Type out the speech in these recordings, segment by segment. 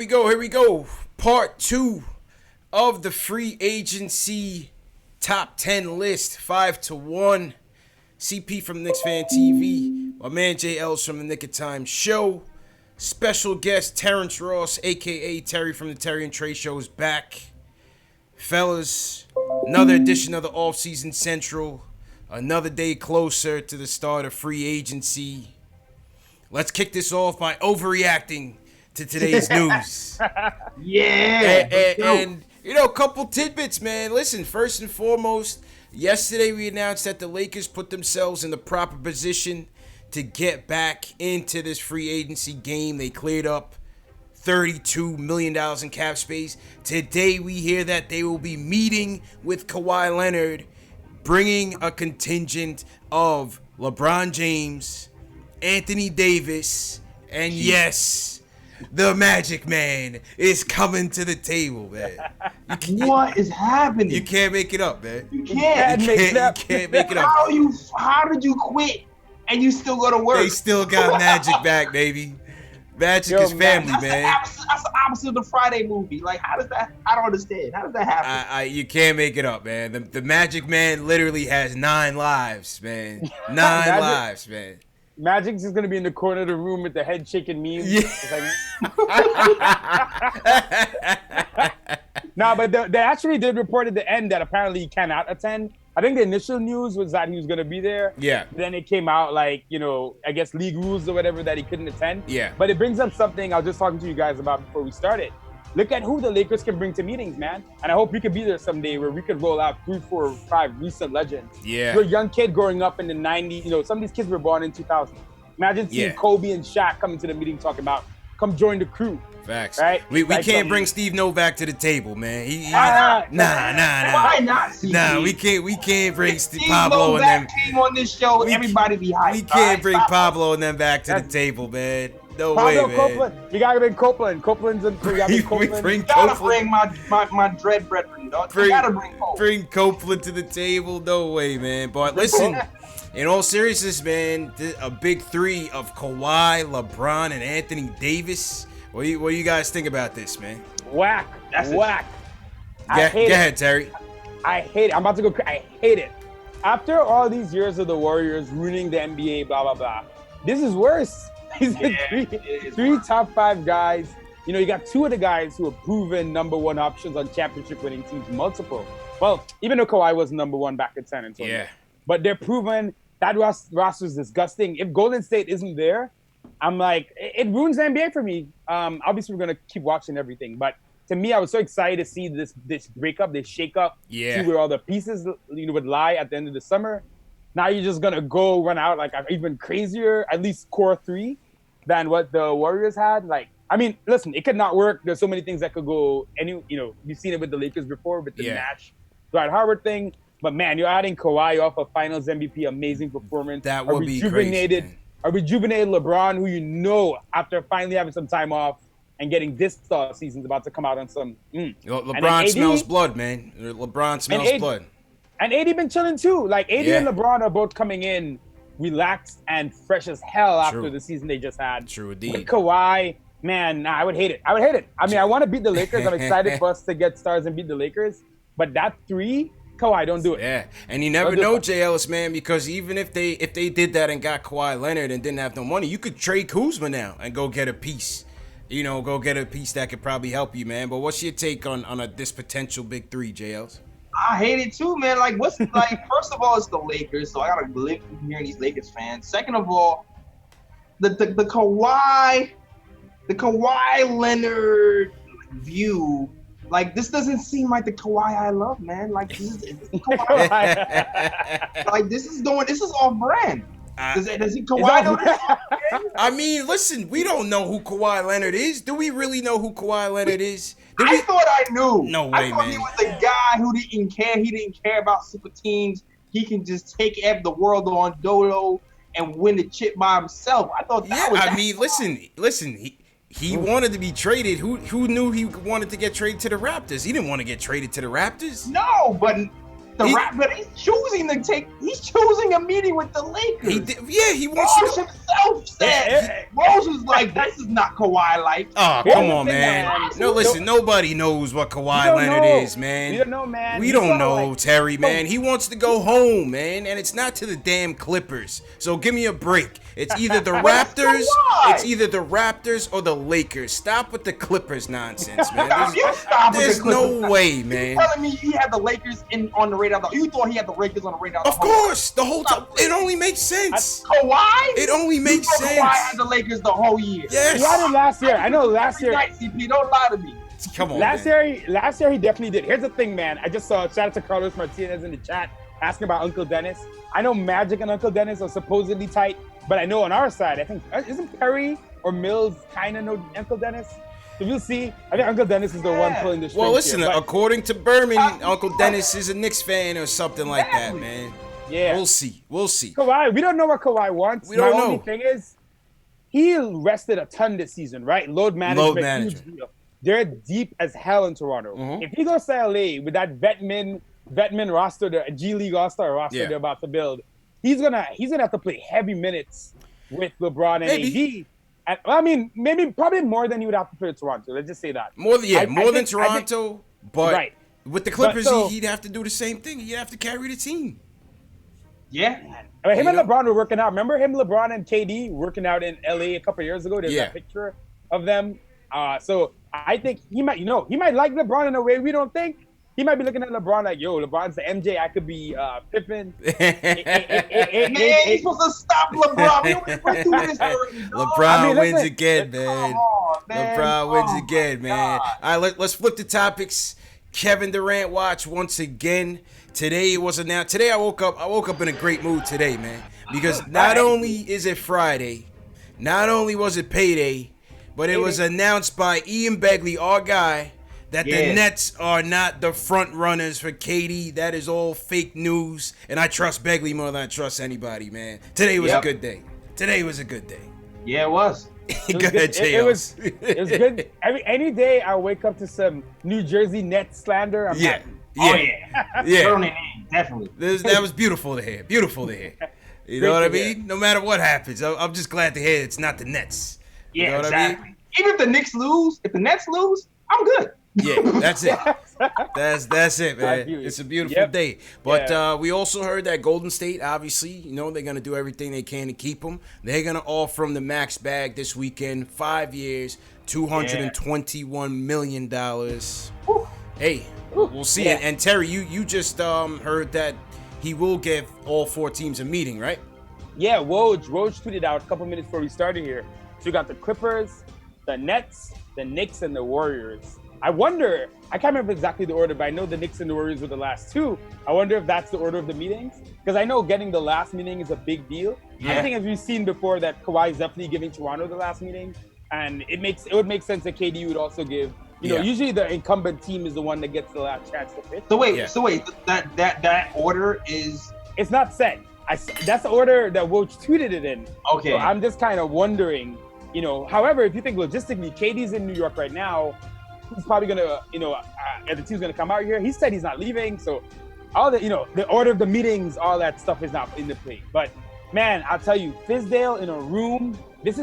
Here we go. Part 2 of the free agency top 10 list. 5-1. CP from KnicksFanTV. My man JL's from the Nick of Time Show. Special guest Terrence Ross, a.k.a. Terry from the Terry and Trey Show, is back. Fellas, another edition of the Offseason Central. Another day closer to the start of free agency. Let's kick this off by overreacting to today's news. And you know, a couple tidbits, man. Listen, first and foremost, yesterday we announced that the Lakers put themselves in the proper position to get back into this free agency game. They cleared up $32 million in cap space. Today we hear that they will be meeting with Kawhi Leonard, bringing a contingent of LeBron James, Anthony Davis, and yes, the Magic Man is coming to the table, man. What is happening? You can't make it up, man. You can't make it up. How did you quit and you still go to work? They still got Magic back, baby. Magic is family, man. That's the opposite of the Friday movie. Like, how does that? I don't understand. How does that happen? You can't make it up, man. The Magic Man literally has 9 lives, man. 9 lives, man. Magic's just gonna be in the corner of the room with the head shaking meme. Yeah. Nah, but they actually did report at the end that apparently he cannot attend. I think the initial news was that he was gonna be there. Yeah. Then it came out like, you know, I guess league rules or whatever that he couldn't attend. Yeah. But it brings up something I was just talking to you guys about before we started. Look at who the Lakers can bring to meetings, man. And I hope we could be there someday where we could roll out 3, 4, 5 recent legends. Yeah. You're a young kid growing up in the 90s. You know, some of these kids were born in 2000. Imagine seeing Kobe and Shaq coming to the meeting talking about, come join the crew. Facts. Right? We Like can't bring Steve Novak to the table, man. Nah. Why not? CP? Nah, we can't bring Steve Pablo and them. came on this show. Everybody be hyped. We can't bring Pablo and them back to the table, man. No way, man. Copeland. You gotta bring Copeland. Copeland's in. You gotta bring Copeland. You gotta bring my dread brethren, dog. You gotta bring Copeland. Bring Copeland to the table. No way, man. But listen, in all seriousness, man, a big 3 of Kawhi, LeBron, and Anthony Davis. What do you guys think about this, man? Whack. That's whack. Go ahead, Terry. I hate it. I'm about to go. I hate it. After all these years of the Warriors ruining the NBA, blah, blah, blah, this is worse. These are three top 5 guys. You know, you got 2 of the guys who are proven number 1 options on championship winning teams, multiple. Well, even though Kawhi was number 1 back in San Antonio. Yeah. But they're proven that roster is disgusting. If Golden State isn't there, I'm like, it ruins the NBA for me. Obviously, we're going to keep watching everything. But to me, I was so excited to see this breakup, this shakeup. Yeah. See where all the pieces would lie at the end of the summer. Now you're just going to go run out like even crazier, at least core 3 than what the Warriors had. Like, I mean, listen, it could not work. There's so many things that could go you've seen it with the Lakers before with the Nash, Dwight Howard thing. But man, you're adding Kawhi off a Finals MVP, amazing performance. That would be crazy. A rejuvenated LeBron, who you know, after finally having some time off and getting this season, is about to come out on some. LeBron smells blood, man. LeBron smells blood. And AD been chilling too. Like AD and LeBron are both coming in relaxed and fresh as hell after the season they just had. True indeed. With Kawhi, man, I would hate it. I mean, I want to beat the Lakers. I'm excited for us to get stars and beat the Lakers. But that 3, Kawhi, don't do it. Yeah, and you never know, J. Ellis, man, because even if they did that and got Kawhi Leonard and didn't have no money, you could trade Kuzma now and go get a piece. You know, go get a piece that could probably help you, man. But what's your take on this potential big 3, J. Ellis? I hate it too, man. Like, first of all, it's the Lakers, so I gotta live from hearing these Lakers fans. Second of all, the Kawhi Leonard view, like, this doesn't seem like the Kawhi I love, man. Like, this is Kawhi. Like, this is off brand. Does he Kawhi know this? I mean, listen, we don't know who Kawhi Leonard is. Do we really know who Kawhi Leonard is? I thought I knew. No way, I thought man. he was a guy who didn't care. He didn't care about super teams. He can just take the world on Dodo and win the chip by himself. I thought that was. I mean, listen. He wanted to be traded. Who knew he wanted to get traded to the Raptors? He didn't want to get traded to the Raptors. No, but but he's choosing a meeting with the Lakers. He wants to. himself said Rose was like, "This is not Kawhi like." Oh, Here's come the on, thing, man. No, listen, nobody knows what We Kawhi don't Leonard know. is, man. We don't know, man. We We don't saw, know, like, Terry, man. He wants to go home, man, and it's not to the damn Clippers. So give me a break. It's either the Raptors, Kawhi. it's either the Raptors or the Lakers. Stop with the Clippers nonsense, man. You stop with There's the Clippers. no way, You man. telling me he had the Lakers on the radar? You thought he had the Lakers on the radar? Of course, the whole time. It only makes sense. Kawhi? It only makes You thought sense. Kawhi had the Lakers the whole year. Yes. He had it last year. I know last year. Night, CP, don't lie to me. Come on, Last man. year he definitely did. Here's the thing, man. I just saw, shout out to Carlos Martinez in the chat asking about Uncle Dennis. I know Magic and Uncle Dennis are supposedly tight, but I know on our side, I think, isn't Perry or Mills kind of know Uncle Dennis? So we'll see. I think Uncle Dennis is the one pulling the strings. Well, listen, here, but according to Berman, Uncle Dennis is a Knicks fan or something like that, man. yeah. We'll see. We'll see. Kawhi, we don't know what Kawhi wants. We don't My only know. thing is, he rested a ton this season, right? Load management. Huge deal. They're deep as hell in Toronto. Mhm. If he goes to LA with that Vetman roster, the G League All-Star roster Yeah. they're about to build, he's gonna have to play heavy minutes with LeBron and Maybe. AD. And, I mean, probably more than he would have to play with Toronto. Let's just say that. More than I more than think- Toronto, but Right. with the Clippers, so- he'd have to do the same thing. He'd have to carry the team. Yeah. I mean, him You and know? LeBron were working out. Remember him, LeBron and KD working out in LA a couple years ago? There's Yeah. that picture of them. So I think he might like LeBron in a way we don't think. He might be looking at LeBron like, yo, LeBron's the MJ. I could be Pippen. Man, he's supposed to stop LeBron. We went through this already, dog. LeBron I mean, wins listen, again, man. Come on, man. LeBron wins Oh, again, my man. God. All right, let's flip the topics. Kevin Durant watch once again. Today it was announced. Today I woke up in a great mood today, man. Because not only is it Friday, not only was it payday, but it was announced by Ian Begley, our guy, that the Yeah. Nets are not the front runners for KD. That is all fake news. And I trust Begley more than I trust anybody, man. Today was a Yep. good day. Today was a good day. Yeah, it was. It Go ahead, it was JLs. good. Any day I wake up to some New Jersey Nets slander, I'm Yeah. happy. Oh, Yeah. yeah. Yeah. Burn it in, definitely. That was beautiful to hear. Beautiful to hear. You know what I mean? No matter what happens, I'm just glad to hear it's not the Nets. You Yeah, know what I mean? exactly. Even if the Knicks lose, if the Nets lose, I'm good. Yeah, that's it. That's it, I man. feel you. It's a beautiful Yep. day. But Yeah. we also heard that Golden State, obviously, they're gonna do everything they can to keep him. They're gonna offer him the max bag this weekend, 5 years, $221 million. Whew. Hey, we'll see. Yeah. And Terry, you just heard that he will give all 4 teams a meeting, right? Yeah, Woj tweeted out a couple minutes before we started here. So you got the Clippers, the Nets, the Knicks, and the Warriors. I can't remember exactly the order, but I know the Knicks and the Warriors were the last 2. I wonder if that's the order of the meetings, because I know getting the last meeting is a big deal. Yeah. I think as we've seen before that Kawhi is definitely giving Toronto the last meeting, and it would make sense that KD would also give. Yeah. Usually the incumbent team is the one that gets the last chance to pitch. So wait, Yeah. that order is It's not set. That's the order that Woj tweeted it in. okay. So I'm just kind of wondering, however, if you think logistically, KD's in New York right now, he's probably going to, and the team's going to come out here. He said he's not leaving. So all the, the order of the meetings, all that stuff is not in the play. But man, I'll tell you, Fizdale in a room, this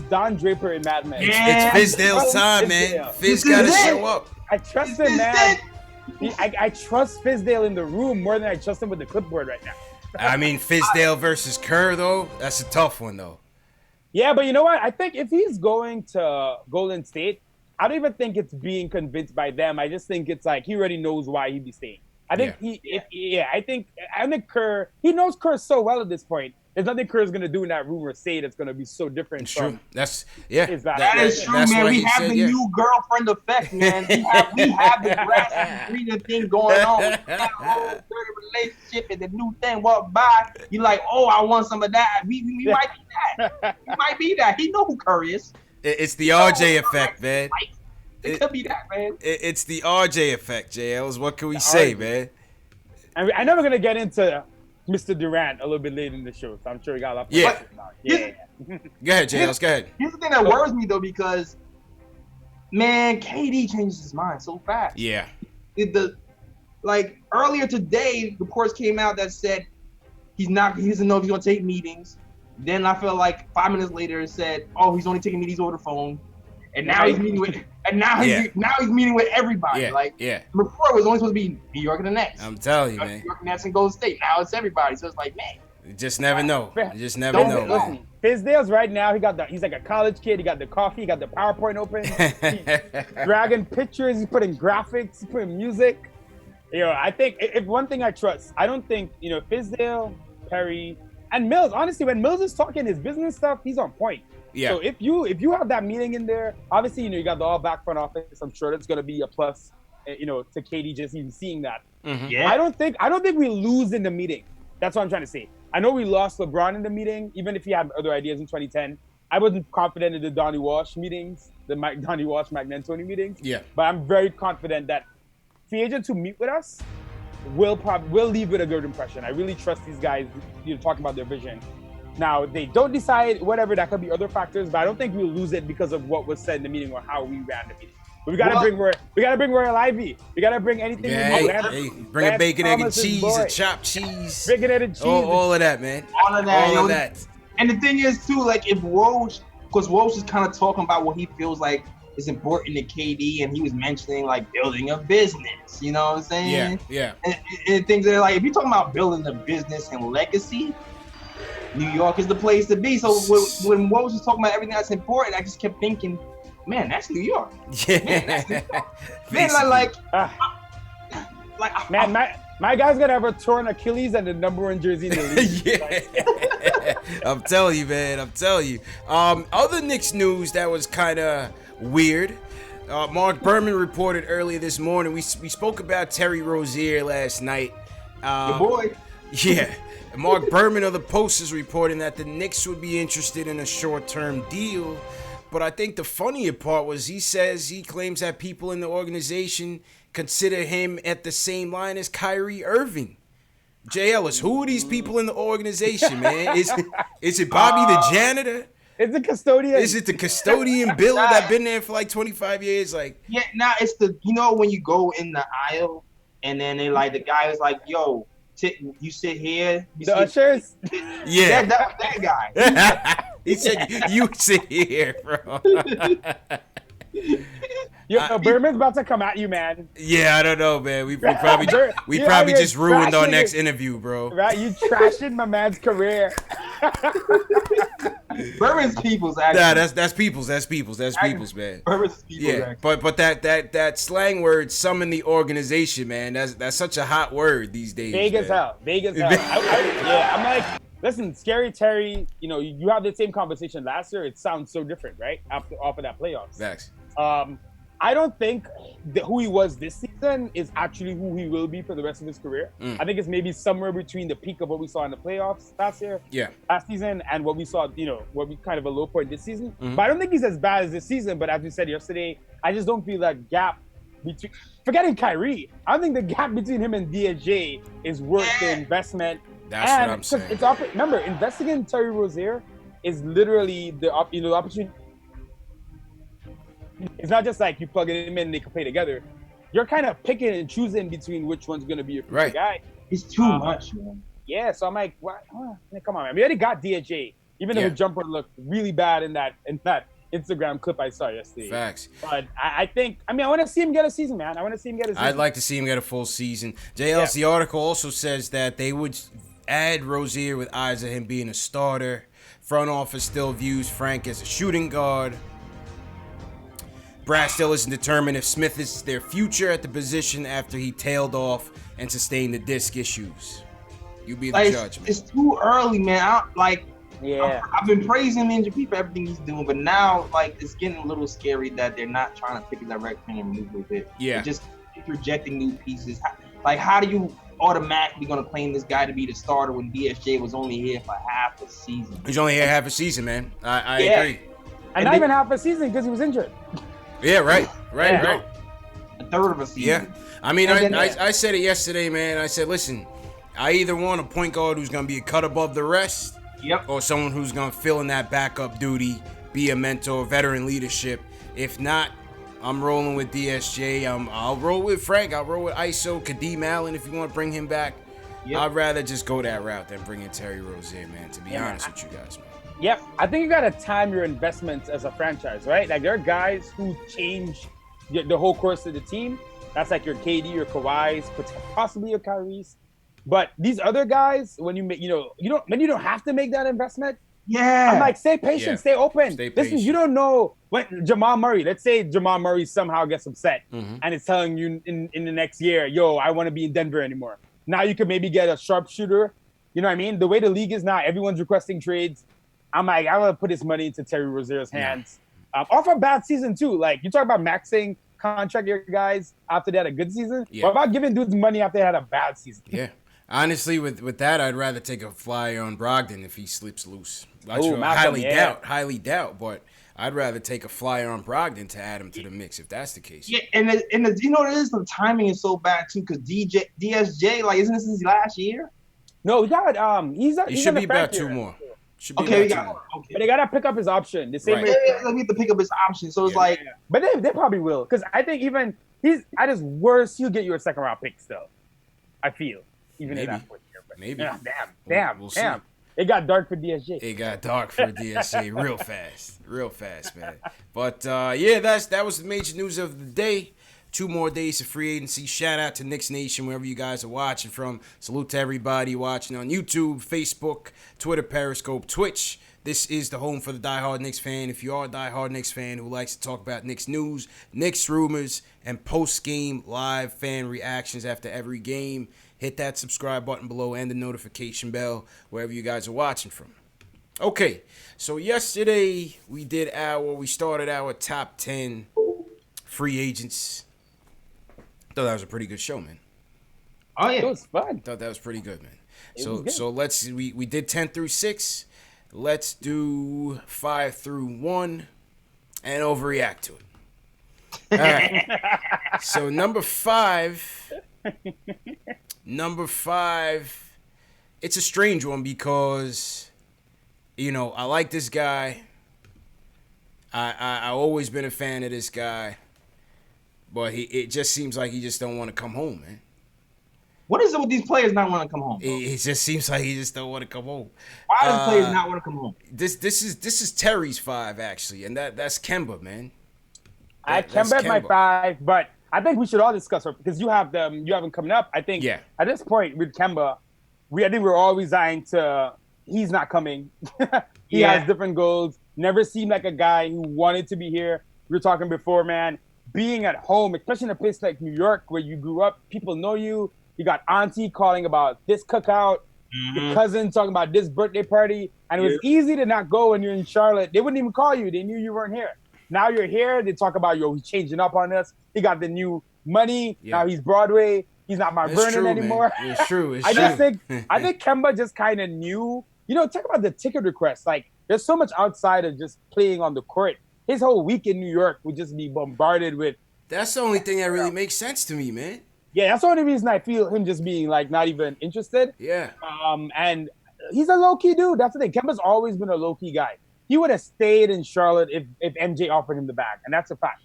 Don Draper in Mad Men. Yeah. It's Fizdale's time, man. Fizdale. Fizz This gotta is it. show up. I trust This him, is man. it. I trust Fizdale in the room more than I trust him with the clipboard right now. I mean, Fizdale versus Kerr, though, that's a tough one, though. Yeah, but you know what? I think if he's going to Golden State, I don't even think it's being convinced by them. I just think it's like he already knows why he'd be staying. I think I think Kerr, he knows Kerr so well at this point. There's nothing Kerr's gonna do in that room or say that's gonna be so different. It's from true. That's Is that- That is true, that's man. why We he have said, the yeah. new girlfriend effect, man. We have the grass and greener thing going on. We got a whole dirty relationship, and the new thing walk by. You like, oh, I want some of that. We might be that. We might be that. He know who Curry is. It's the RJ effect, man. It could be that, man. It's the RJ effect, JLs. What can we say, man? And I know we're gonna get into Mr. Durant a little bit later in the show, so I'm sure we got a lot. Yeah. Yeah. Go ahead, JLs. Go ahead. Here's the thing that worries me though, because man, KD changes his mind so fast. Yeah. Earlier today, reports came out that said he doesn't know if he's gonna take meetings. Then I feel like 5 minutes later it said, "Oh, he's only taking meetings over the phone," and now he's meeting with, now he's meeting with everybody. Yeah, Like, yeah. before it was only supposed to be New York and the Nets. I'm telling you, New man. York Nets and Golden State. Now it's everybody. So it's like, man, You just never know. You just never Don't know, listen. man. Fizdale's right now. He's like a college kid. He got the coffee. He got the PowerPoint open. He's dragging pictures. He's putting graphics. He's putting music. You know, I think if one thing I trust, I don't think, you know, Fizdale, Perry, and Mills. Honestly, when Mills is talking his business stuff, he's on point. Yeah. So if you have that meeting in there, obviously, you know, you got the all back front office. I'm sure that's going to be a plus, you know, to KD just even seeing that. Mhm. yeah. I don't think we lose in the meeting. That's what I'm trying to say. I know we lost LeBron in the meeting, even if he had other ideas in 2010. I wasn't confident in the Donnie Walsh meetings, the Donnie Walsh, Mike D'Antoni meetings. Yeah. But I'm very confident that free agents who meet with us will leave with a good impression. I really trust these guys, you know, talking about their vision. Now, they don't decide, whatever, that could be other factors, but I don't think we'll lose it because of what was said in the meeting or how we ran the meeting. But we gotta bring Royal Ivy. We gotta bring anything. Yeah, hey, bring a Lance bacon, egg, and Thomas's cheese, boy. a chopped cheese. Bacon, egg, and cheese. All of that, man. All of that. All of that. And the thing is too, like if Woj, because Woj is kind of talking about what he feels like is important to KD, and he was mentioning like building a business. You know what I'm saying? Yeah, yeah. And things that are like, if you're talking about building a business and legacy, New York is the place to be. So when Woj was talking about everything that's important, I just kept thinking, man, that's New York. Yeah. Man, Man, my guy's gonna have a torn Achilles and the #1 jersey in the league. Yeah. I'm telling you, man. I'm telling you. Other Knicks news that was kind of weird. Mark Berman reported earlier this morning. We spoke about Terry Rozier last night. your boy. Yeah. Mark Berman of the Post is reporting that the Knicks would be interested in a short-term deal. But I think the funnier part was he claims that people in the organization consider him at the same line as Kyrie Irving. J. Ellis, who are these people in the organization, man? Is it Bobby the janitor? It's the custodian. Is it the custodian Bill that been there for like 25 years? Like, Yeah, nah, it's the, you know, when you go in the aisle and then they like, the guy is like, yo, you sit here. You The sit, ushers. yeah. that guy. He said, you sit here, bro. Yo, Berman's about to come at you, man. Yeah, I don't know, man. We probably You're just ruined our trashing next it. interview, bro. Right? You trashing my man's career. Berman's people's actually. Nah, that's people's, man. Berman's people's Yeah, actually. but that slang word summon the organization, man. That's such a hot word these days. Big as man. hell. Big as hell. Yeah, I'm like, listen, Scary Terry, you know, you have the same conversation last year. It sounds so different, right? Off of that playoffs. Facts. I don't think who he was this season is actually who he will be for the rest of his career. I think it's maybe somewhere between the peak of what we saw in the playoffs last season, and what we saw, you know, what we kind of a low point this season. But I don't think he's as bad as this season. But as we said yesterday, I just don't feel that gap between, forgetting Kyrie, I don't think the gap between him and DSJ is worth the investment. That's what I'm saying. Remember, investing in Terry Rozier is literally the opportunity. It's not just like you plug him in and they can play together. You're kind of picking and choosing between which one's going to be your future guy. It's too much, man. Yeah, so I'm like, what? Come on, man. We already got DHA. Even if his jumper looked really bad in that Instagram clip I saw yesterday. Facts. But I want to see him get a season, man. I'd like to see him get a full season. JLS, the article also says that they would add Rozier with eyes of him being a starter. Front office still views Frank as a shooting guard. Brad still isn't determined if Smith is their future at the position after he tailed off and sustained the disc issues. You be the judge, man. It's too early, man. I've been praising him in Japan for everything he's doing, but now it's getting a little scary that they're not trying to pick a direction and move with it. Yeah. They're just projecting new pieces. How do you automatically going to claim this guy to be the starter when DSJ was only here for half a season? He's only here half a season, man. I agree. And not even half a season because he was injured. Yeah, right. A third of a season. Yeah. I mean, I said it yesterday, man. I said, listen, I either want a point guard who's going to be a cut above the rest, or someone who's going to fill in that backup duty, be a mentor, veteran leadership. If not, I'm rolling with DSJ. I'll roll with Frank. I'll roll with ISO, Kadeem Allen if you want to bring him back. I'd rather just go that route than bring in Terry Rozier, man, to be honest with you guys, man. Yep, I think you gotta time your investments as a franchise, right? Like there are guys who change the whole course of the team. That's like your KD, your Kawhi's, possibly your Kyrie's. But these other guys, when you make, you don't have to make that investment. I'm Yeah. like, stay patient, Yeah. stay open. Stay Listen, patient. you don't know when Jamal Murray. Let's say Jamal Murray somehow gets upset and is telling you in the next year, "Yo, I want to be in Denver anymore." Now you could maybe get a sharpshooter. You know what I mean? The way the league is now, everyone's requesting trades. I'm like, I want to put his money into Terry Rozier's hands. Off a bad season too. Like you talk about maxing contract your guys after they had a good season. Yeah. What about giving dudes money after they had a bad season? Yeah. Honestly, with that, I'd rather take a flyer on Brogdon if he slips loose. Ooh, Malcolm, Highly doubt, but I'd rather take a flyer on Brogdon to add him to the mix if that's the case. Yeah, and you know what it is? The timing is so bad too, because DSJ, like, isn't this his last year? No, he got He should be about 2 more. Okay, we got okay. But they gotta pick up his option. The same Right. way. They need to pick up his option. So it's like, But they probably will, because I think even he's at his worst, he'll get you a second round pick still. I feel even in Maybe. that 4th year. But Maybe. yeah, damn. We'll see. It got dark for DSJ. It got dark for DSA real fast, man. But yeah, that was the major news of the day. 2 more days of free agency. Shout out to Knicks Nation, wherever you guys are watching from. Salute to everybody watching on YouTube, Facebook, Twitter, Periscope, Twitch. This is the home for the diehard Knicks fan. If you are a diehard Knicks fan who likes to talk about Knicks news, Knicks rumors, and post-game live fan reactions after every game, hit that subscribe button below and the notification bell wherever you guys are watching from. Okay, so yesterday we started our top 10 free agents. Thought that was a pretty good show, man. oh yeah, It was fun. Thought that was pretty good, man. It was good. So we did 10 through 6. Let's do 5 through 1 and overreact to it. All right. So number 5, it's a strange one because, I like this guy. I always been a fan of this guy, but it just seems like he just don't want to come home, man. what is it with these players not want to come home? It just seems like he just don't want to come home. Why do players not want to come home? This is Terry's 5 actually, and that's KEMBA, man. That's That's my Kemba. 5, but I think we should all discuss her because you have them coming up. I think at this point with Kemba, I think we're all resigned to he's not coming. He has different goals. Never seemed like a guy who wanted to be here. We were talking before, man. Being at home, especially in a place like New York where you grew up, people know you. You got auntie calling about this cookout, your cousin talking about this birthday party, and it was easy to not go when you're in Charlotte. They wouldn't even call you. They knew you weren't here. Now you're here. They talk about, he's changing up on us. He got the new money. Yeah. Now he's Broadway. He's not Mount Vernon true, anymore. Man. It's true. I think Kemba just kind of knew. Talk about the ticket requests. Like, there's so much outside of just playing on the court. His whole week in New York would just be bombarded with. That's the only thing that really makes sense to me, man. Yeah, that's the only reason I feel him just being like not even interested. Yeah. And he's a low key dude. That's the thing. Kemba's always been a low key guy. He would have stayed in Charlotte if MJ offered him the bag, and that's a fact.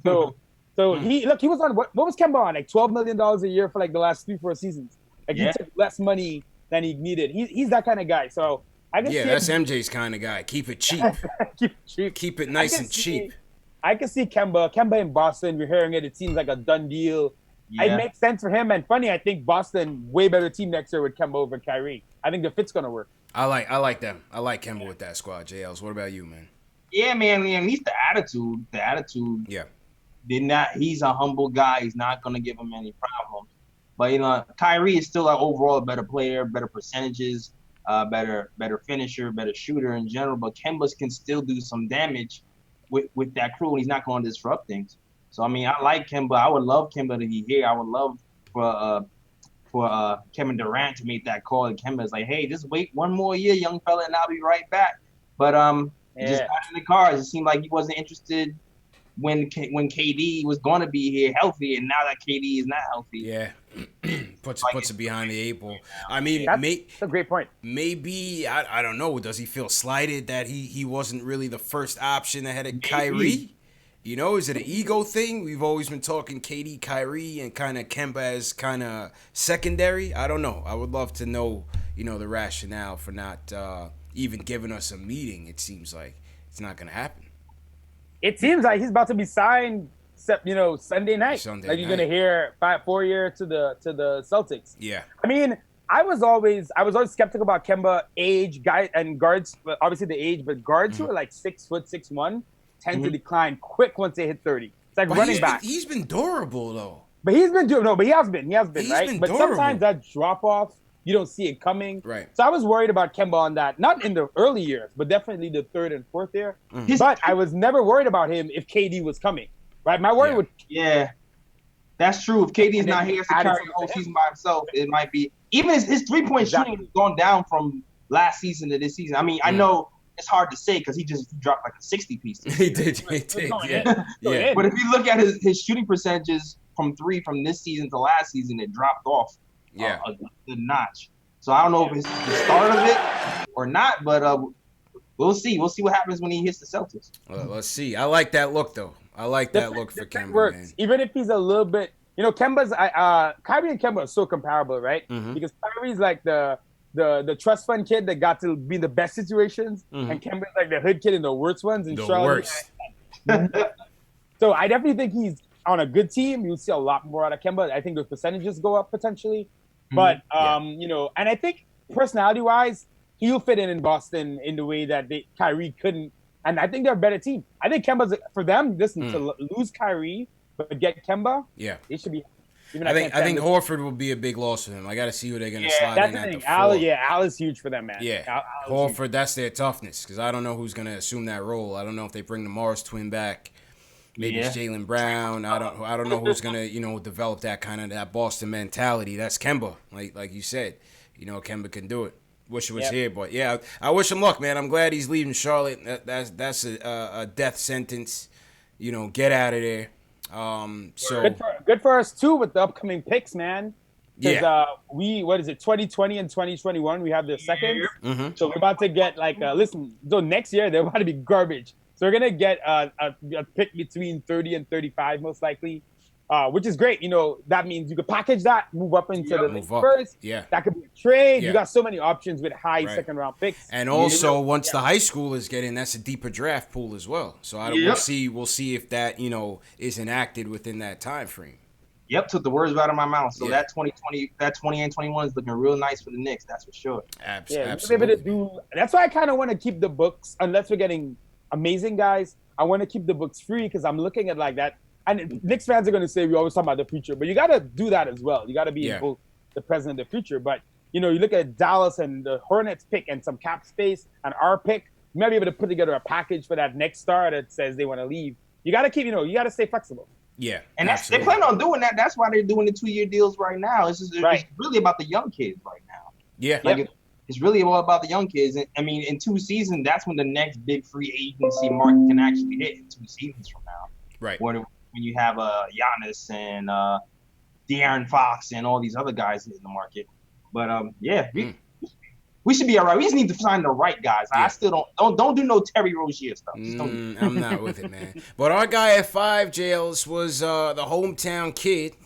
So he was on what was Kemba on, like $12 million a year for like the last 3-4 seasons. Like he took less money than he needed. He's that kind of guy. So I can see that's MJ's kind of guy. Keep it cheap. Keep it nice and cheap. I can see Kemba in Boston. We're hearing it. It seems like a done deal. It makes sense for him. And funny, I think Boston way better team next year with Kemba over Kyrie. I think the fit's gonna work. I like them. I like Kemba with that squad. JLs. What about you, man? Yeah, man. At least the attitude. Yeah. He's a humble guy. He's not gonna give him any problems. But Kyrie is still overall a better player, better percentages, better finisher, better shooter in general. But Kemba can still do some damage with that crew, and he's not going to disrupt things. So I mean, I like Kemba. I would love Kemba to be here. I would love for Kevin Durant to make that call. And Kemba's like, hey, just wait 1 more year, young fella, and I'll be right back. But just got in the cards. It seemed like he wasn't interested when KD was going to be here healthy, and now that KD is not healthy. Yeah. puts it behind the 8 ball. I mean, That's a great point. Maybe I don't know. Does he feel slighted that he wasn't really the first option ahead of Kyrie? Is it an ego thing? We've always been talking KD, Kyrie, and kind of Kemba as kind of secondary. I don't know. I would love to know, the rationale for not even giving us a meeting. It seems like it's not going to happen. It seems like he's about to be signed, Sunday night. Sunday You're night. gonna hear 4-year to the Celtics. Yeah. I mean, I was always skeptical about Kemba age, guy and guards, but obviously the age, but guards who are like 6 foot 6'1" tend to decline quick once they hit 30. It's like running back. He's been durable though. But he's been doing but he has been right. Been But durable. sometimes that drop off, you don't see it coming. Right. So I was worried about Kemba on that, not in the early years, but definitely the 3rd and 4th year. But I was never worried about him if KD was coming. Right. My worry would. Yeah. That's true. If KD's not here to carry the whole season by himself, it might be. Even his 3-point shooting has gone down from last season to this season. I mean, I know it's hard to say because he dropped like a 60 piece. He did. Yeah. But if you look at his shooting percentages from 3 from this season to last season, it dropped off a good notch. So I don't know if it's the start of it or not, but we'll see. We'll see what happens when he hits the Celtics. Well, let's see. I like that look, though. I like that look for Kemba, works. man. Even if he's a little bit, Kemba's Kyrie and Kemba are so comparable, right? Because Kyrie's like the trust fund kid that got to be in the best situations, and Kemba's like the hood kid in the worst ones. And The Charlotte. worst. So I definitely think he's on a good team. You'll see a lot more out of Kemba. I think the percentages go up potentially, but and I think personality-wise, he'll fit in Boston in the way that Kyrie couldn't. And I think they're a better team. I think Kemba's for them. Listen, to lose Kyrie but get Kemba, they should be. I think Horford will be a big loss for them. I got to see who they're going to slide in at the 4. Al is huge for them, man. Yeah, Horford, that's their toughness because I don't know who's going to assume that role. I don't know if they bring the Morris twin back. Maybe it's Jaylen Brown. I don't know who's going to develop that Boston mentality. That's Kemba, like you said. Kemba can do it. Wish it was here, but yeah, I wish him luck, man. I'm glad he's leaving Charlotte. That's a death sentence. Get out of there. So good for us too with the upcoming picks, man. Because 2020 and 2021 we have the seconds. So we're about to get so next year they're about to be garbage. So we're gonna get a pick between 30 and 35 most likely. Which is great. That means you could package that, move up into the first. Yeah. That could be a trade. You got so many options with high second round picks. And also, once the high schoolers get in, that's a deeper draft pool as well. So we'll see if that, is enacted within that time frame. Yep, took the words right out of my mouth. So that 2020, that 20 and 21 is looking real nice for the Knicks, that's for sure. Absolutely. That's why I kind of want to keep the books, unless we're getting amazing guys. I want to keep the books free because I'm looking at like that. And Knicks fans are going to say we always talk about the future, but you got to do that as well. You got to be in both the present and the future. But, you look at Dallas and the Hornets pick and some cap space and our pick, you might be able to put together a package for that next star that says they want to leave. You got to keep, you got to stay flexible. Yeah. And they plan on doing that. That's why they're doing the 2-year deals right now. It's really about the young kids right now. Yeah. It's really all about the young kids. And, I mean, in 2 seasons, that's when the next big free agency market can actually hit in 2 seasons from now. Right. When you have Giannis and De'Aaron Fox and all these other guys in the market. But we should be all right. We just need to find the right guys. I still don't do no Terry Rozier stuff. I'm not with it, man. But our guy at 5, JLs, was the hometown kid,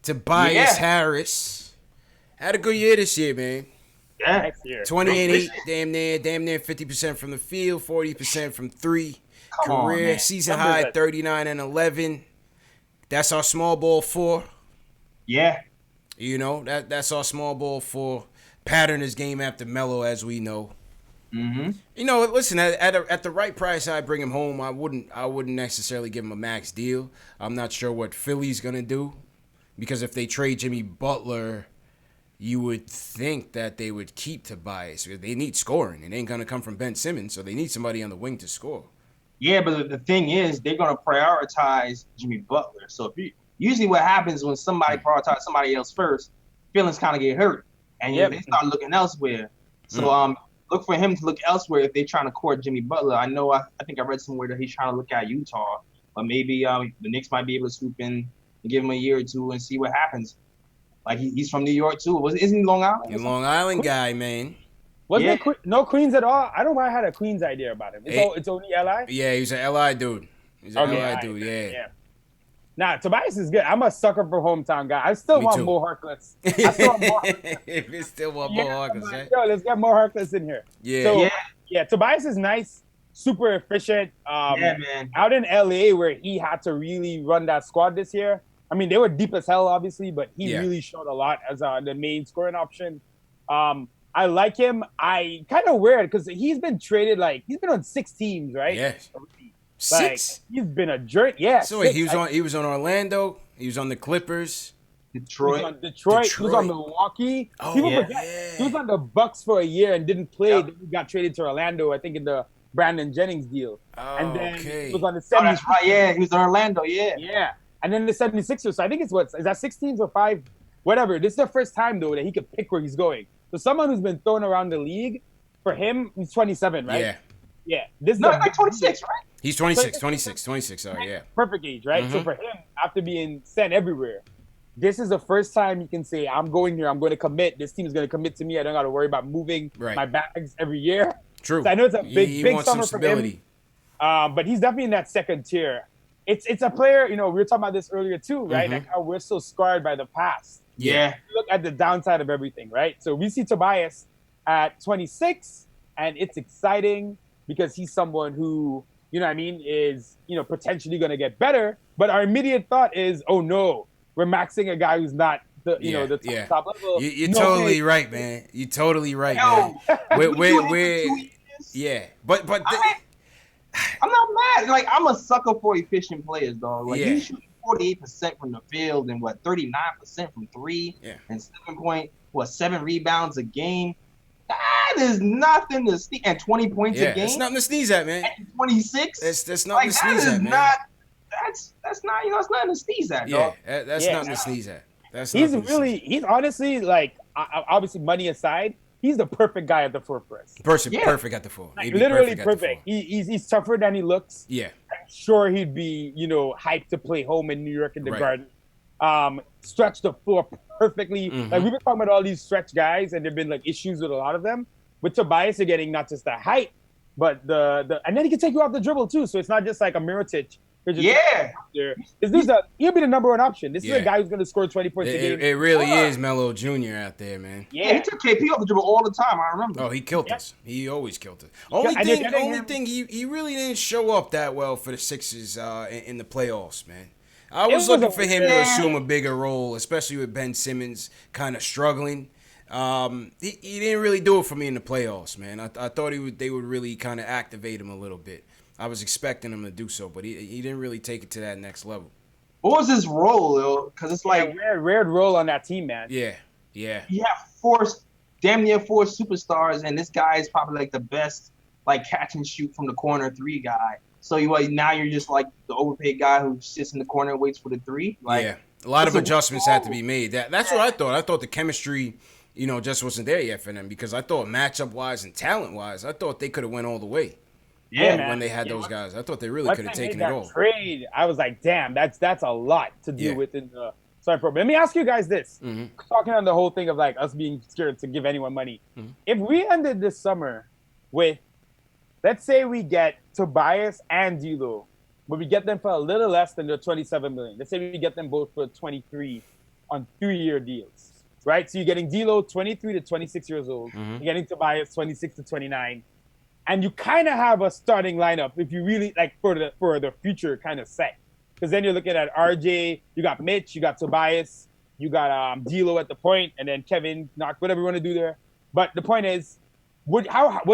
Tobias Harris. Had a good year this year, man. Yeah. Next year. 28, damn near 50% from the field, 40% from 3. Career season high 39 and 11. That's our small ball 4. Yeah. That's our small ball 4. Pattern is game after Melo, as we know. Listen, at the right price, I'd bring him home. I wouldn't necessarily give him a max deal. I'm not sure what Philly's gonna do, because if they trade Jimmy Butler, you would think that they would keep Tobias. They need scoring. It ain't gonna come from Ben Simmons, so they need somebody on the wing to score. Yeah, but the thing is, they're going to prioritize Jimmy Butler. So usually what happens when somebody prioritizes somebody else first, feelings kind of get hurt. And they start looking elsewhere. So look for him to look elsewhere if they're trying to court Jimmy Butler. I know, I think I read somewhere that he's trying to look at Utah. But maybe the Knicks might be able to swoop in and give him a year or 2 and see what happens. Like, he's from New York, too. Isn't he Long Island? He's a Long Island guy, man. Wasn't there no Queens at all? I don't know why I had a Queens idea about him. It's only LI? Yeah, he's an LI dude. He's an LI dude, yeah. Nah, Tobias is good. I'm a sucker for hometown guy. I still Me want too. Mo Harkless. I still want Mo Harkless. If it's still want Yeah, more I'm Harkless, like, right? yo, let's get Mo Harkless in here. Yeah. So, Yeah. yeah, Tobias is nice, super efficient. Yeah, man. Out in LA where he had to really run that squad this year. I mean, they were deep as hell, obviously, but he Yeah. really showed a lot as the main scoring option. I like him. I kind of weird because he's been traded, like, he's been on 6 teams, right? Yeah. Like, 6. he's been a jerk. Yeah. So wait, 6. he was on Orlando. He was on the Clippers. He was Detroit. on Detroit. He was on Detroit. Milwaukee. Oh, People yeah. forget. He was on the Bucks for a year and didn't play. Yep. Then he got traded to Orlando, I think, in the Brandon Jennings deal. Oh, And then okay. he was on the Oh, 76ers. that's right. Yeah, he was in Orlando. Yeah. Yeah. And then the 76ers. So I think it's what? Is that 6 teams or 5? Whatever. This is the first time, though, that he could pick where he's going. So someone who's been thrown around the league, for him, he's 27, right? Yeah. Yeah. This is No, a like big 26, right? He's 26. Sorry, yeah. perfect age, right? So Mhm. for him, after being sent everywhere, this is the first time he can say, I'm going here, I'm going to commit. This team is going to commit to me. I don't got to worry about moving Right. my bags every year. True. So I know it's a big, He big wants some summer for him. stability. But he's definitely in that second tier. It's a player, we were talking about this earlier too, right? Mhm. Like how we're so scarred by the past. Yeah. Look at the downside of everything, right? So we see Tobias at 26, and it's exciting because he's someone who, is, potentially going to get better. But our immediate thought is, oh no, we're maxing a guy who's not the top level. You're No totally way. right, man. You're totally right, Yo, man. we doing it for We're 2 years? yeah, but I'm not mad. Like, I'm a sucker for efficient players, dog. Like, Yeah. he's shooting 48% from the field and 39% from 3, Yeah. and 7 rebounds a game. That is nothing to sneak. And 20 points yeah, a game. it's nothing to sneeze at, man. And 26. That's nothing like, to that sneeze is at, man. not. That's not. It's nothing to sneeze at, Yeah, dog. that's Yeah. nothing to sneeze at. That's He's nothing to sneeze he's honestly, like, obviously money aside, he's the perfect guy at the 4 press. at. Perfect, Yeah. perfect at the 4. Like, He'd be literally at the perfect. 4. He's tougher than he looks. Yeah, Sure, he'd be, hyped to play home in New York in the Right. Garden. Stretch the floor perfectly. Mhm. Like, we've been talking about all these stretch guys, and there've been like issues with a lot of them. With Tobias, you're getting not just the height, but the and then he can take you off the dribble too. So it's not just like a Mirotic. Yeah. He'll be the number 1 option. This is Yeah. a guy who's going to score 20 points a game. it really Hold on. is Melo Jr. out there, man. Yeah, he took KP off the dribble all the time. I remember. Oh, he killed Yeah. us. He always killed us. and you're getting him- He really didn't show up that well for the Sixers in the playoffs, man. I It was was looking a- for him to yeah. assume a bigger role, especially with Ben Simmons kind of struggling. He didn't really do it for me in the playoffs, man. I thought they would really kind of activate him a little bit. I was expecting him to do so, but he didn't really take it to that next level. What was his role, though? Because it's like weird role on that team, man. Yeah. you have damn near 4 superstars, and this guy is probably like the best, like, catch and shoot from the corner 3 guy. So now you're just like the overpaid guy who sits in the corner and waits for the 3. Like, Yeah. A lot of it's a- adjustments had to be made. That's what I thought. I thought the chemistry, just wasn't there yet for them because I thought matchup-wise and talent-wise, I thought they could have went all the way. Yeah, man. When they had those guys. I thought they really Once could have they taken made it that all. trade, I was like, damn, that's a lot to deal Yeah. with in the sorry pro. But let me ask you guys this. Mhm. Talking on the whole thing of like us being scared to give anyone money. Mhm. If we ended this summer with, let's say we get Tobias and D'Lo, but we get them for a little less than the $27 million. Let's say we get them both for 23 on 3-year deals, right? So you're getting D'Lo 23 to 26 years old. Mhm. You're getting Tobias 26 to 29. And you kind of have a starting lineup if you really like for the future kind of set. Because then you're looking at RJ, you got Mitch, you got Tobias, you got D'Lo at the point, and then Kevin, knock whatever you want to do there. But the point is, where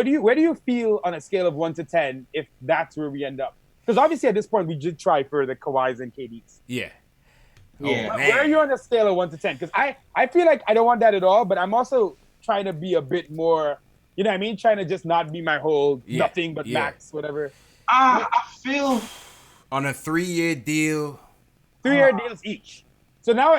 do you feel on a scale of 1 to 10 if that's where we end up? Because obviously at this point we did try for the Kawhis and KDs. Yeah. Yeah. Oh, Where are man. you on a scale of 1 to 10? Because I feel like I don't want that at all, but I'm also trying to be a bit more, you know what I mean? Trying to just not be my whole Yeah. nothing but Yeah. max, whatever. I feel On a 3-year deal. 3-year deals each. So now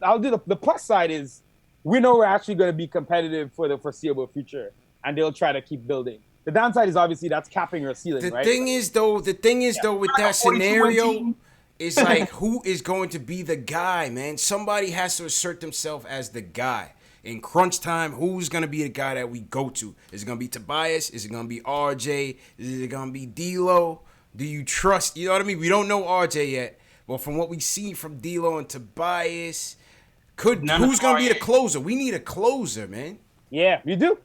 I'll do the plus side is we know we're actually going to be competitive for the foreseeable future, and they'll try to keep building. The downside is obviously that's capping your ceiling, The right? thing is though, with that 42 scenario, team. it's like who is going to be the guy, man? Somebody has to assert themselves as the guy. In crunch time, who's going to be the guy that we go to? Is it going to be Tobias? Is it going to be RJ? Is it going to be D'Lo? Do you trust? You know what I mean? We don't know RJ yet, Well, from what we see from D'Lo and Tobias, who's None going of to be the our- closer? We need a closer, man. Yeah, we do.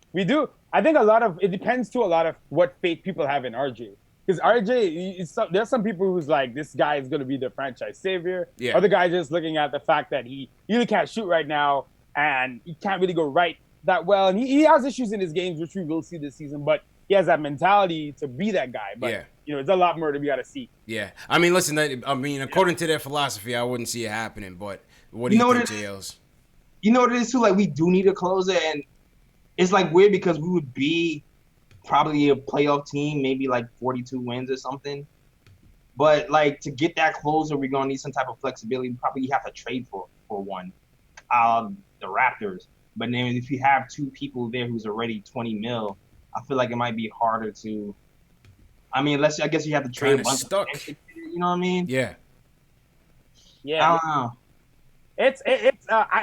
I think it depends to a lot of what faith people have in RJ. Because RJ, there's some people who's like, this guy is going to be the franchise savior. Yeah. Other guys just looking at the fact that he really can't shoot right now and he can't really go right that well. And he has issues in his games, which we will see this season. But he has that mentality to be that guy. But, Yeah. it's a lot more that we got to see. Yeah. I mean, listen, according to their philosophy, I wouldn't see it happening. But what do you think, JLs? You know what it is, too? Like, we do need a closer. And it's, like, weird because we would be probably a playoff team, maybe like 42 wins or something. But like to get that closer, we're gonna need some type of flexibility. We probably have to trade for one. The Raptors. But then if you have two people there who's already 20 mil, I feel like it might be harder to. I mean, I guess you have to trade a bunch stuck. of extra, you know what I mean? Yeah. Yeah. I don't know.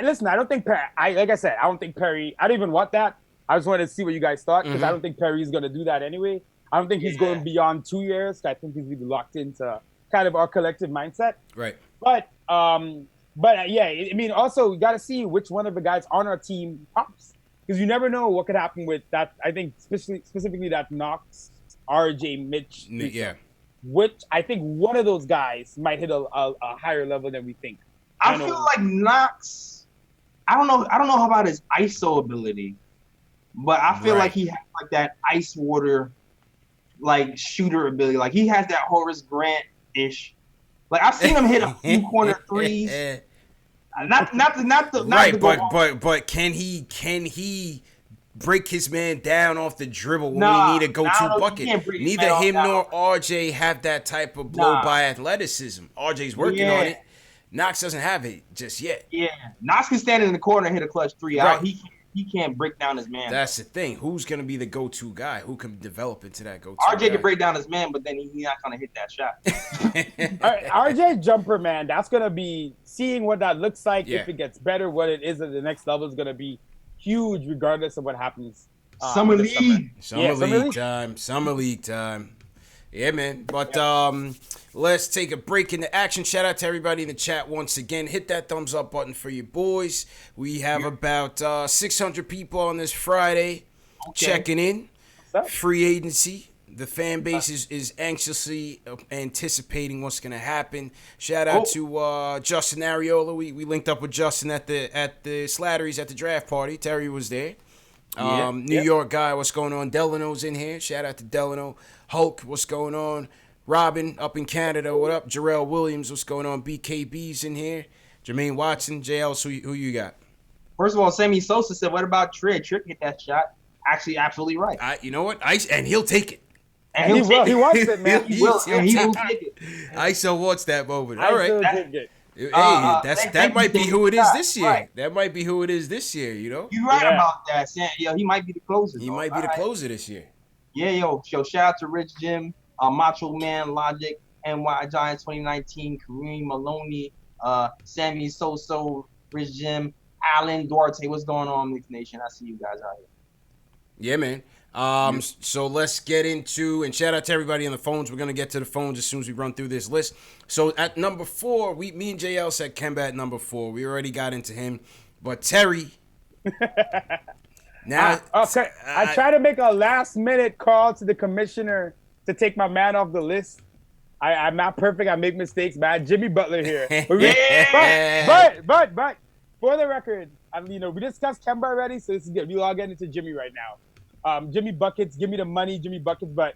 Listen, I don't think like I said, I don't think Perry. I don't even want that. I just wanted to see what you guys thought because I don't think Perry's going to do that anyway. I don't think he's going beyond 2 years. I think he's really locked into kind of our collective mindset. Right. But yeah, I mean, also we got to see which one of the guys on our team pops because you never know what could happen with that. I think specifically that Knox, RJ, Mitch, Yeah. which I think one of those guys might hit a higher level than we think. I feel like Knox. I don't know how about his ISO ability. But I feel like he has like that ice water, like shooter ability. Like he has that Horace Grant-ish. Like I've seen him hit a few corner threes. Not But can he break his man down off the dribble when we need a go-to bucket? Neither him nor RJ have that type of blow-by athleticism. RJ's working on it. Knox doesn't have it just yet. Yeah, Knox can stand in the corner and hit a clutch three. Right. He can't break down his man. That's the thing. Who's going to be the go-to guy? Who can develop into that go-to RJ guy? can break down his man, but then he's not going to hit that shot. RJ jumper, man, that's going to be seeing what that looks like. Yeah. If it gets better, what it is at the next level is going to be huge regardless of what happens. Summer League. Summer League time. Yeah, man. But let's take a break in the action. Shout out to everybody in the chat once again. Hit that thumbs up button for your boys. We have about 600 people on this Friday checking in. Free agency. The fan base is anxiously anticipating what's going to happen. Shout out to Justin Ariola. We linked up with Justin at the Slattery's at the draft party. Terry was there. New York guy, what's going on? Delano's in here. Shout out to Delano. Hulk, what's going on? Robin, up in Canada, what up? Jarrell Williams, what's going on? BKB's in here. Jermaine Watson, JL, who you got? First of all, Sammy Sosa said, what about Trick? Trick hit that shot. Actually, absolutely right. You know what? And he'll take it. And he wants it, man. He will take it. ISO wants that moment. All right. Hey, that might be who it is this year. Right. That might be who it is this year, you know? You're right about that, Sam. Yo, he might be the closer. He might be the closer this year. Yeah, yo, shout out to Rich Jim, Macho Man Logic, NY Giants 2019, Kareem Maloney, Sammy Soso, Rich Jim, Alan Duarte. What's going on, Knicks Nation? I see you guys out here. Yeah, man. So let's get into, and shout out to everybody on the phones. We're going to get to the phones as soon as we run through this list. So at number 4, me and JL said KEMBA at number 4. We already got into him. But Terry. Now, okay. I try to make a last-minute call to the commissioner to take my man off the list. I'm not perfect. I make mistakes, man. Jimmy Butler here. But for the record, we discussed KEMBA already, so this is good. We'll all get into Jimmy right now. Jimmy Buckets, give me the money, Jimmy Buckets, but...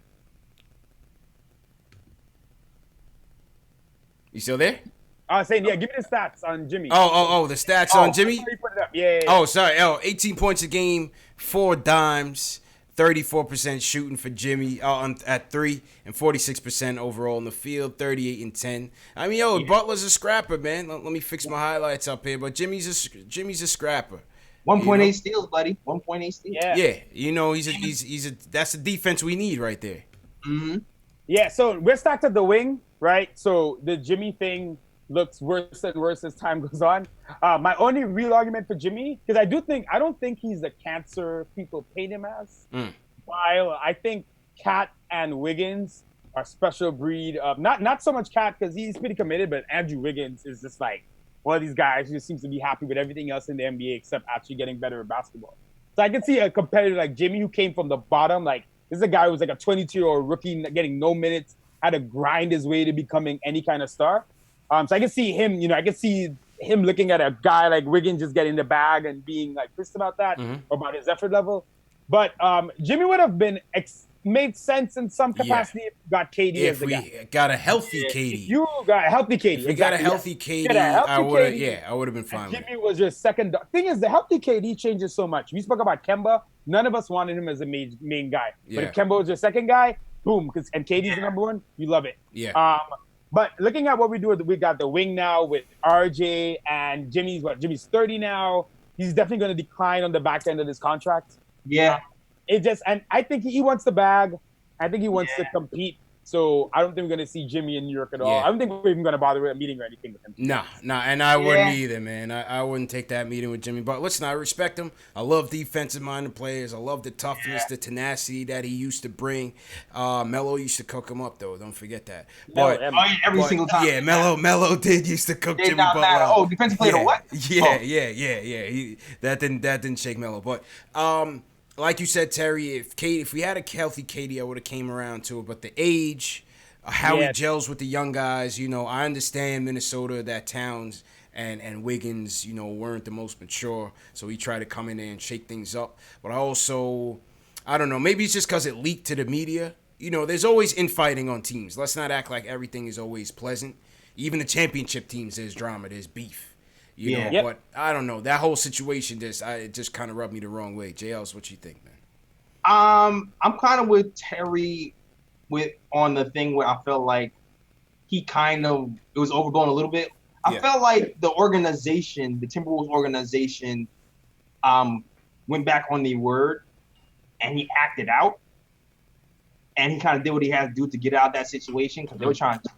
You still there? I was saying, yeah, give me the stats on Jimmy. Oh, the stats on Jimmy? Put it up. Yeah. Oh, sorry. 18 points a game, 4 dimes, 34% shooting for Jimmy at 3, and 46% overall in the field, 38 and 10. I mean, Butler's a scrapper, man. Let me fix my highlights up here, but Jimmy's a scrapper. 1.8 steals, buddy. 1.8 steals. Yeah. He's that's the defense we need right there. Mm-hmm. Yeah, so we're stacked at the wing, right? So the Jimmy thing looks worse and worse as time goes on. My only real argument for Jimmy, because I don't think he's the cancer people paint him as. While I think Cat and Wiggins a special breed of not so much Cat because he's pretty committed, but Andrew Wiggins is just like one of these guys who just seems to be happy with everything else in the NBA except actually getting better at basketball. So I can see a competitor like Jimmy who came from the bottom. Like this is a guy who was like a 22-year-old rookie getting no minutes, had to grind his way to becoming any kind of star. So I can see him, I can see him looking at a guy like Wiggins just getting the bag and being like pissed about that or about his effort level. But Jimmy would have been made sense in some capacity if you got KD as the guy. If we got a healthy KD. You got a healthy KD. If we got a healthy KD, I would have been fine. Jimmy was your second. Thing is, the healthy KD changes so much. We spoke about KEMBA. None of us wanted him as a main guy. Yeah. But if KEMBA was your second guy, boom. And KD's the number one, you love it. Yeah. But looking at what we do, we got the wing now with RJ and Jimmy's 30 now. He's definitely going to decline on the back end of his contract. Yeah. And I think he wants the bag. I think he wants to compete. So I don't think we're going to see Jimmy in New York at all. I don't think we're even going to bother with a meeting or anything with him. Nah, and I wouldn't either, man. I wouldn't take that meeting with Jimmy. But listen, I respect him. I love defensive-minded players. I love the toughness, the tenacity that he used to bring. Melo used to cook him up, though. Don't forget that. But every single time. Yeah, Melo did used to cook Jimmy Butler up. Oh, defensive player or what? Yeah. That didn't shake Melo. But like you said, Terry, if we had a healthy KD, I would have came around to it. But the age, how he gels with the young guys, I understand Minnesota, that Towns and Wiggins, weren't the most mature. So he tried to come in there and shake things up. But I don't know, maybe it's just because it leaked to the media. There's always infighting on teams. Let's not act like everything is always pleasant. Even the championship teams, there's drama, there's beef. But I don't know. That whole situation just kind of rubbed me the wrong way. JL's, what you think, man? I'm kind of with Terry on the thing where I felt like it was overblown a little bit. I felt like the organization, the Timberwolves organization, went back on the word and he acted out. And he kind of did what he had to do to get out of that situation because they were just trying to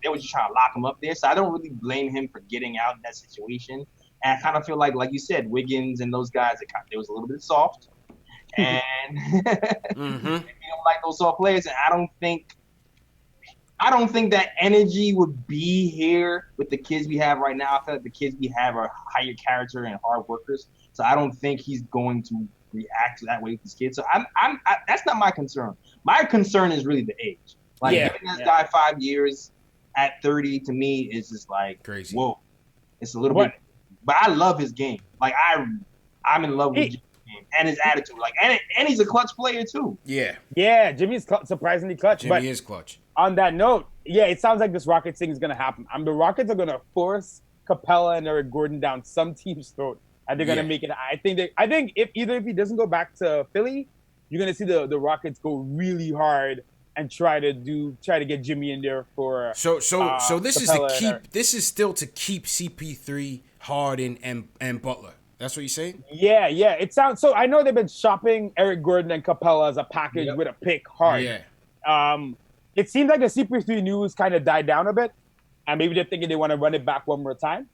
lock him up there. So I don't really blame him for getting out of that situation. And I kind of feel like you said, Wiggins and those guys, it was a little bit soft. And they don't like those soft players. And I don't think that energy would be here with the kids we have right now. I feel like the kids we have are higher character and hard workers. So I don't think he's going to react that way with his kids. So that's not my concern. My concern is really the age. Giving this guy 5 years at 30 to me is just like crazy. Whoa, it's a little bit. But I love his game. I'm in love with Jimmy's game and his attitude. And he's a clutch player too. Yeah, Jimmy's surprisingly clutch. Jimmy is clutch. On that note, it sounds like this Rockets thing is gonna happen. The Rockets are gonna force Capella and Eric Gordon down some team's throat, and they're gonna make it. I think if he doesn't go back to Philly, you're gonna see the Rockets go really hard and try to get Jimmy in there for. So this is Capella to keep. This is still to keep CP3, Harden, and Butler. That's what you're saying? Yeah. It sounds so. I know they've been shopping Eric Gordon and Capella as a package with a pick hard. Yeah. It seems like the CP3 news kind of died down a bit, and maybe they're thinking they want to run it back one more time.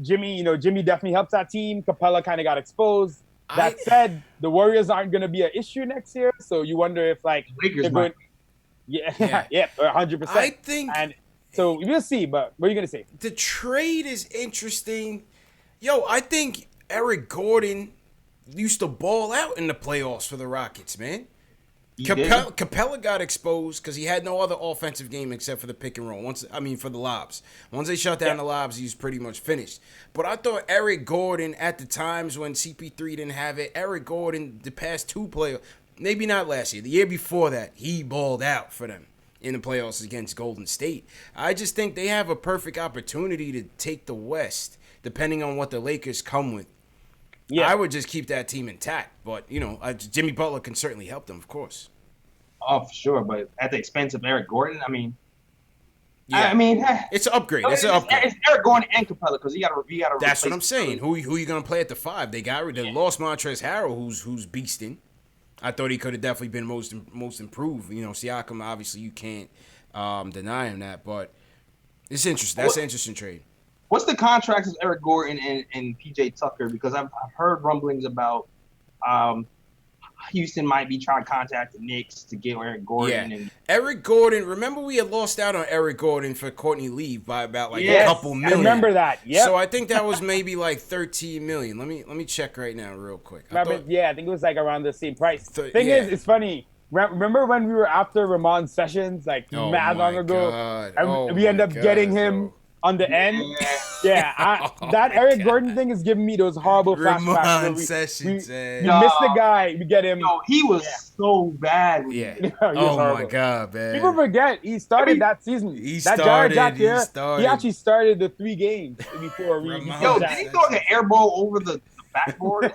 Jimmy definitely helps that team. Capella kind of got exposed. That said, the Warriors aren't going to be an issue next year, so you wonder if Lakers might. 100%. I think, and so we'll see. But what are you going to say? The trade is interesting. I think Eric Gordon used to ball out in the playoffs for the Rockets, man. Capella got exposed because he had no other offensive game except for the pick and roll. For the lobs. Once they shut down the lobs, he was pretty much finished. But I thought Eric Gordon, at the times when CP3 didn't have it, Eric Gordon, the past two playoffs, maybe not last year, the year before that, he balled out for them in the playoffs against Golden State. I just think they have a perfect opportunity to take the West, depending on what the Lakers come with. I would just keep that team intact. But, Jimmy Butler can certainly help them, of course. Oh, for sure. But at the expense of Eric Gordon, it's an upgrade. It's It's Eric Gordon and Capella because he got to. That's what I'm saying. Who you going to play at the 5? They lost Montrezl Harrell, who's beasting. I thought he could have definitely been most improved. Siakam, obviously, you can't deny him that. But it's interesting. That's an interesting trade. What's the contracts of Eric Gordon and PJ Tucker? Because I've heard rumblings about Houston might be trying to contact the Knicks to get Eric Gordon. Yeah. And Eric Gordon, remember we had lost out on Eric Gordon for Courtney Lee by about like Yes, a couple I million. remember that. Yeah. So I think that was maybe like 13 million. Let me check right now real quick. I think it was like around the same price. Thing yeah. is, it's funny. Remember when we were after Ramon Sessions, like mad long ago, and we end up getting him on the end? Yeah, that Eric Gordon thing is giving me those horrible flashbacks. Ramon Sessions. We missed the guy. We get him. Yo, he was so bad. Yeah. He was Oh my horrible. God, man. People forget he started that season. He That started. Jared Jack started. he actually started the 3 games before we. Ramon Yo, Jack. did he throw an air ball over the backboard?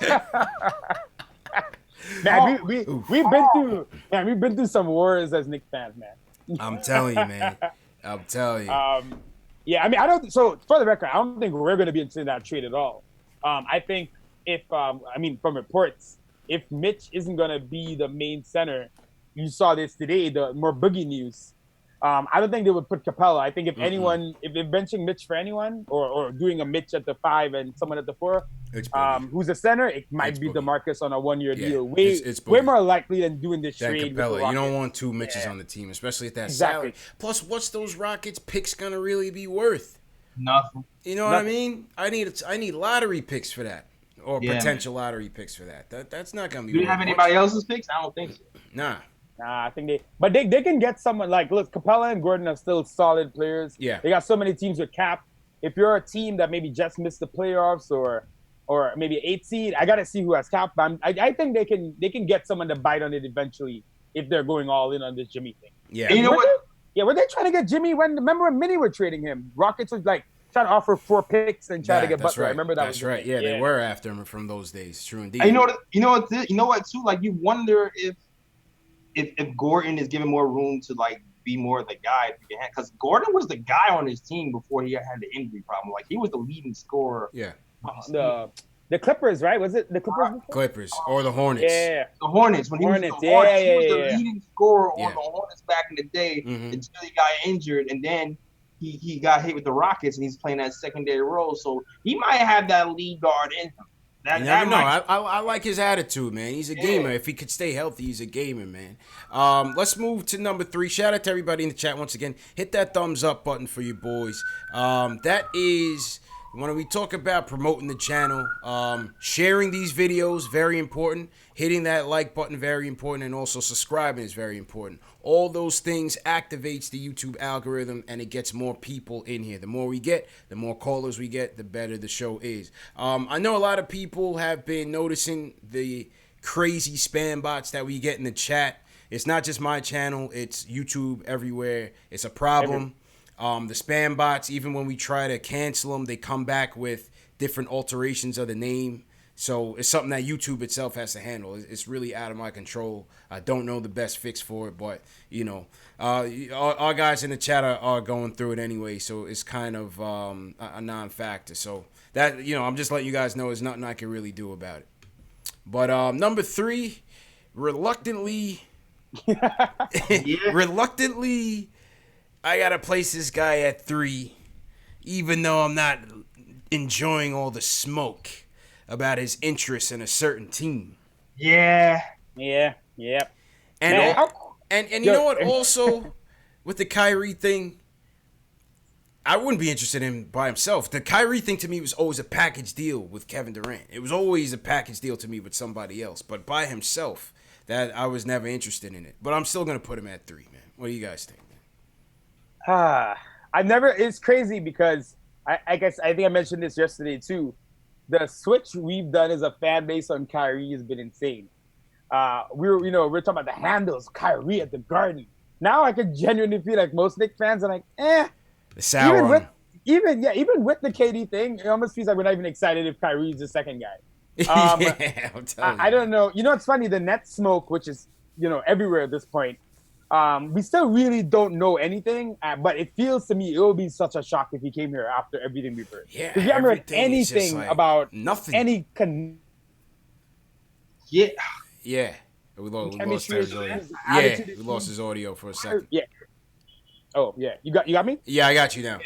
Man, we've been through some wars as Knicks fans, man. I'm telling you, man. I'm telling you. Yeah, I mean, I don't. So for the record, I don't think we're going to be interested in that trade at all. I think if from reports, if Mitch isn't going to be the main center, you saw this today. The more boogie news. I don't think they would put Capella. I think if anyone, if they're benching Mitch for anyone, or doing a Mitch at the 5 and someone at the 4, who's a center, it might be DeMarcus on a 1-year deal. Way more likely than doing this trade. Capella. You don't want 2 Mitches on the team, especially at that salary. Plus, what's those Rockets picks gonna really be worth? Nothing. You know what I mean? I need lottery picks for that, or potential lottery picks for that. That's not gonna be. Do you have anybody else's picks? I don't think so. Nah. I think they can get someone like, look, Capella and Gordon are still solid players. Yeah. They got so many teams with cap. If you're a team that maybe just missed the playoffs or maybe an 8 seed, I gotta see who has cap. But I think they can get someone to bite on it eventually if they're going all in on this Jimmy thing. Yeah. And you know what? Were they trying to get Jimmy remember when Minnie were trading him? Rockets was like trying to offer 4 picks and try to get Butler. Right. I remember that. That's right. Yeah, they were after him from those days. True indeed. And you know what too? Like, you wonder if Gordon is given more room to like be more the guy, because Gordon was the guy on his team before he had the injury problem. Like, he was the leading scorer. Yeah. The Clippers, right? Was it the Clippers? Clippers or the Hornets? Yeah. The Hornets. When he was the Hornets, he was the leading scorer on the Hornets back in the day until he got injured, and then he got hit with the Rockets, and he's playing that secondary role. So he might have that lead guard in him. You never know. I like his attitude, man. He's a gamer. If he could stay healthy, he's a gamer, man. Let's move to number 3. Shout out to everybody in the chat once again. Hit that thumbs up button for you boys. That is when we talk about promoting the channel, sharing these videos, very important. Hitting that like button, very important. And also subscribing is very important. All those things activates the YouTube algorithm, and it gets more people in here. The more we get, the more callers we get, the better the show is. I know a lot of people have been noticing the crazy spam bots that we get in the chat. It's not just my channel. It's YouTube everywhere. It's a problem. The spam bots, even when we try to cancel them, they come back with different alterations of the name. So it's something that YouTube itself has to handle. It's really out of my control. I don't know the best fix for it, but, you know, our guys in the chat are going through it anyway, so it's kind of a non-factor. So that, you know, I'm just letting you guys know there's nothing I can really do about it. But number 3, reluctantly, I got to place this guy at 3, even though I'm not enjoying all the smoke about his interest in a certain team. Yeah. And you know what? Also, with the Kyrie thing, I wouldn't be interested in him by himself. The Kyrie thing to me was always a package deal with Kevin Durant. It was always a package deal to me with somebody else. But by himself, that I was never interested in it. But I'm still gonna put him at 3, man. What do you guys think, man? It's crazy because I guess I think I mentioned this yesterday too. The switch we've done as a fan base on Kyrie has been insane. We're talking about the handles, Kyrie at the Garden. Now I could genuinely feel like most Knicks fans are like, The sour even with the KD thing, it almost feels like we're not even excited if Kyrie's the second guy. Yeah, I'm telling you. I don't know. You know, it's funny, the net smoke, which is, everywhere at this point. We still really don't know anything, but it feels to me it will be such a shock if he came here after everything we've heard. Yeah, we haven't heard anything about nothing. Any Yeah. We lost his audio. We lost his audio for a second. Yeah. Oh, yeah. You got me? Yeah, I got you now.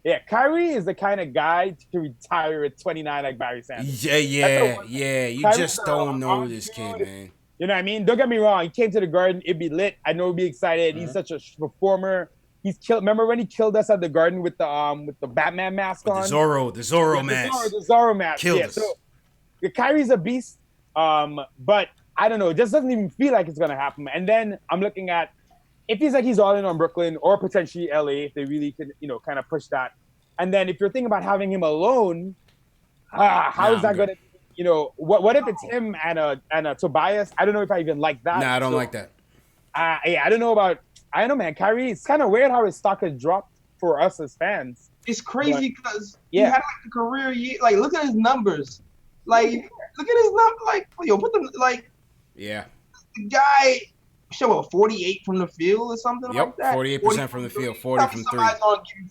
Yeah. Kyrie is the kind of guy to retire at 29 like Barry Sanders. Yeah. You just don't know this kid, man. You know what I mean? Don't get me wrong. He came to the Garden, it'd be lit. I know we'd be excited. He's such a performer. He's killed. Remember when he killed us at the Garden with the Batman mask on? The Zorro mask. The Zorro mask. Killed yeah, us. So Kyrie's a beast. But I don't know. It just doesn't even feel like it's gonna happen. And then I'm looking at it feels like he's all in on Brooklyn or potentially LA if they really could, kind of push that. And then if you're thinking about having him alone, how is that going to, what if it's him and a Tobias? I don't know if I even like that. Nah, I don't like that. I don't know, man. Kyrie, it's kind of weird how his stock has dropped for us as fans. It's crazy because he had like a career year. Like, look at his numbers. Like, look at his number. Like, put them like. Yeah. The guy show 48 from the field or something like that. 48% from the field, 40 from three. Somebody's gonna give you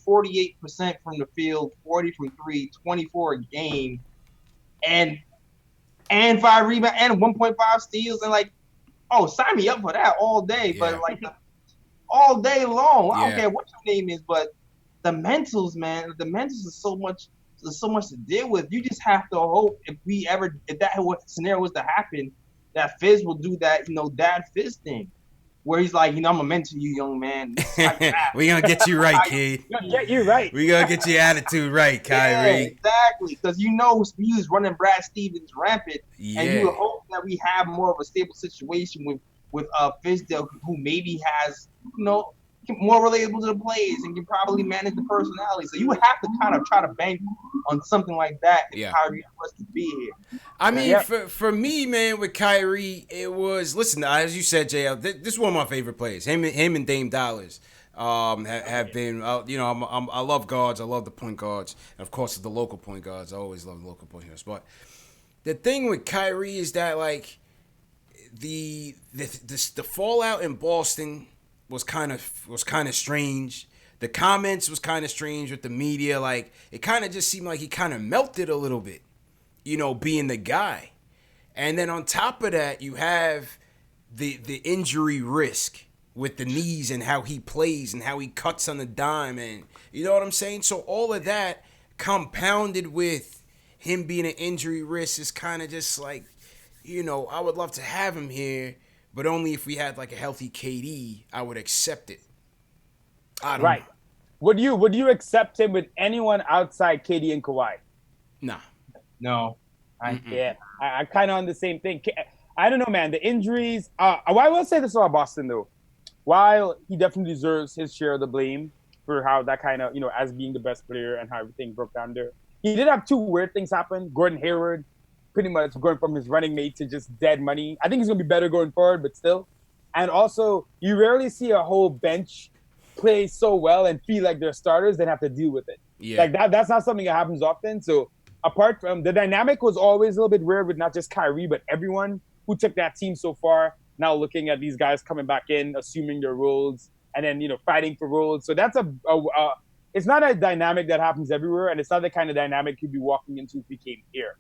48% from the field, 40 from three, 24 a game, and 5 rebounds and 1.5 steals and sign me up for that all day. Yeah. But all day long, I don't care what your name is, but the mentals, man, the mentals is so much. There's so much to deal with. You just have to hope if that scenario was to happen, that Fizz will do that, dad Fizz thing, where he's like, I'm gonna mentor you, young man. We gonna get you right, kid. Get you right. We gonna get your attitude right, Kyrie. Yeah, exactly, because he was running Brad Stevens rampant, and you would hope that we have more of a stable situation with Fizdale, who maybe has, more relatable to the plays and can probably manage the personality. So you would have to kind of try to bank on something like that if Kyrie was to be here. I mean, for me, man, with Kyrie, it was, listen, as you said, JL, this is one of my favorite players. Him and Dame Dollars have been, I love guards. I love the point guards. And of course, the local point guards. I always love the local point guards. But the thing with Kyrie is that, the fallout in Boston was kind of strange. The comments was kind of strange with the media. It kind of just seemed like he kind of melted a little bit, being the guy. And then on top of that, you have the injury risk with the knees and how he plays and how he cuts on the dime, and you know what I'm saying? So all of that compounded with him being an injury risk is kind of just I would love to have him here, but only if we had a healthy KD, I would accept it. I don't know. Would you accept him with anyone outside KD and Kawhi? Nah. No. I kind of on the same thing. I don't know, man. The injuries. I will say this about Boston though. While he definitely deserves his share of the blame for how that kind of, as being the best player and how everything broke down there, he did have two weird things happen. Gordon Hayward, pretty much going from his running mate to just dead money. I think he's going to be better going forward, but still. And also, you rarely see a whole bench play so well and feel like they're starters, then have to deal with it. Yeah. That's not something that happens often. So apart from, the dynamic was always a little bit weird with not just Kyrie, but everyone who took that team so far, now looking at these guys coming back in, assuming their roles, and then, fighting for roles. So that's it's not a dynamic that happens everywhere, and it's not the kind of dynamic you'd be walking into if you came here.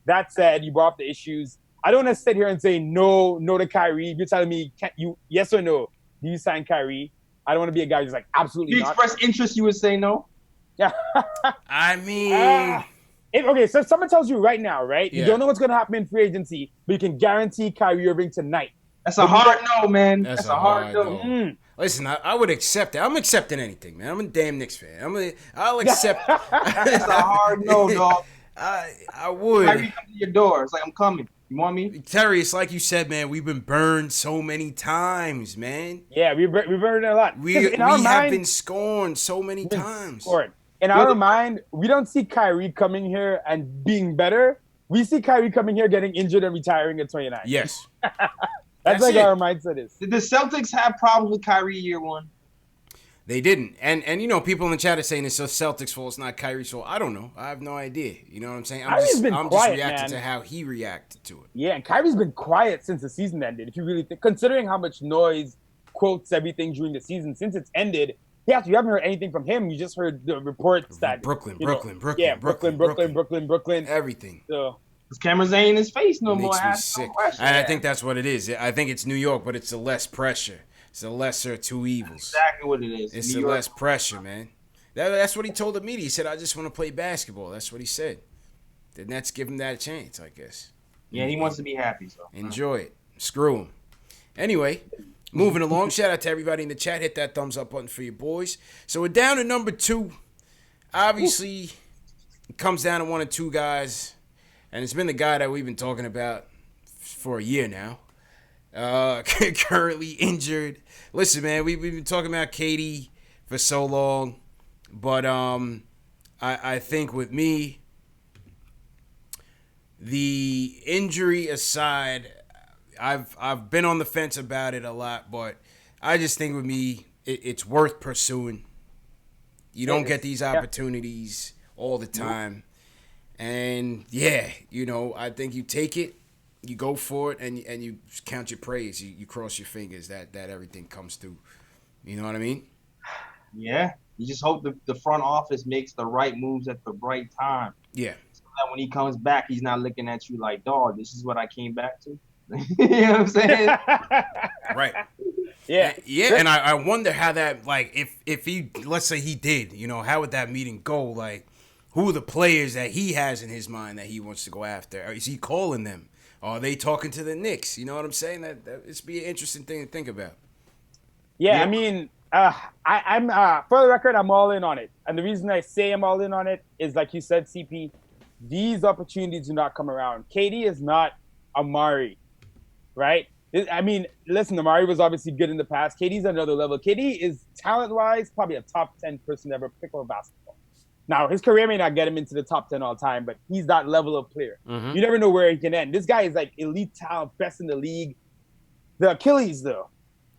That said, you brought up the issues. I don't want to sit here and say no to Kyrie. You're telling me, yes or no? Do you sign Kyrie? I don't want to be a guy who's absolutely not. If you express interest, you would say no? Yeah. I mean... okay, so if someone tells you right now, right? Yeah. You don't know what's going to happen in free agency, but you can guarantee Kyrie Irving tonight. That's a hard no, man. That's a hard no. Listen, I would accept it. I'm accepting anything, man. I'm a damn Knicks fan. I'll accept... That's a hard no, dog. I would. Kyrie come to your door. It's I'm coming. You want me? Terry, it's like you said, man. We've been burned so many times, man. Yeah, we burned it a lot. We have been scorned so many times. Scorned. In our mind, we don't see Kyrie coming here and being better. We see Kyrie coming here, getting injured, and retiring at 29. Yes. That's our mindset is. Did the Celtics have problems with Kyrie year one? They didn't. And people in the chat are saying it's the Celtics' fault, it's not Kyrie's fault. I don't know. I have no idea. You know what I'm saying? I'm just reacting to how he reacted to it. Yeah, and Kyrie's been quiet since the season ended. If you really think, considering how much noise quotes everything during the season, since it's ended, you haven't heard anything from him. You just heard the reports that Brooklyn. Everything. So his cameras ain't in his face no more. Makes me sick. And I think that's what it is. I think it's New York, but it's the less pressure. It's the lesser of two evils. Exactly what it is. It's the less pressure, man. That's what he told the media. He said, I just want to play basketball. That's what he said. The Nets give him that chance, I guess. Yeah, he wants to be happy. So enjoy it. Screw him. Anyway, moving along. Shout out to everybody in the chat. Hit that thumbs up button for your boys. So we're down to number 2. Obviously, it comes down to one of two guys, and it's been the guy that we've been talking about for a year now. Currently injured. Listen, man, we've been talking about KD for so long, but I think with me, the injury aside, I've been on the fence about it a lot, but I just think with me, it's worth pursuing. You don't get these opportunities all the time. And yeah, I think you take it, you go for it, and you count your praise. You cross your fingers that everything comes through. You know what I mean? Yeah. You just hope the front office makes the right moves at the right time. Yeah. So that when he comes back, he's not looking at you like, dog, this is what I came back to. You know what I'm saying? Right. Yeah. Yeah, and I wonder how that, like, if he, let's say he did, how would that meeting go? Like, who are the players that he has in his mind that he wants to go after? Or is he calling them? Or are they talking to the Knicks? You know what I'm saying? That it's be an interesting thing to think about. Yeah, I mean, I'm for the record, I'm all in on it. And the reason I say I'm all in on it is, like you said, CP, these opportunities do not come around. KD is not Amari, right? I mean, listen, Amari was obviously good in the past. KD's another level. KD is, talent-wise, probably a top 10 person to ever pick up basketball. Now, his career may not get him into the top 10 all time, but he's that level of player. Mm-hmm. You never know where he can end. This guy is like elite talent, best in the league. The Achilles, though.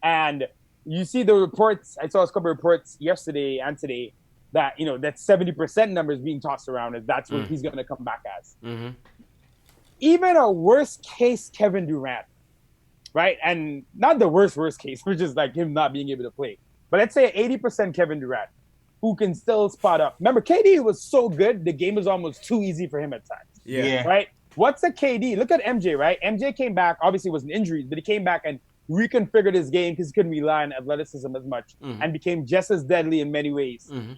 And you see the reports, I saw a couple of reports yesterday and today that, that 70% number is being tossed around as that's what he's going to come back as. Mm-hmm. Even a worst case Kevin Durant, right? And not the worst case, which is like him not being able to play. But let's say 80% Kevin Durant, who can still spot up. Remember, KD was so good, the game was almost too easy for him at times. Yeah. Right? What's a KD? Look at MJ, right? MJ came back, obviously it wasn't injuries, but he came back and reconfigured his game because he couldn't rely on athleticism as much and became just as deadly in many ways. Mm-hmm.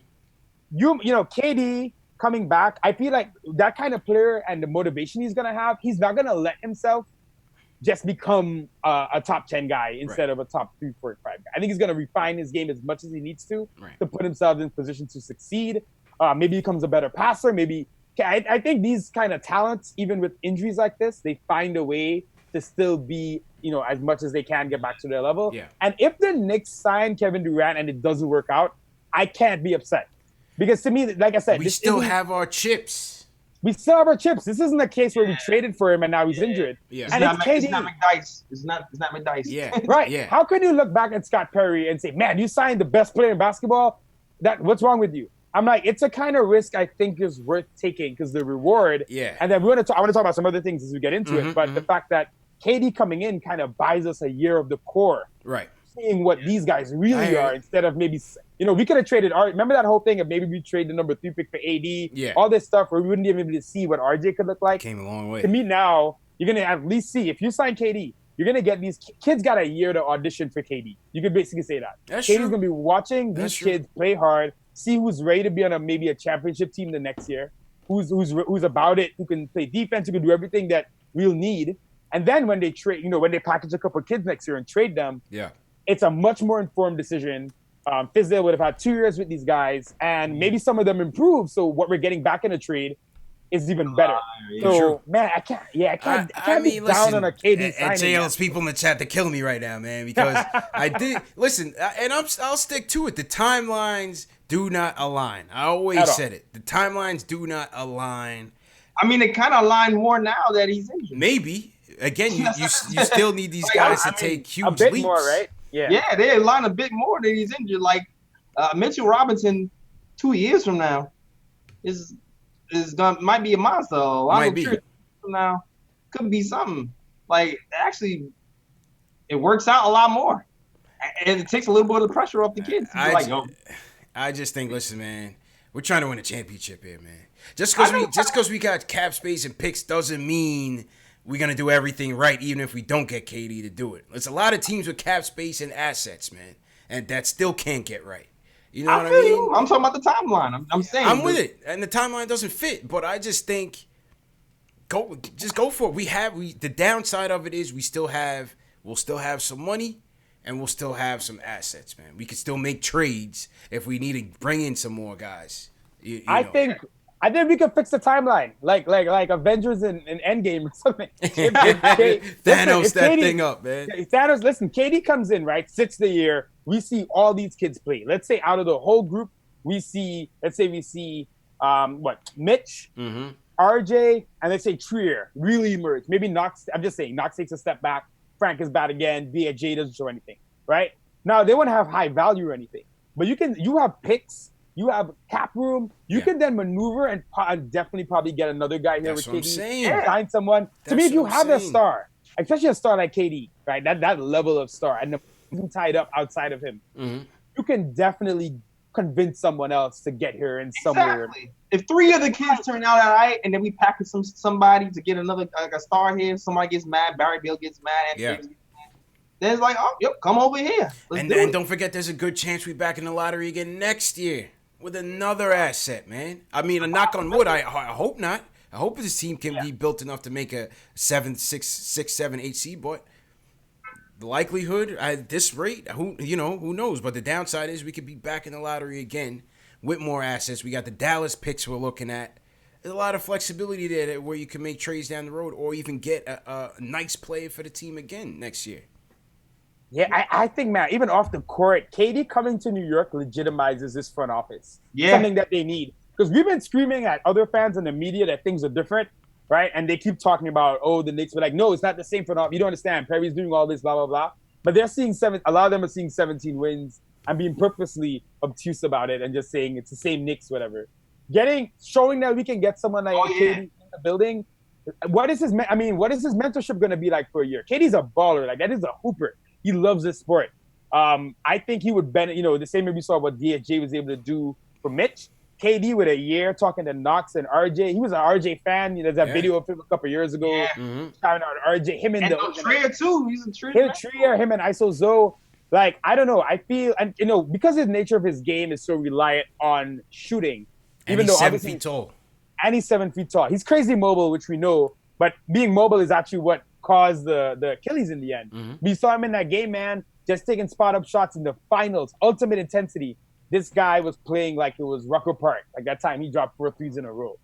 KD coming back, I feel like that kind of player and the motivation he's going to have, he's not going to let himself just become a top 10 guy instead of a top 3, 4, 5 guy. I think he's going to refine his game as much as he needs to put himself in position to succeed. Maybe he becomes a better passer. I think these kind of talents, even with injuries like this, they find a way to still be, as much as they can get back to their level. Yeah. And if the Knicks sign Kevin Durant and it doesn't work out, I can't be upset. Because to me, like I said, we still have our chips. We still have our chips. This isn't a case where we traded for him and now he's injured. Yeah. And it's not McDice. It's not McDice. Yeah. Right. Yeah. How can you look back at Scott Perry and say, man, you signed the best player in basketball? What's wrong with you? I'm like, it's a kind of risk I think is worth taking because the reward. Yeah. And then I want to talk about some other things as we get into it. But the fact that KD coming in kind of buys us a year of the core. Right. Seeing what these guys really are instead of maybe, we could have traded. Remember that whole thing of maybe we trade the number 3 pick for AD? Yeah. All this stuff where we wouldn't even be able to see what RJ could look like. Came a long way. To me now, you're going to at least see. If you sign KD, you're going to get these kids got a year to audition for KD. You could basically say that. That's KD's true. going to be watching these kids play hard, see who's ready to be on maybe a championship team the next year, who's about it, who can play defense, who can do everything that we'll need. And then when they trade, when they package a couple of kids next year and trade them, it's a much more informed decision. Fizdale would have had 2 years with these guys, and maybe some of them improve. So what we're getting back in a trade is even better. So man, I can't be down on a KD signing. And JL's people in the chat, they're killing me right now, man, because I did listen, and I'll stick to it. The timelines do not align. I always said it. The timelines do not align. I mean, it kind of align more now that he's injured. Maybe. Again, you still need these guys to take huge a bit leaps. More, right? Yeah, they align a bit more that he's injured. Like Mitchell Robinson, 2 years from now, might be a monster. Might be. From now, could be something. Like actually, it works out a lot more, and it takes a little bit of the pressure off the kids. I just think, listen, man, we're trying to win a championship here, man. Just because we got cap space and picks doesn't mean we're going to do everything right, even if we don't get KD to do it. There's a lot of teams with cap space and assets, man, and that still can't get right. You know what I mean? I'm talking about the timeline. I'm saying. I'm with it, and the timeline doesn't fit, but I just think just go for it. The downside of it is we'll still have some money and we'll still have some assets, man. We could still make trades if we need to bring in some more guys. I think we could fix the timeline, like Avengers in Endgame or something. Thanos thing up, man. Thanos, listen, KD comes in, right? Sits the year. We see all these kids play. Let's say out of the whole group, we see Mitch, RJ, and let's say Trier really emerge. Maybe Knox. I'm just saying Knox takes a step back. Frank is bad again. BJ doesn't show anything, right? Now they won't have high value or anything, but you have picks. You have cap room. You can then maneuver and definitely probably get another guy here with KD. Sign someone. To me, if you have a star, especially a star like KD, right? That level of star, and tied up outside of him, you can definitely convince someone else to get here in somewhere. Exactly. If 3 of the kids turn out all right, and then we package somebody to get another a star here, somebody gets mad, Barry Bill gets mad, and then it's like, oh, yep, come over here. And don't forget, there's a good chance we back in the lottery again next year with another asset, man. I mean, a knock on wood. I hope not. I hope this team can be built enough to make a 7, 6, 7, 8 seed, but the likelihood at this rate, who knows? But the downside is we could be back in the lottery again with more assets. We got the Dallas picks we're looking at. There's a lot of flexibility there where you can make trades down the road or even get a nice player for the team again next year. Yeah, I think, man, even off the court, KD coming to New York legitimizes this front office. Yeah. Something that they need. Because we've been screaming at other fans in the media that things are different, right? And they keep talking about, the Knicks. We're like, no, it's not the same front office. You don't understand. Perry's doing all this, blah, blah, blah. But they're seeing a lot of them are seeing 17 wins and being purposely obtuse about it and just saying it's the same Knicks, whatever. Showing that we can get someone like KD in the building. What is his mentorship going to be like for a year? KD's a baller. Like, that is a hooper. He loves this sport. I think he would benefit, the same way we saw what DSJ was able to do for Mitch. KD with a year talking to Knox and RJ. He was an RJ fan. There's that video of him a couple years ago. Yeah. Shouting out RJ. Him and Trier too. He's a Trier. Him and ISO Zoe. Like, I don't know. I feel, and because the nature of his game is so reliant on shooting. And he's 7 feet tall. And he's 7 feet tall. He's crazy mobile, which we know. But being mobile is actually what caused the Achilles in the end. We saw him in that game, man, just taking spot-up shots in the finals. Ultimate intensity. This guy was playing like it was Rucker Park. Like that time, he dropped 4 threes in a row.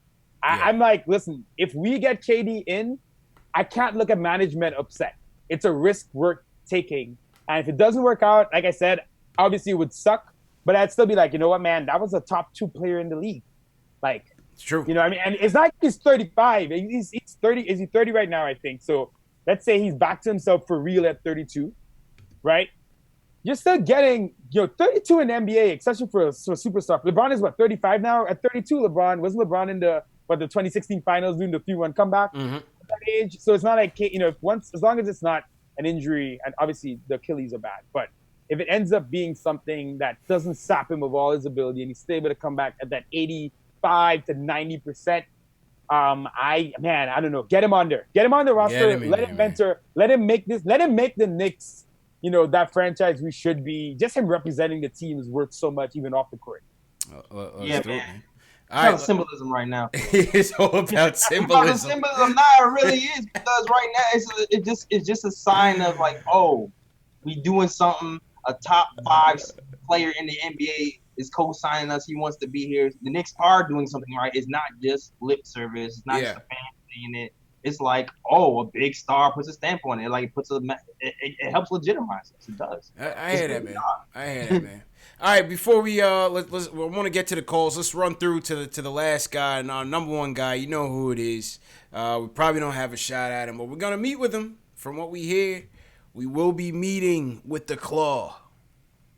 I'm like, listen, if we get KD in, I can't look at management upset. It's a risk worth taking. And if it doesn't work out, like I said, obviously it would suck. But I'd still be like, you know what, man, that was a top 2 player in the league. Like, it's true. You know what I mean? And it's not like he's 35. He's 30. Is he 30 right now, I think? So let's say he's back to himself for real at 32, right? You're still getting, 32 in the NBA, especially for a superstar. LeBron is 35 now? At 32, wasn't LeBron in the 2016 finals doing the 3-1 comeback at that age? So it's not like, as long as it's not an injury, and obviously the Achilles are bad, but if it ends up being something that doesn't sap him of all his ability and he's still able to come back at that 85 to 90%, I don't know. Get him on there. Get him on the roster. Let him mentor. Let him make the Knicks, that franchise we should be. Just him representing the team is worth so much, even off the court. Man. All right, symbolism right now. It's all about symbolism. Symbolism now, it really is, because right now it's just a sign of like, we doing something. A top 5 player in the NBA is co-signing us. He wants to be here. The Knicks are doing something right. It's not just lip service. It's not just a fan saying it. It's like, a big star puts a stamp on it. Like, it helps legitimize us. It does. I hear that, man. All right, before we I want to get to the calls. Let's run through to the last guy, and our number 1 guy. You know who it is. We probably don't have a shot at him, but we're gonna meet with him. From what we hear, we will be meeting with the Claw,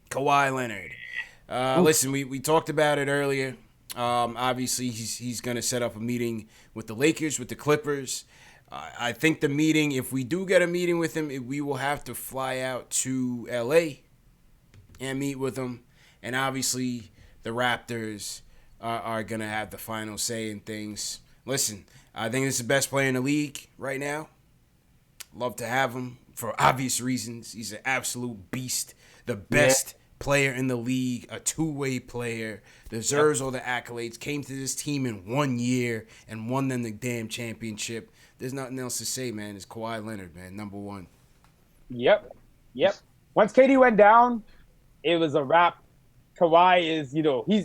Kawhi Leonard. Listen, we talked about it earlier. Obviously, he's going to set up a meeting with the Lakers, with the Clippers. I think the meeting, if we do get a meeting with him, we will have to fly out to L.A. and meet with him. And obviously, the Raptors are going to have the final say in things. Listen, I think this is the best player in the league right now. Love to have him for obvious reasons. He's an absolute beast. The best player in the league, a two-way player, deserves all the accolades, came to this team in 1 year and won them the damn championship. There's nothing else to say, man. It's Kawhi Leonard, man, number one. Yep. Once KD went down, it was a wrap. Kawhi is,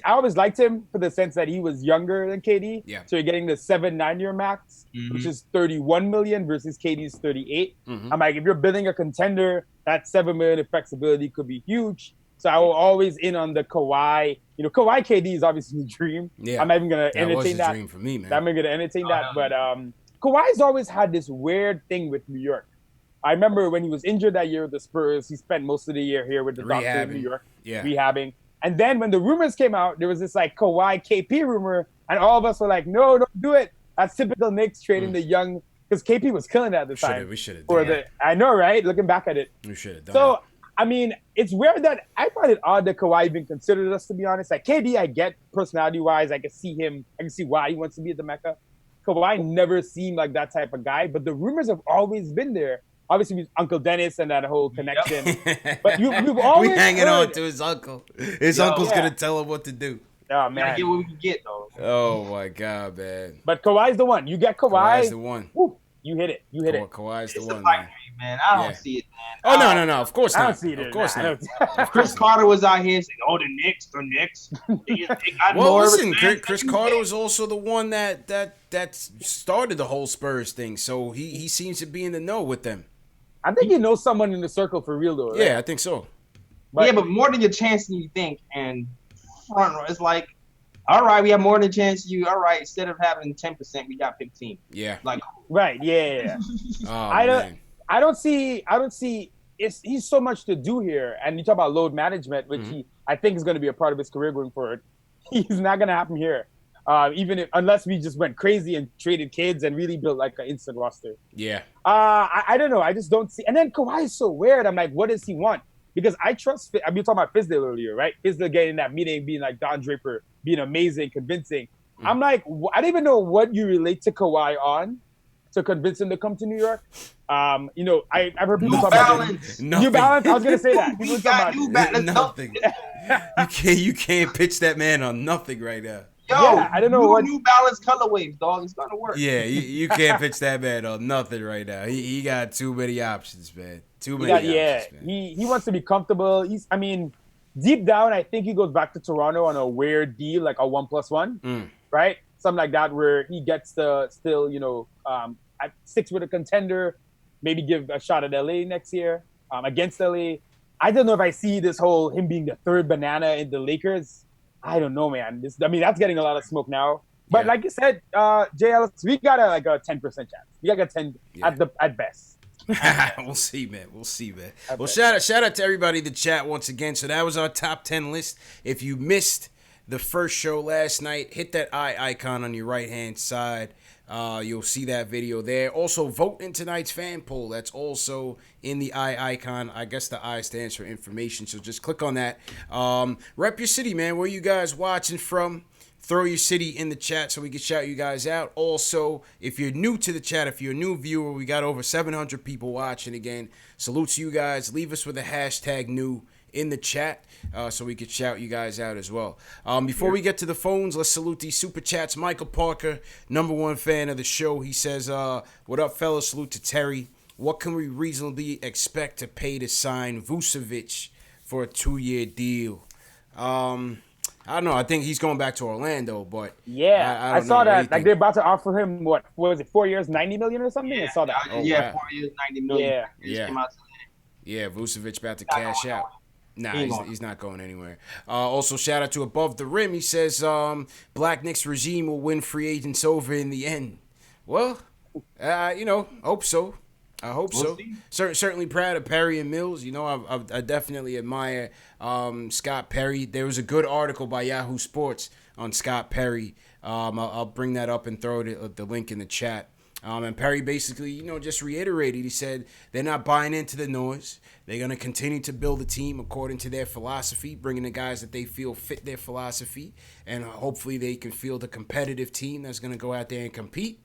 I always liked him for the sense that he was younger than KD. Yeah. So you're getting the 7-9-year max, which is $31 million versus KD's 38. I'm like, if you're building a contender, that $7 million of flexibility could be huge. So I will always in on the Kawhi. Kawhi KD is obviously the dream. Yeah. I'm not even gonna entertain was the that. dream for me, man. I'm not gonna entertain that. But Kawhi's always had this weird thing with New York. I remember when he was injured that year with the Spurs, he spent most of the year here with the doctor in New York, rehabbing. And then when the rumors came out, there was this like Kawhi KP rumor, and all of us were like, no, don't do it. That's typical Knicks trading the young, because KP was killing it at the time. We should have done that. I know, right? Looking back at it. We should have done So, that. I mean, it's weird that I find it odd that Kawhi even considered us, to be honest. Like KD, I get personality-wise. I can see why he wants to be at the Mecca. Kawhi never seemed like that type of guy, but the rumors have always been there. Obviously, with Uncle Dennis and that whole connection. But you've always we hanging heard, on to his uncle. His uncle's going to tell him what to do. Oh, We gotta man. get what we can get, though. Oh, my God, man. But Kawhi's the one. You get Kawhi. Kawhi's the one. Woo, you hit it. Kawhi's the It's a one, pipe man. dream, man. I don't see it, Oh, man. no. Of course I not. don't see it. Of course I not. don't- Chris Carter was out here saying, "Oh, the Knicks." They got Well, more listen, respect. Chris Carter was also the one that started the whole Spurs thing, so he seems to be in the know with them. I think he knows someone in the circle for real, though. Right? Yeah, I think so. But more than your chance than you think. And front row, it's like, all right, we have more than a chance. All right, instead of having 10%, we got 15. Yeah. Like, Right. Yeah. Oh, I man. don't see. He's so much to do here, and you talk about load management, which I think is going to be a part of his career going forward. He's not going to happen here, unless we just went crazy and traded kids and really built like an instant roster. Yeah. I don't know. I just don't see. And then Kawhi is so weird. I'm like, what does he want? Because I trust. I mean, you talking about Fizdale earlier, right? Fizdale getting in that meeting, being like Don Draper, being amazing, convincing. I'm like, I don't even know what you relate to Kawhi on to convince him to come to New York. I've heard people talk about New Balance. I was gonna say that. People we talk got about New Balance. Nothing. You can't pitch that man on nothing right now. Yo, Yeah, I don't know what- New Balance colorways, dog. It's gonna work. Yeah, you can't pitch that man on nothing right now. He got too many options, man. Too many options, man. He wants to be comfortable. Deep down, I think he goes back to Toronto on a weird deal, like a 1+1, right? Something like that, where he gets to still, sticks with a contender, maybe give a shot at LA next year against LA. I don't know if I see this whole him being the third banana in the Lakers. I don't know, man. That's getting a lot of smoke now. But like you said, Jay Ellis, we got a 10% chance. We got a 10 at best. We'll see, man. Well, shout out to everybody in the chat once again. So that was our top 10 list. If you missed the first show last night, hit that eye icon on your right-hand side. You'll see that video there. Also, vote in tonight's fan poll. That's also in the eye icon. I guess the I stands for information, so just click on that. Rep your city, man. Where you guys watching from? Throw your city in the chat so we can shout you guys out. Also, if you're new to the chat, if you're a new viewer, we got over 700 people watching again. Salute to you guys. Leave us with a hashtag new in the chat so we could shout you guys out as well. Before we get to the phones, let's salute these super chats. Michael Parker, #1 fan of the show. He says, what up, fellas? Salute to Terry. What can we reasonably expect to pay to sign Vucevic for a 2-year deal? I don't know. I think he's going back to Orlando, but yeah, I saw that. Like they're about to offer him what was it? 4 years, 90 million or something. Yeah, I saw that. 4 years, 90 million. Yeah. Vucevic about to cash out. Nah, he's not going anywhere. Also, shout out to Above the Rim. He says, Black Knicks regime will win free agents over in the end. Well, hope so. I hope so. Certainly proud of Perry and Mills. I definitely admire Scott Perry. There was a good article by Yahoo Sports on Scott Perry. I'll bring that up and throw the link in the chat. And Perry basically, just reiterated. He said they're not buying into the noise. They're going to continue to build a team according to their philosophy, bringing the guys that they feel fit their philosophy. And hopefully they can field a competitive team that's going to go out there and compete.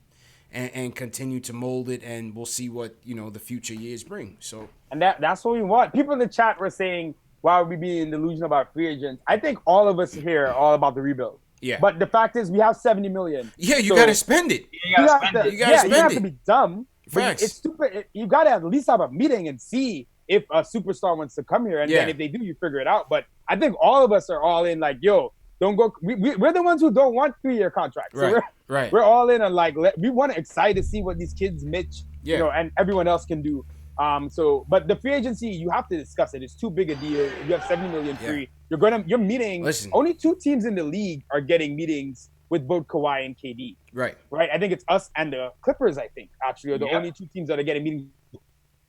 And continue to mold it, and we'll see what the future years bring. So, and that's what we want. People in the chat were saying why are we being delusional about free agents? I think all of us here are all about the rebuild. Yeah. But the fact is, we have 70 million. Yeah, you So gotta spend it. You gotta spend it. You gotta you spend don't have to it. be dumb. But Facts. it's stupid. You gotta at least have a meeting and see if a superstar wants to come here, and then if they do, you figure it out. But I think all of us are all in. Like, yo, don't go. We're the ones who don't want 3-year contracts. So we're all in on like we want to excited to see what these kids, Mitch, you know, and everyone else can do. But the free agency, you have to discuss it. It's too big a deal. You have 70 million free. You're meeting. Listen. Only 2 teams in the league are getting meetings with both Kawhi and KD. Right. I think it's us and the Clippers. I think actually are the only 2 teams that are getting meetings.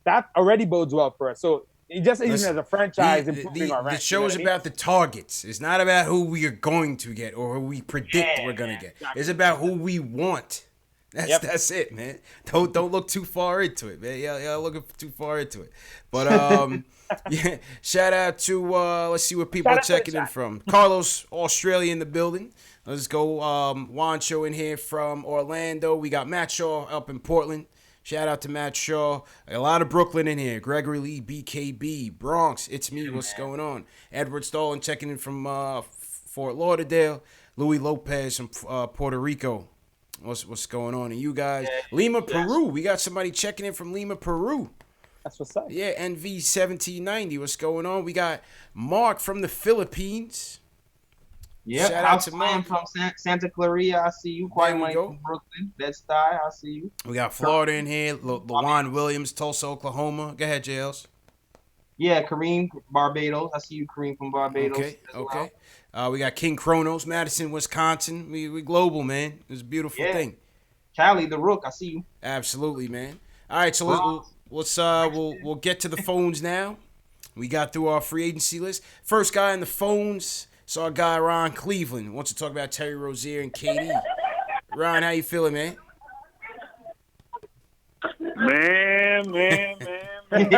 That already bodes well for us. So it just even as a franchise improving our rank. The show is about the targets. It's not about who we are going to get or who we predict we're gonna get. Exactly. It's about who we want. That's it, man. Don't look too far into it, man. Yeah, looking too far into it. But yeah, shout out to let's see what people are checking in from. Carlos, Australia in the building. Let's go. Juancho in here from Orlando. We got Matt Shaw up in Portland. Shout out to Matt Shaw. A lot of Brooklyn in here. Gregory Lee, BKB, Bronx. It's me. What's going on? Edward Stalin checking in from Fort Lauderdale. Louis Lopez from Puerto Rico. What's going on? And you guys, Lima, Peru. We got somebody checking in from Lima, Peru. That's what's up. Yeah, NV1790. What's going on? We got Mark from the Philippines. Yeah, shout out to Mark from Santa Clarita. I see you. Quite Mike from Brooklyn. That's I see you. We got Florida in here. LaJuan Williams, Tulsa, Oklahoma. Go ahead, JLs. Yeah, Kareem, Barbados. I see you, Kareem from Barbados. Okay. We got King Kronos, Madison, Wisconsin. We global, man. It's a beautiful thing. Cali, the Rook. I see you. Absolutely, man. All right, so we'll get to the phones now. We got through our free agency list. First guy in the phones is our guy Ron Cleveland. Wants to talk about Terry Rozier and KD. Ron, how you feeling, man? Man. What's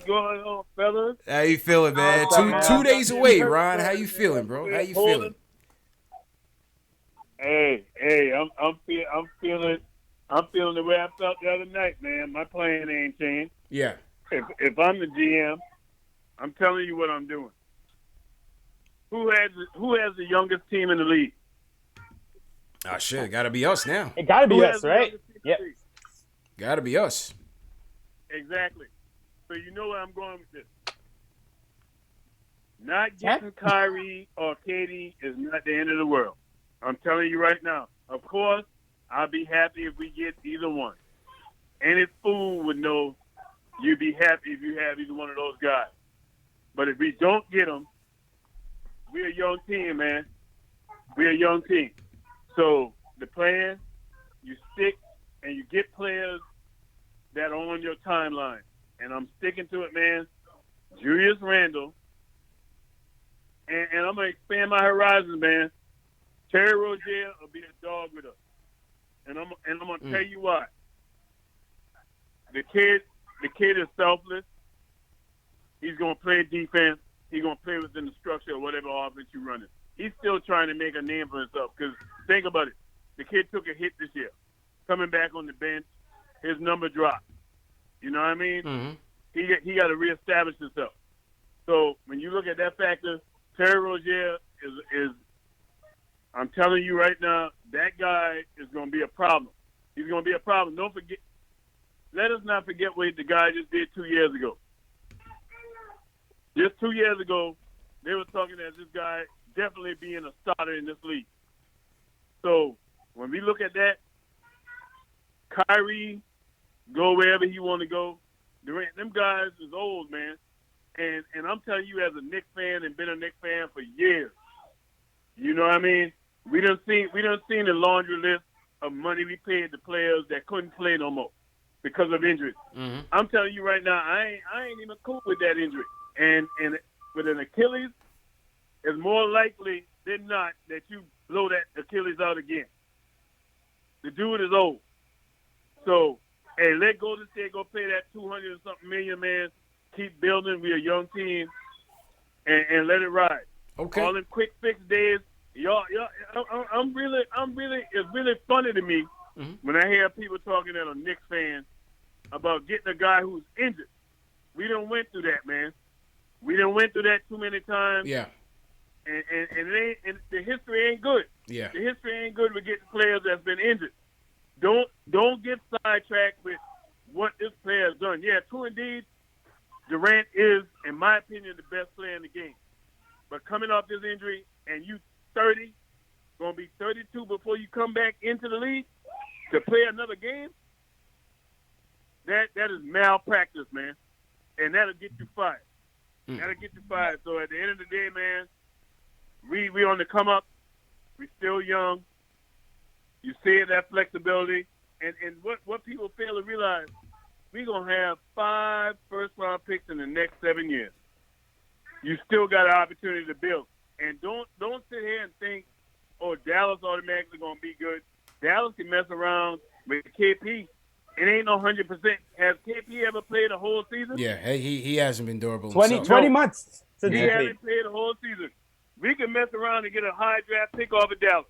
going on, fellas? How you feeling, man? Two days away, Ron. How you feeling, bro? How you feeling? Hey, I'm feeling the way I felt the other night, man. My plan ain't changed. Yeah. If I'm the GM, I'm telling you what I'm doing. Who has the youngest team in the league? Oh shit, it gotta be us now. It gotta be us, right? Yeah. Gotta be us. Exactly. So you know where I'm going with this. Not getting Kyrie or KD is not the end of the world. I'm telling you right now. Of course, I'll be happy if we get either one. Any fool would know you'd be happy if you have either one of those guys. But if we don't get them, we're a young team, man. We're a young team. So the plan, you stick and you get players that are on your timeline. And I'm sticking to it, man. Julius Randle. And I'm going to expand my horizons, man. Terry Rozier will be a dog with us. And I'm going to tell you why. The kid is selfless. He's going to play defense. He's going to play within the structure of whatever offense you're running. He's still trying to make a name for himself. Because think about it. The kid took a hit this year. Coming back on the bench, his number dropped. You know what I mean? Mm-hmm. He got to reestablish himself. So when you look at that factor, Terry Rozier is I'm telling you right now, that guy is going to be a problem. He's going to be a problem. Don't forget. Let us not forget what the guy just did 2 years ago. Just 2 years ago, they were talking as this guy definitely being a starter in this league. So when we look at that, Kyrie, go wherever he want to go. Durant, them guys is old, man. And I'm telling you as a Knicks fan and been a Knicks fan for years, you know what I mean? We done seen the laundry list of money we paid the players that couldn't play no more because of injuries. Mm-hmm. I'm telling you right now, I ain't even cool with that injury. And with an Achilles, it's more likely than not that you blow that Achilles out again. The dude is old. So, hey, let Golden State go pay that 200 and something million, man. Keep building. We're a young team, and let it ride. Okay. All them quick fix days, y'all. I'm really. It's really funny to me when I hear people talking that are Knicks fans about getting a guy who's injured. We done went through that, man. We done went through that too many times. Yeah. And the history ain't good. Yeah. The history ain't good with getting players that's been injured. Don't get sidetracked with what this player has done. Yeah, true indeed, Durant is, in my opinion, the best player in the game. But coming off this injury and you 30, going to be 32 before you come back into the league to play another game, that is malpractice, man. And that'll get you fired. That'll get you fired. So at the end of the day, man, we on the come up. We still young. You see that flexibility. And what people fail to realize, we're going to have 5 first-round picks in the next 7 years. You still got an opportunity to build. And don't sit here and think, oh, Dallas automatically going to be good. Dallas can mess around with KP. It ain't no 100%. Has KP ever played a whole season? Yeah, he hasn't been durable 20 months. He hasn't played a whole season. We can mess around and get a high draft pick off of Dallas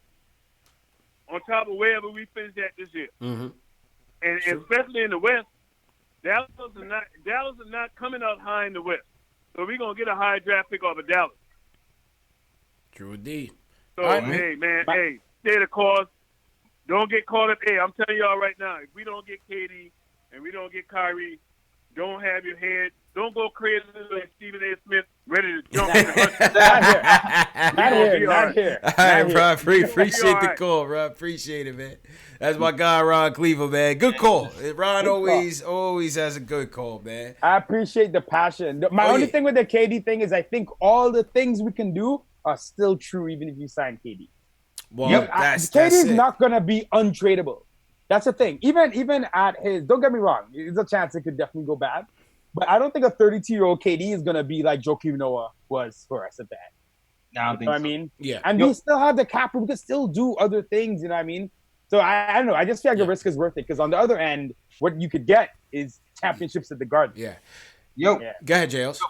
on top of wherever we finish at this year. Mm-hmm. And especially in the West, Dallas is not coming out high in the West. So we're going to get a high draft pick off of Dallas. True indeed. So, All right, hey, man, stay the course. Don't get caught up. Hey, I'm telling y'all right now, if we don't get KD and we don't get Kyrie, don't have your head. Don't go crazy like Stephen A. Smith, ready to jump in the hunt. Not here. All right, bro. Appreciate the call, bro. Appreciate it, man. That's my guy, Ron Cleaver, man. Good call. Ron always has a good call, man. I appreciate the passion. My only thing with the KD thing is I think all the things we can do are still true even if you sign KD. Well, KD is not going to be untradeable. That's the thing. Even at his, don't get me wrong, there's a chance it could definitely go bad. But I don't think a 32-year-old KD is going to be like Joakim Noah was for us at that. No, I don't think so. I mean? Yeah. And we still have the cap. We can still do other things, you know what I mean? So I don't know. I just feel like the risk is worth it because on the other end, what you could get is championships at the Garden. Yeah. Go ahead, Jails.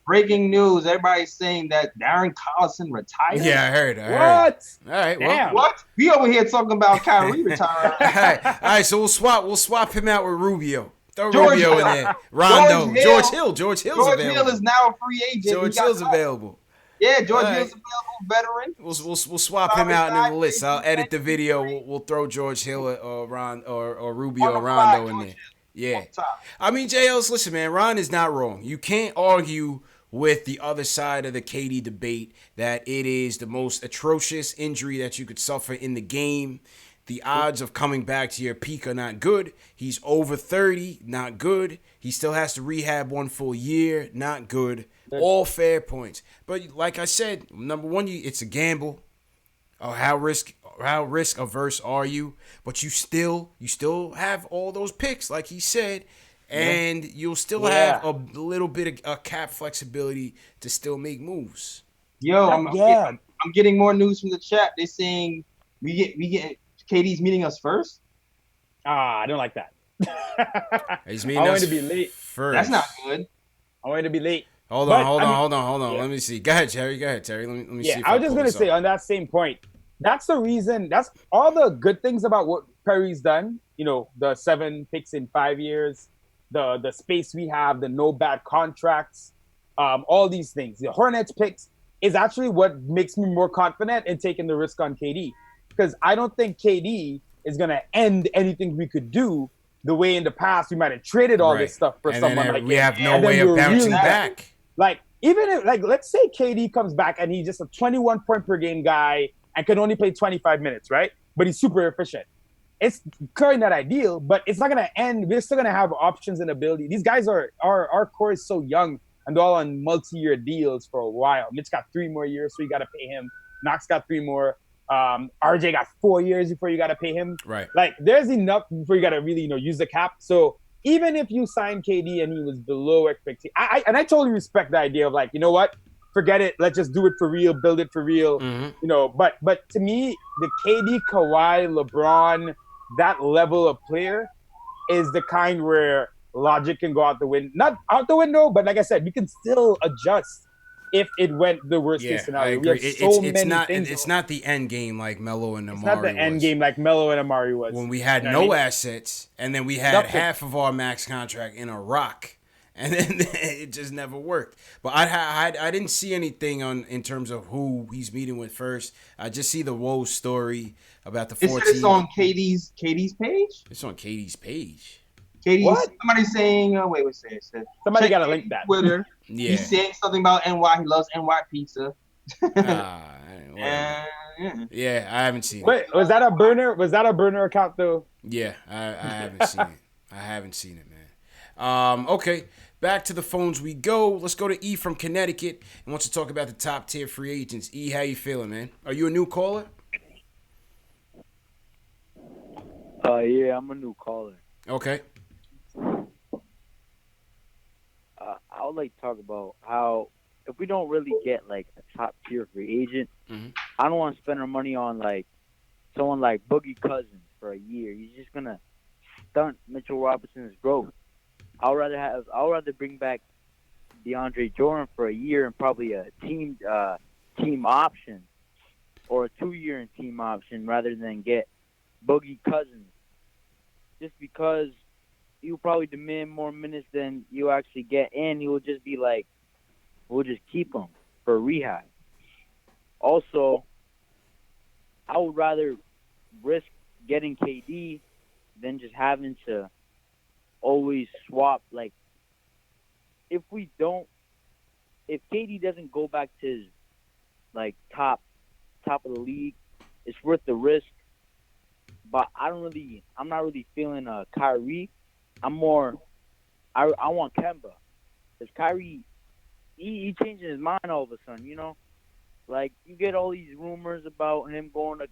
Breaking news. Everybody's saying that Darren Collison retired. Yeah, I heard. What? All right. Damn. Well, What? We over here talking about Kyrie retiring. all right. So we'll swap him out with Rubio. Throw George Rubio Hill. in there. Rondo. George George Hill's George available. Hill is now a free agent. George Hill's available. Yeah, George All right. Hill's available, veteran. We'll swap him out in the list. I'll edit the video. We'll throw George Hill or Rubio or Rondo in there. Yeah. I mean, JL's, listen, man, Ron is not wrong. You can't argue with the other side of the KD debate that it is the most atrocious injury that you could suffer in the game. The odds of coming back to your peak are not good. He's over 30, not good. He still has to rehab 1 full year, not good. All fair points. But like I said, number one, it's a gamble. How risk averse are you? But you still have all those picks, like he said, and you'll still have a little bit of cap flexibility to still make moves. Yo, I'm getting more news from the chat. They're saying we get KD's meeting us first. I don't like that. He's meeting us to be late first. That's not good. I want to be late. Hold on. Yeah. Let me see. Go ahead, Terry. Let me see. I was just going to say on that same point, that's the reason, that's all the good things about what Perry's done. You know, the 7 picks in 5 years, the space we have, the no bad contracts, all these things. The Hornets picks is actually what makes me more confident in taking the risk on KD. Because I don't think KD is going to end anything we could do the way in the past we might have traded all this stuff for someone like we have no way of bouncing back. Like, even if, like, let's say KD comes back and he's just a 21 point per game guy and can only play 25 minutes, right? But he's super efficient. It's clearly not ideal, but it's not going to end. We're still going to have options and ability. These guys our core is so young and they're all on multi-year deals for a while. Mitch got 3 more years, so you got to pay him. Knox got 3 more. RJ got 4 years before you got to pay him. Right. Like, there's enough before you got to really, use the cap. So even if you sign KD and he was below expectation, I totally respect the idea of, like, you know what? Forget it. Let's just do it for real. Build it for real. Mm-hmm. But to me, the KD, Kawhi, LeBron, that level of player is the kind where logic can go out the window. Not out the window, but like I said, we can still adjust if it went the worst case scenario. I agree. Things. It's not the end game like Melo and Amari. It's not the end game like Melo and Amari was. When we had no assets, and then we had half of our max contract in a rock, and then it just never worked. But I didn't see anything in terms of who he's meeting with first. I just see the Woj story about the 14. It's on Katie's page. It's on Katie's page. Katie's What? somebody saying wait, what's it? Somebody Check gotta Katie's link that. Twitter. Yeah. He said something about NY. He loves NY pizza. Whatever. Yeah. Yeah, I haven't seen it. Wait, was that a burner? Was that a burner account though? Yeah, I haven't seen it. I haven't seen it, man. Okay, back to the phones we go. Let's go to E from Connecticut and wants to talk about the top tier free agents. E, how you feeling, man? Are you a new caller? Yeah, I'm a new caller. Okay. I would like to talk about how if we don't really get like a top tier free agent, I don't want to spend our money on like someone like Boogie Cousins for a year. He's just gonna stunt Mitchell Robinson's growth. I'd rather bring back DeAndre Jordan for a year and probably a team option or a 2-year team option rather than get Boogie Cousins. Just because he'll probably demand more minutes than you actually get, and he will just be like, we'll just keep him for rehab. Also, I would rather risk getting KD than just having to always swap. Like, if KD doesn't go back to his like top of the league, it's worth the risk. But I'm not really feeling Kyrie. I want Kemba. Because Kyrie, he changing his mind all of a sudden, you know? Like, you get all these rumors about him going to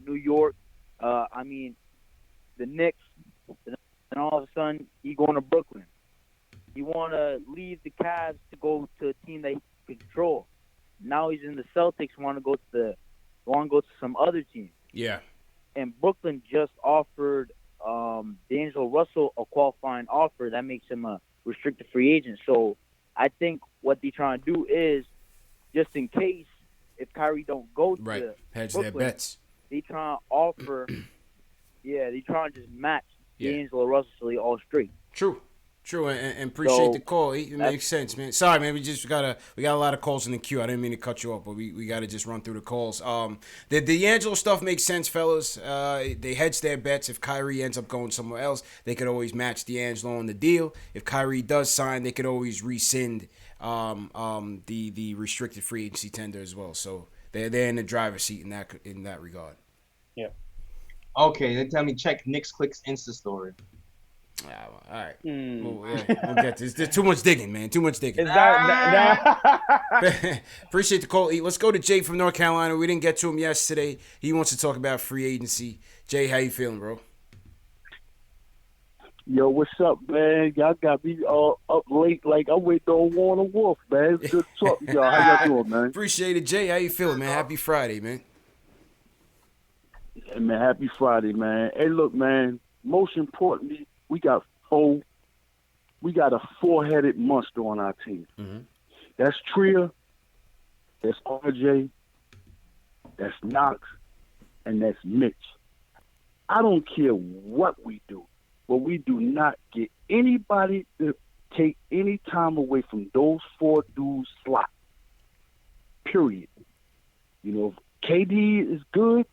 New York. The Knicks. And all of a sudden, he going to Brooklyn. He want to leave the Cavs to go to a team that he can control. Now he's in the Celtics, want to go to some other team. Yeah. And Brooklyn just offered D'Angelo Russell a qualifying offer that makes him a restricted free agent. So I think what they're trying to do is, just in case if Kyrie don't go to hedge Brooklyn, their bets. they trying to offer, they trying to just match D'Angelo Russell so they all straight. True, and appreciate the call. It makes sense, man. Sorry, man. We got a lot of calls in the queue. I didn't mean to cut you off, but we got to just run through the calls. The D'Angelo stuff makes sense, fellas. They hedge their bets. If Kyrie ends up going somewhere else, they could always match D'Angelo on the deal. If Kyrie does sign, they could always rescind the restricted free agency tender as well. So they're in the driver's seat in that regard. Yeah. Okay, they tell me check Knicks Clicks Insta story. All right. We'll get this. There's too much digging, man. Too much digging. Is that Appreciate the call. Let's go to Jay from North Carolina. We didn't get to him yesterday. He wants to talk about free agency. Jay, how you feeling, bro? Yo, what's up, man? Y'all got me all up late like I'm waiting on Warner Wolf, man. It's good to talk to y'all. How y'all doing, man? Appreciate it, Jay. How you feeling, man? Happy Friday, man. Hey, man, happy Friday, man. Hey, look, man, most importantly, we got a four-headed monster on our team. Mm-hmm. That's Tria, that's RJ, that's Knox, and that's Mitch. I don't care what we do, but we do not get anybody to take any time away from those four dudes' slot. Period. You know, if KD is good,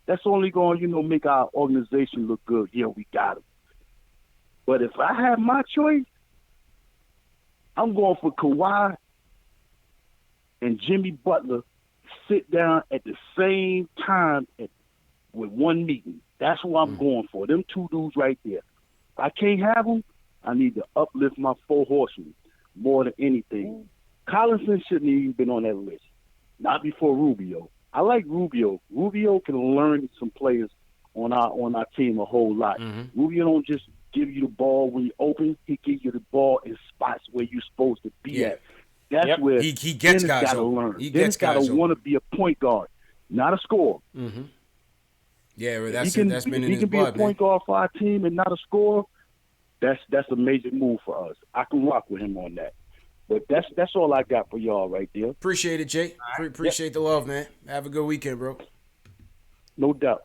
that's only going to, make our organization look good. Yeah, we got him. But if I have my choice, I'm going for Kawhi and Jimmy Butler sit down at the same time with one meeting. That's what I'm going for. Them two dudes right there. If I can't have them, I need to uplift my four horsemen more than anything. Collinson shouldn't even been on that list. Not before Rubio. I like Rubio. Rubio can learn some players on our team a whole lot. Mm-hmm. Rubio don't just give you the ball when you open. He gives you the ball in spots where you're supposed to be at. That's where he gets guys got to open. learn. He Dennis gets guys got to want to be a point guard, not a scorer. Mm-hmm. Yeah, well, that's been in his he can blood, be a point guard for our team and not a scorer. That's a major move for us. I can rock with him on that. But that's all I got for y'all right there. Appreciate it, Jay. Appreciate the love, man. Have a good weekend, bro. No doubt.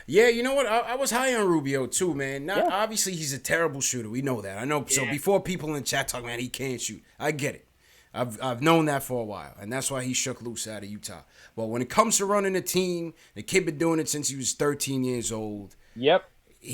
Yeah, you know what? I was high on Rubio too, man. Not Yeah. obviously he's a terrible shooter. We know that. I know. So before people in the chat talk, man, he can't shoot. I get it. I've known that for a while, and that's why he shook loose out of Utah. But when it comes to running a team, the kid been doing it since he was 13 years old. Yep.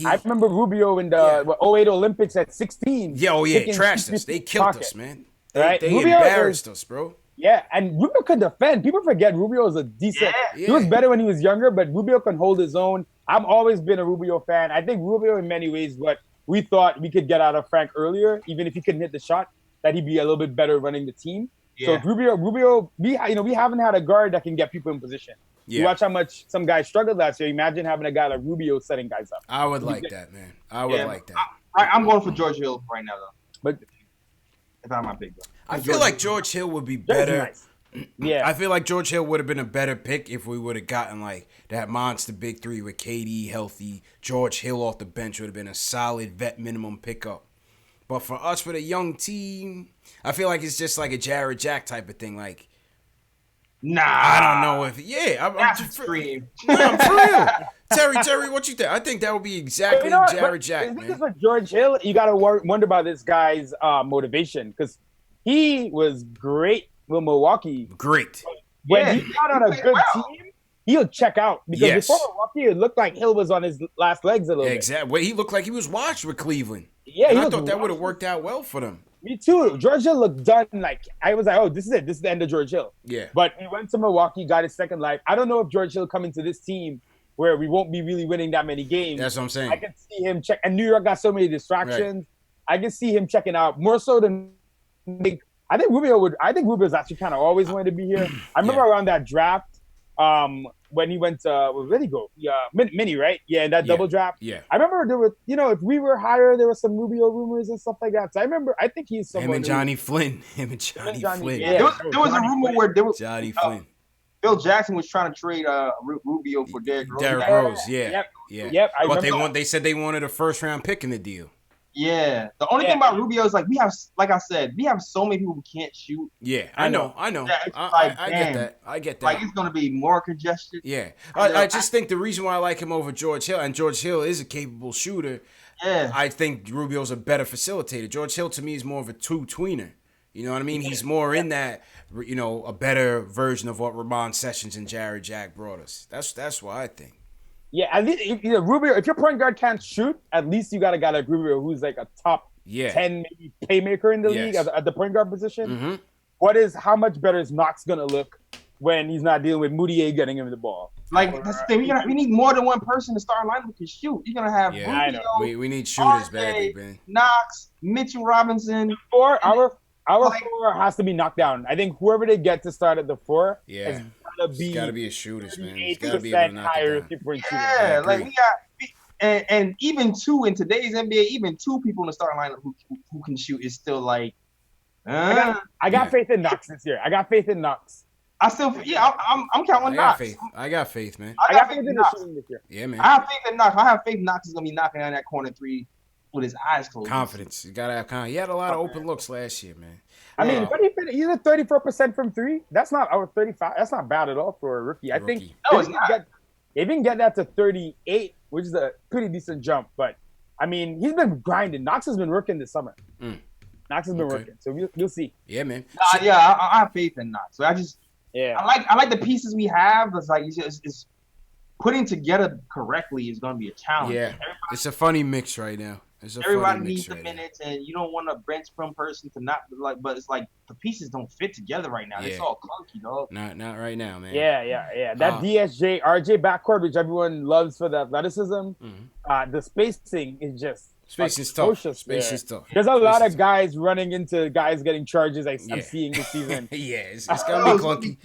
I remember Rubio in the 08 Olympics at 16. Yeah, oh yeah, taking trashed us. They killed pocket. us, man. Right? They Rubio embarrassed us, bro. Yeah, and Rubio could defend. People forget Rubio is a decent. Yeah. He was better when he was younger, but Rubio can hold his own. I've always been a Rubio fan. I think Rubio, in many ways, what we thought we could get out of Frank earlier, even if he couldn't hit the shot, that he'd be a little bit better running the team. Yeah. So Rubio, we haven't had a guard that can get people in position. Yeah. You watch how much some guys struggled last year. Imagine having a guy like Rubio setting guys up. I would like that, man. I would like that. I'm going for George Hill right now, though. But If I'm my pick, though. I feel like George Hill would be that's better. nice. Yeah. I feel like George Hill would have been a better pick if we would have gotten like that monster big three with KD healthy. George Hill off the bench would have been a solid vet minimum pickup. But for us with a young team, I feel like it's just like a Jared Jack type of thing. Like, Nah. I don't know if I'm That's just extreme. No, I'm for real. Terry, what you think? I think that would be exactly Jared Jack, This man. is for George Hill. You got to wonder about this guy's motivation because he was great with Milwaukee. Great. When he's not on a good team, he'll check out because Yes. before Milwaukee, it looked like Hill was on his last legs a little bit. Exactly. Well, he looked like he was washed with Cleveland. Yeah, And he I looked thought that would have washed. worked out well for them. Me too. George Hill looked done. Like I was like, oh, this is it. This is the end of George Hill. Yeah. But he went to Milwaukee, got his second life. I don't know if George Hill coming to this team where we won't be really winning that many games. That's what I'm saying. I can see him check. And New York got so many distractions. I can see him checking out more so than. I think Rubio's actually kind of always wanted to be here. I remember around that draft, when he went to where did he go? Yeah, mini, right? Yeah, in that double draft. Yeah. I remember there were, if we were higher, there were some Rubio rumors and stuff like that. So I think he's someone. Him and Johnny Flynn. Flynn. Yeah. There was a rumor where there was Johnny Flynn. Phil Jackson was trying to trade Rubio for Derrick Rose. Derrick Rose, yeah. Yep. Yeah. Yep. They said they wanted a first round pick in the deal. Yeah. The only thing about Rubio is like we have so many people who can't shoot. Yeah, I know. Yeah, it's I like, get damn. that. I get that. Like it's gonna be more congested. Yeah. I just think the reason why I like him over George Hill, and George Hill is a capable shooter, Yeah. I think Rubio's a better facilitator. George Hill to me is more of a two-tweener. You know what I mean? He's more in that, a better version of what Ramon Sessions and Jared Jack brought us. That's what I think. Yeah, at least Rubio. If your point guard can't shoot, at least you got a guy like Rubio who's like a top 10 maybe playmaker in the league at the point guard position. Mm-hmm. How much better is Knox gonna look when he's not dealing with Moutier getting him the ball? Like that's the thing. We need more than one person to start line who can shoot. You're gonna have Yeah, Rubio, I know. We need shooters RJ, badly, man. Knox, Mitchell Robinson. Our four has to be knocked down. I think whoever they get to start at the four Yeah. has Gotta be a shooters, man. It's 8% gotta be able to knock higher it down. three-point shooter. Yeah, I like agree. we got, and even two in today's NBA, even two people in the starting lineup who can shoot is still like. I got faith in Knox this year. I got faith in Knox. I'm counting Knox. I got faith, man. I got faith in the shooting this year. Yeah, man. I have faith in Knox. I have faith Knox is gonna be knocking down that corner three with his eyes closed. Confidence. You gotta have confidence. He had a lot of open looks last year, man. I mean, but he's at 34% from three. That's not our 35. That's not bad at all for a rookie. I think Rookie. No, it's not. if he can get that to 38, which is a pretty decent jump. But I mean, he's been grinding. Knox has been working this summer. Knox has been working, so we'll see. Yeah, man. I have faith in Knox. So Yeah, I like the pieces we have. It's like it's putting together correctly is going to be a challenge. Yeah, it's a funny mix right now. It's a Everybody funny needs mix the right now. minutes, and you don't want to bench from person to not like. But it's like the pieces don't fit together right now. It's Yeah. all clunky, dog. Not right now, man. yeah. That DSJ RJ backcourt, which everyone loves for the athleticism, the spacing is just Space is tough. atrocious Space there. is tough. There's a Space lot is of guys running into guys getting charges. I'm Yeah. seeing this season. Yeah, it's gonna be clunky.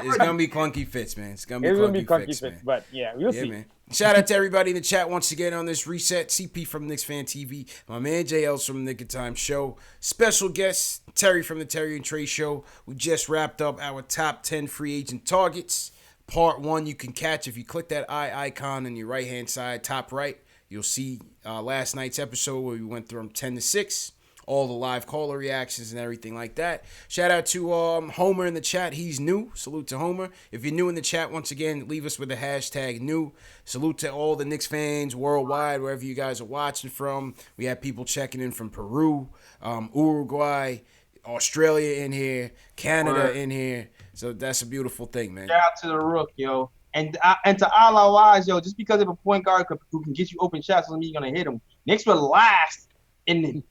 It's gonna be clunky fits, man. It's gonna be clunky fits, man. But yeah, we'll Yeah, see. man. Shout out to everybody in the chat once again on this reset. CP from KnicksFanTV, my man JL's from the Nick of Time Show. Special guest Terry from the Terry and Trey Show. We just wrapped up our top 10 free agent targets. Part 1 you can catch if you click that eye icon on your right hand side, top right. You'll see last night's episode where we went from 10 to 6. all the live caller reactions and everything like that. Shout out to Homer in the chat. He's new. Salute to Homer. If you're new in the chat, once again, leave us with the hashtag new. Salute to all the Knicks fans worldwide, wherever you guys are watching from. We have people checking in from Peru, Uruguay, Australia in here, Canada in here. So that's a beautiful thing, man. Shout out to the Rook, yo. And to all our wise, yo, just because of a point guard who can get you open shots doesn't mean you're going to hit him. Knicks were last in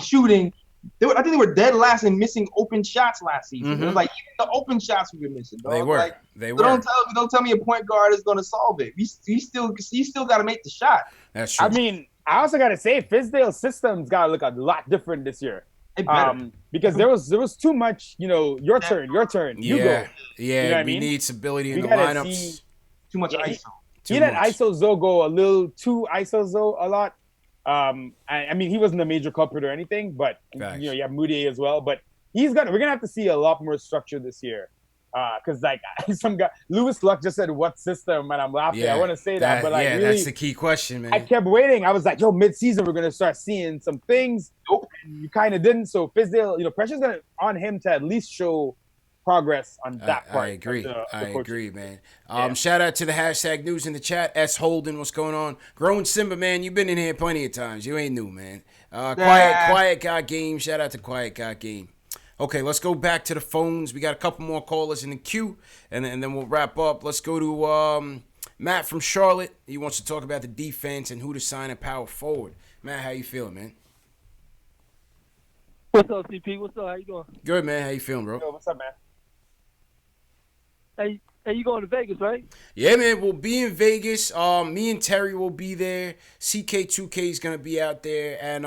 shooting. I think they were dead last in missing open shots last season. Mm-hmm. It was like even the open shots we were missing. Dog. They were. Like, They so were. Don't tell me a point guard is going to solve it. You still got to make the shot. That's true. I mean, I also got to say, Fizdale's system's got to look a lot different this year. Because there was too much, your turn, you go. Yeah, You know what I we mean? need stability in We the gotta lineups. Too much ISO. He let ISO Zo go a little too ISO Zo a lot. I mean, he wasn't a major culprit or anything, but Facts. you have Moody as well. But we're gonna have to see a lot more structure this year. Because like some guy, Lewis Luck just said, "What system?" And I'm laughing. Yeah, I want to say that, but like, really, that's the key question, man. I kept waiting. I was like, "Yo, mid-season, we're gonna start seeing some things." Nope. And you kind of didn't. So Fizdale, pressure's gonna on him to at least show progress on that part. I agree. I coaching. agree, man. Shout out to the hashtag news in the chat. S Holden, what's going on? Growing Simba, man. You've been in here plenty of times. You ain't new, man. Quiet Got Game. Shout out to Quiet Got Game. Okay, let's go back to the phones. We got a couple more callers in the queue, and then we'll wrap up. Let's go to Matt from Charlotte. He wants to talk about the defense and who to sign at power forward. Matt, how you feeling, man? What's up, CP? What's up? How you doing? Good, man. How you feeling, bro? Yo, what's up, man? Hey, you going to Vegas, right? Yeah, man. We'll be in Vegas. Me and Terry will be there. CK2K is gonna be out there, and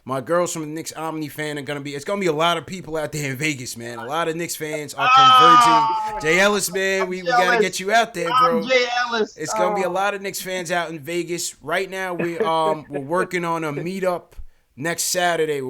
my girls from the Knicks Omni fan are gonna be. It's gonna be a lot of people out there in Vegas, man. A lot of Knicks fans are converging. Jay Ellis, man, we gotta get you out there, bro. I'm Jay Ellis. It's gonna be a lot of Knicks fans out in Vegas. Right now, we're working on a meetup next Saturday.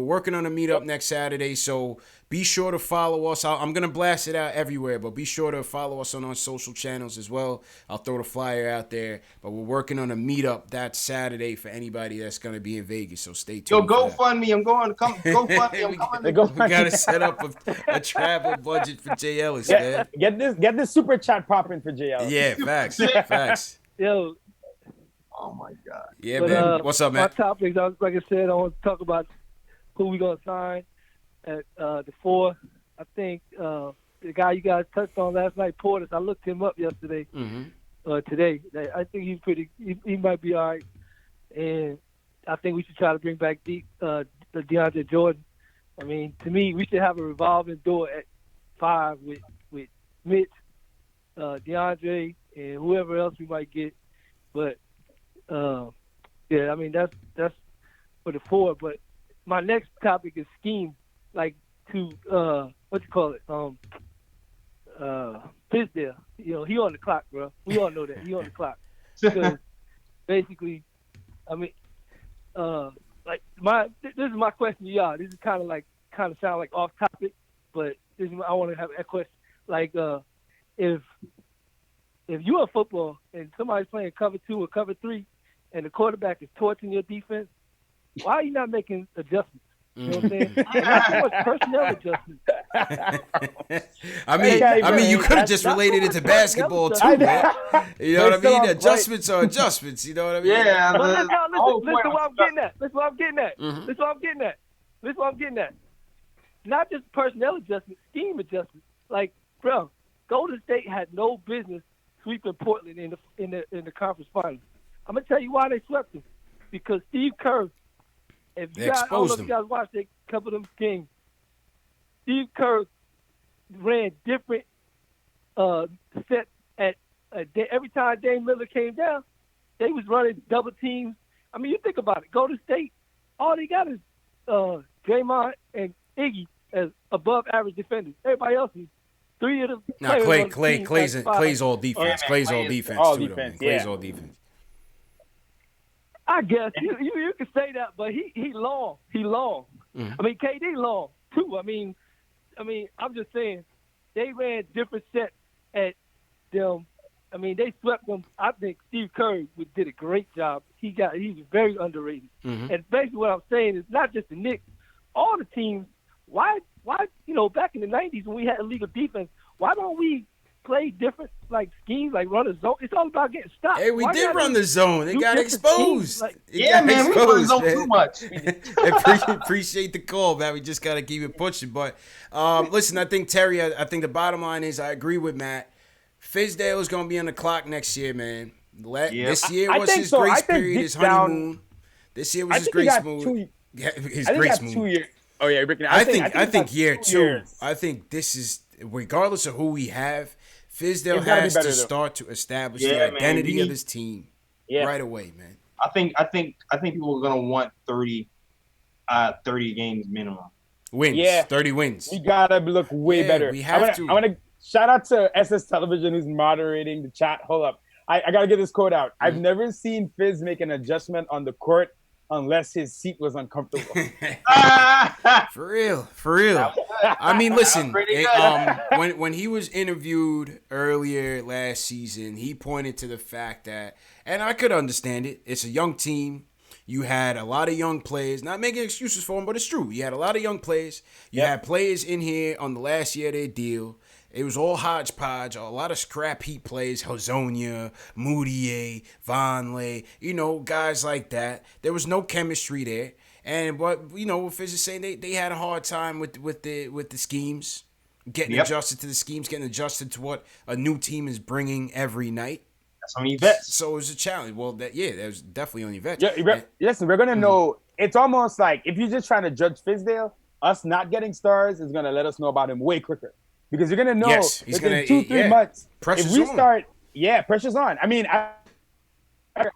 So be sure to follow us. I'm going to blast it out everywhere, but be sure to follow us on our social channels as well. I'll throw the flyer out there. But we're working on a meetup that Saturday for anybody that's going to be in Vegas, so stay tuned. Yo, GoFundMe. I'm going to come. GoFundMe. I'm coming. We got to set up a travel budget for Jay Ellis, man. Get this super chat popping for JL. Yeah, facts. Yo, Oh, my God. Yeah, but, man. What's up, man? My topics, like I said, I want to talk about who we're going to sign at the 4. I think the guy you guys touched on last night, Portis, I looked him up yesterday, today. I think he's he might be all right. And I think we should try to bring back DeAndre Jordan. I mean, to me, we should have a revolving door at 5 with Mitch, DeAndre, and whoever else we might get. But yeah, I mean that's for the 4. But my next topic is scheme, like to what you call it, Fizdale. He on the clock, bro. We all know that he on the clock. Because basically, I mean, like this is my question to y'all. This is kind of sound like off topic, but I want to have a question. Like if you're in football and somebody's playing cover 2 or cover 3, and the quarterback is torching your defense, why are you not making adjustments? You know what I'm saying? Not so much personnel adjustments. I mean, you could have just related it to basketball too, man. You know what I mean? Adjustments are adjustments. You know what I mean? Yeah. Listen what I'm getting at. Listen what I'm getting at. Not just personnel adjustments, scheme adjustments. Like, bro, Golden State had no business sweeping Portland in the conference finals. I'm gonna tell you why they swept them. Because Steve Kerr, I don't know if you guys watched a couple of them games. Steve Kerr ran different sets at every time Dame Miller came down. They was running double teams. I mean, you think about it. Golden State, all they got is Draymond and Iggy as above average defenders. Everybody else is 3 of them. Nah, Clay's all defense. Clay's all defense too, though, man. Clay's all defense. I guess you can say that, but he long. He long. I mean, KD long too. I mean, I'm just saying they ran different sets at them. I mean, they swept them. I think Steve Kerr did a great job. He was very underrated. And basically what I'm saying is not just the Knicks, all the teams, why, back in the 90s when we had illegal defense, why don't we play different, like, schemes, like run a zone? It's all about getting stopped. Hey, we did run the zone. It do got different exposed. schemes, like- It got we run exposed, zone man. too much. Appreciate the call, man. We just got to keep it pushing. But listen, I think, Terry, I think the bottom line is I agree with Matt. Fizdale is going to be on the clock next year, man. This year I was think his so. I grace think period, deep his down- honeymoon. This year was I his think he grace got mood. two. Yeah, his I think grace that's mood. 2 years. Oh yeah, Rick. I think that's year 2 two. years. I think this is, regardless of who we have, Fizdale It's gotta be has better, to though. start to establish Yeah, the man, identity we of need- his team Yeah. right away, man. I think people are gonna want 30 games minimum. Wins, Yeah. 30 wins. We gotta look way Yeah, better. we have to. I want to shout out to SS Television who's moderating the chat. Hold up, I gotta get this quote out. Mm-hmm. I've never seen Fizz make an adjustment on the court unless his seat was uncomfortable. For real. I mean, listen. Pretty good. When he was interviewed earlier last season, he pointed to the fact that, and I could understand it. It's a young team. You had a lot of young players. Not making excuses for him, but it's true. You had a lot of young players. You Yep. had players in here on the last year of their deal. It was all hodgepodge, a lot of scrap heap plays, Hazonia, Moutier, Vonleh, guys like that. There was no chemistry there. And what Fizz is saying, they had a hard time with the schemes, getting adjusted to the schemes, getting adjusted to what a new team is bringing every night. That's on vets. So it was a challenge. Well, that was definitely on your vets. Yeah, listen, we're gonna know. It's almost like if you're just trying to judge Fizdale, us not getting stars is gonna let us know about him way quicker. Because you're gonna know Yes, he's within gonna- 2-3 yeah. months. Pressure's if we on. start, pressure's on. I mean, I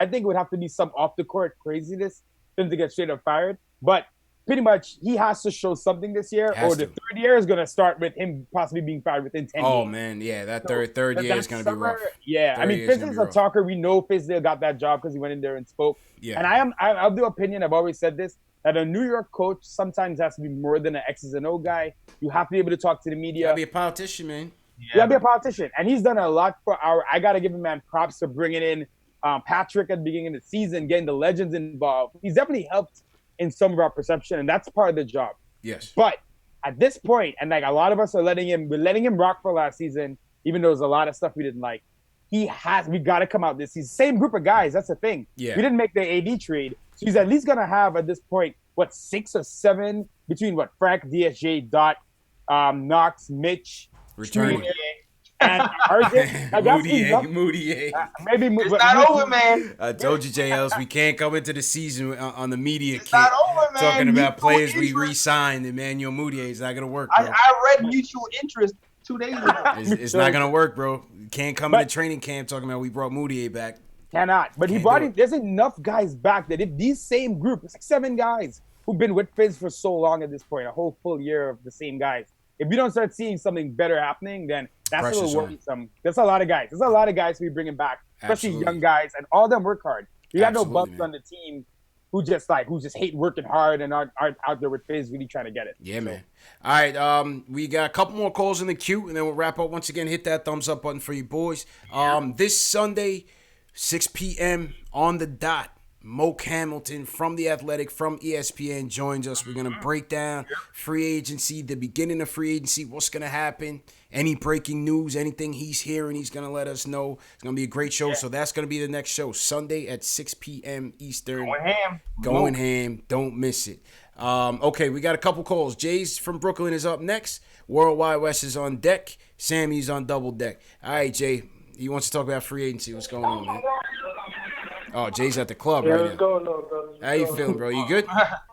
think it would have to be some off the court craziness for him to get straight up fired. But pretty much, he has to show something this year, Has or the to. third year is gonna start with him possibly being fired within 10 Oh games. man, yeah, that So, third but year that is gonna be summer- rough. Yeah, I Third mean, year is Fizz gonna is be a rough. talker. We know Fizdale got that job because he went in there and spoke. Yeah. And I'm of the opinion, I've always said this, that a New York coach sometimes has to be more than an X's and O guy. You have to be able to talk to the You media. gotta be a politician, man. You gotta be a politician. And he's done a lot for I gotta give him, man, props for bringing in Patrick at the beginning of the season, getting the legends involved. He's definitely helped in some of our perception, and that's part of the job. Yes. But at this point, and like a lot of us are letting him rock for last season, even though there's a lot of stuff we didn't like. We got to come out this season. Same group of guys. That's the thing. Yeah. We didn't make the AD trade. So he's at least going to have at this point, 6 or 7 between Frank, DSJ, Dot, Knox, Mitch, Returning. and RJ. Like, that's enough. Moutier. Maybe It's not over, man. I told you, JLs, we can't come into the season on the media It's not over, man. talking about Mutual players we interest. re-signed. Emmanuel Moutier is not gonna work, bro. I read mutual interest 2 days ago. It's not gonna work, bro. You can't come into training camp talking about we brought Moutier back. Cannot. But he Can't brought do in, it. there's enough guys back that if these same group, it's like 7 guys who've been with Fizz for so long at this point, a whole full year of the same guys. If we don't start seeing something better happening, then that's a Pressure's little on. worrisome. There's a lot of guys. There's a lot of guys we bringing back, especially Absolutely. young guys, and all of them work hard. We got no Absolutely, bumps man. on the team who just hate working hard and aren't out there with Fizz really trying to get it. Yeah, man. All right, we got a couple more calls in the queue, and then we'll wrap up. Once again, hit that thumbs up button for you boys. This Sunday, 6 p.m. on the dot, Moke Hamilton from The Athletic, from ESPN, joins us. We're going to break down free agency, the beginning of free agency, what's going to happen, any breaking news, anything he's hearing, he's going to let us know. It's going to be a great show, so that's going to be the next show, Sunday at 6 p.m. Eastern. Going ham. Going ham. Don't miss it. Okay, we got a couple calls. Jay's from Brooklyn is up next. Worldwide West is on deck. Sammy's on double deck. All right, Jay. He wants to talk about free agency. What's going on, man? Oh, Jay's at the club right what's now. going on, brother? How you feeling, bro? You good?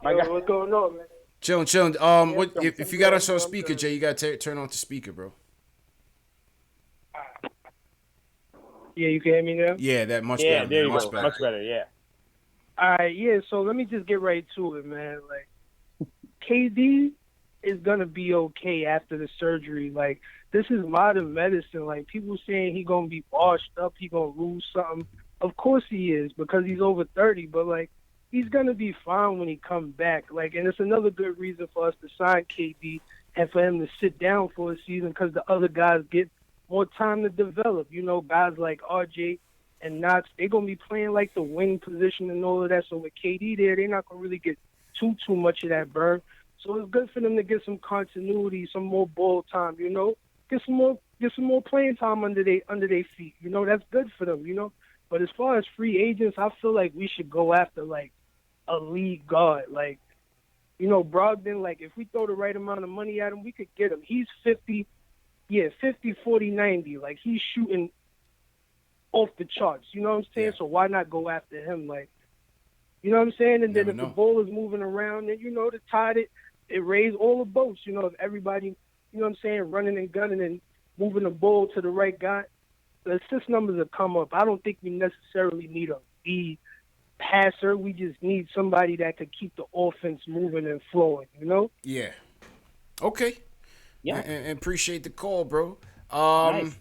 What's going on, man? Chilling. What if you got us on speaker, Jay? You got to turn on to speaker, bro. Yeah, you can hear me now? Yeah, that much Yeah, better. there you much go. better. Much better, yeah. All right, yeah, so let me just get right to it, man. Like, KD is going to be okay after the surgery. Like, this is modern medicine. Like, people saying he going to be washed up, he going to lose something. Of course he is, because he's over 30, but, like, he's going to be fine when he comes back. Like, and it's another good reason for us to sign KD and for him to sit down for a season because the other guys get more time to develop. You know, guys like RJ and Knox, they're going to be playing like the wing position and all of that. So with KD there, they're not going to really get too much of that burn. So it's good for them to get some continuity, some more ball time, you know. Get some more playing time under their feet. You know, that's good for them, you know. But as far as free agents, I feel like we should go after like a lead guard. Like, you know, Brogdon, like if we throw the right amount of money at him, we could get him. He's 50, 40, 90. Like he's shooting off the charts. You know what I'm saying? Yeah. So why not go after him? Like, you know what I'm saying? And then Never if know. the ball is moving around, then, you know, the tide, it raised all the boats. You know, if everybody, you know what I'm saying, running and gunning and moving the ball to the right guy, the assist numbers will come up. I don't think we necessarily need a lead passer. We just need somebody that could keep the offense moving and flowing, you know? Yeah. Okay. Yeah. And appreciate the call, bro. Nice.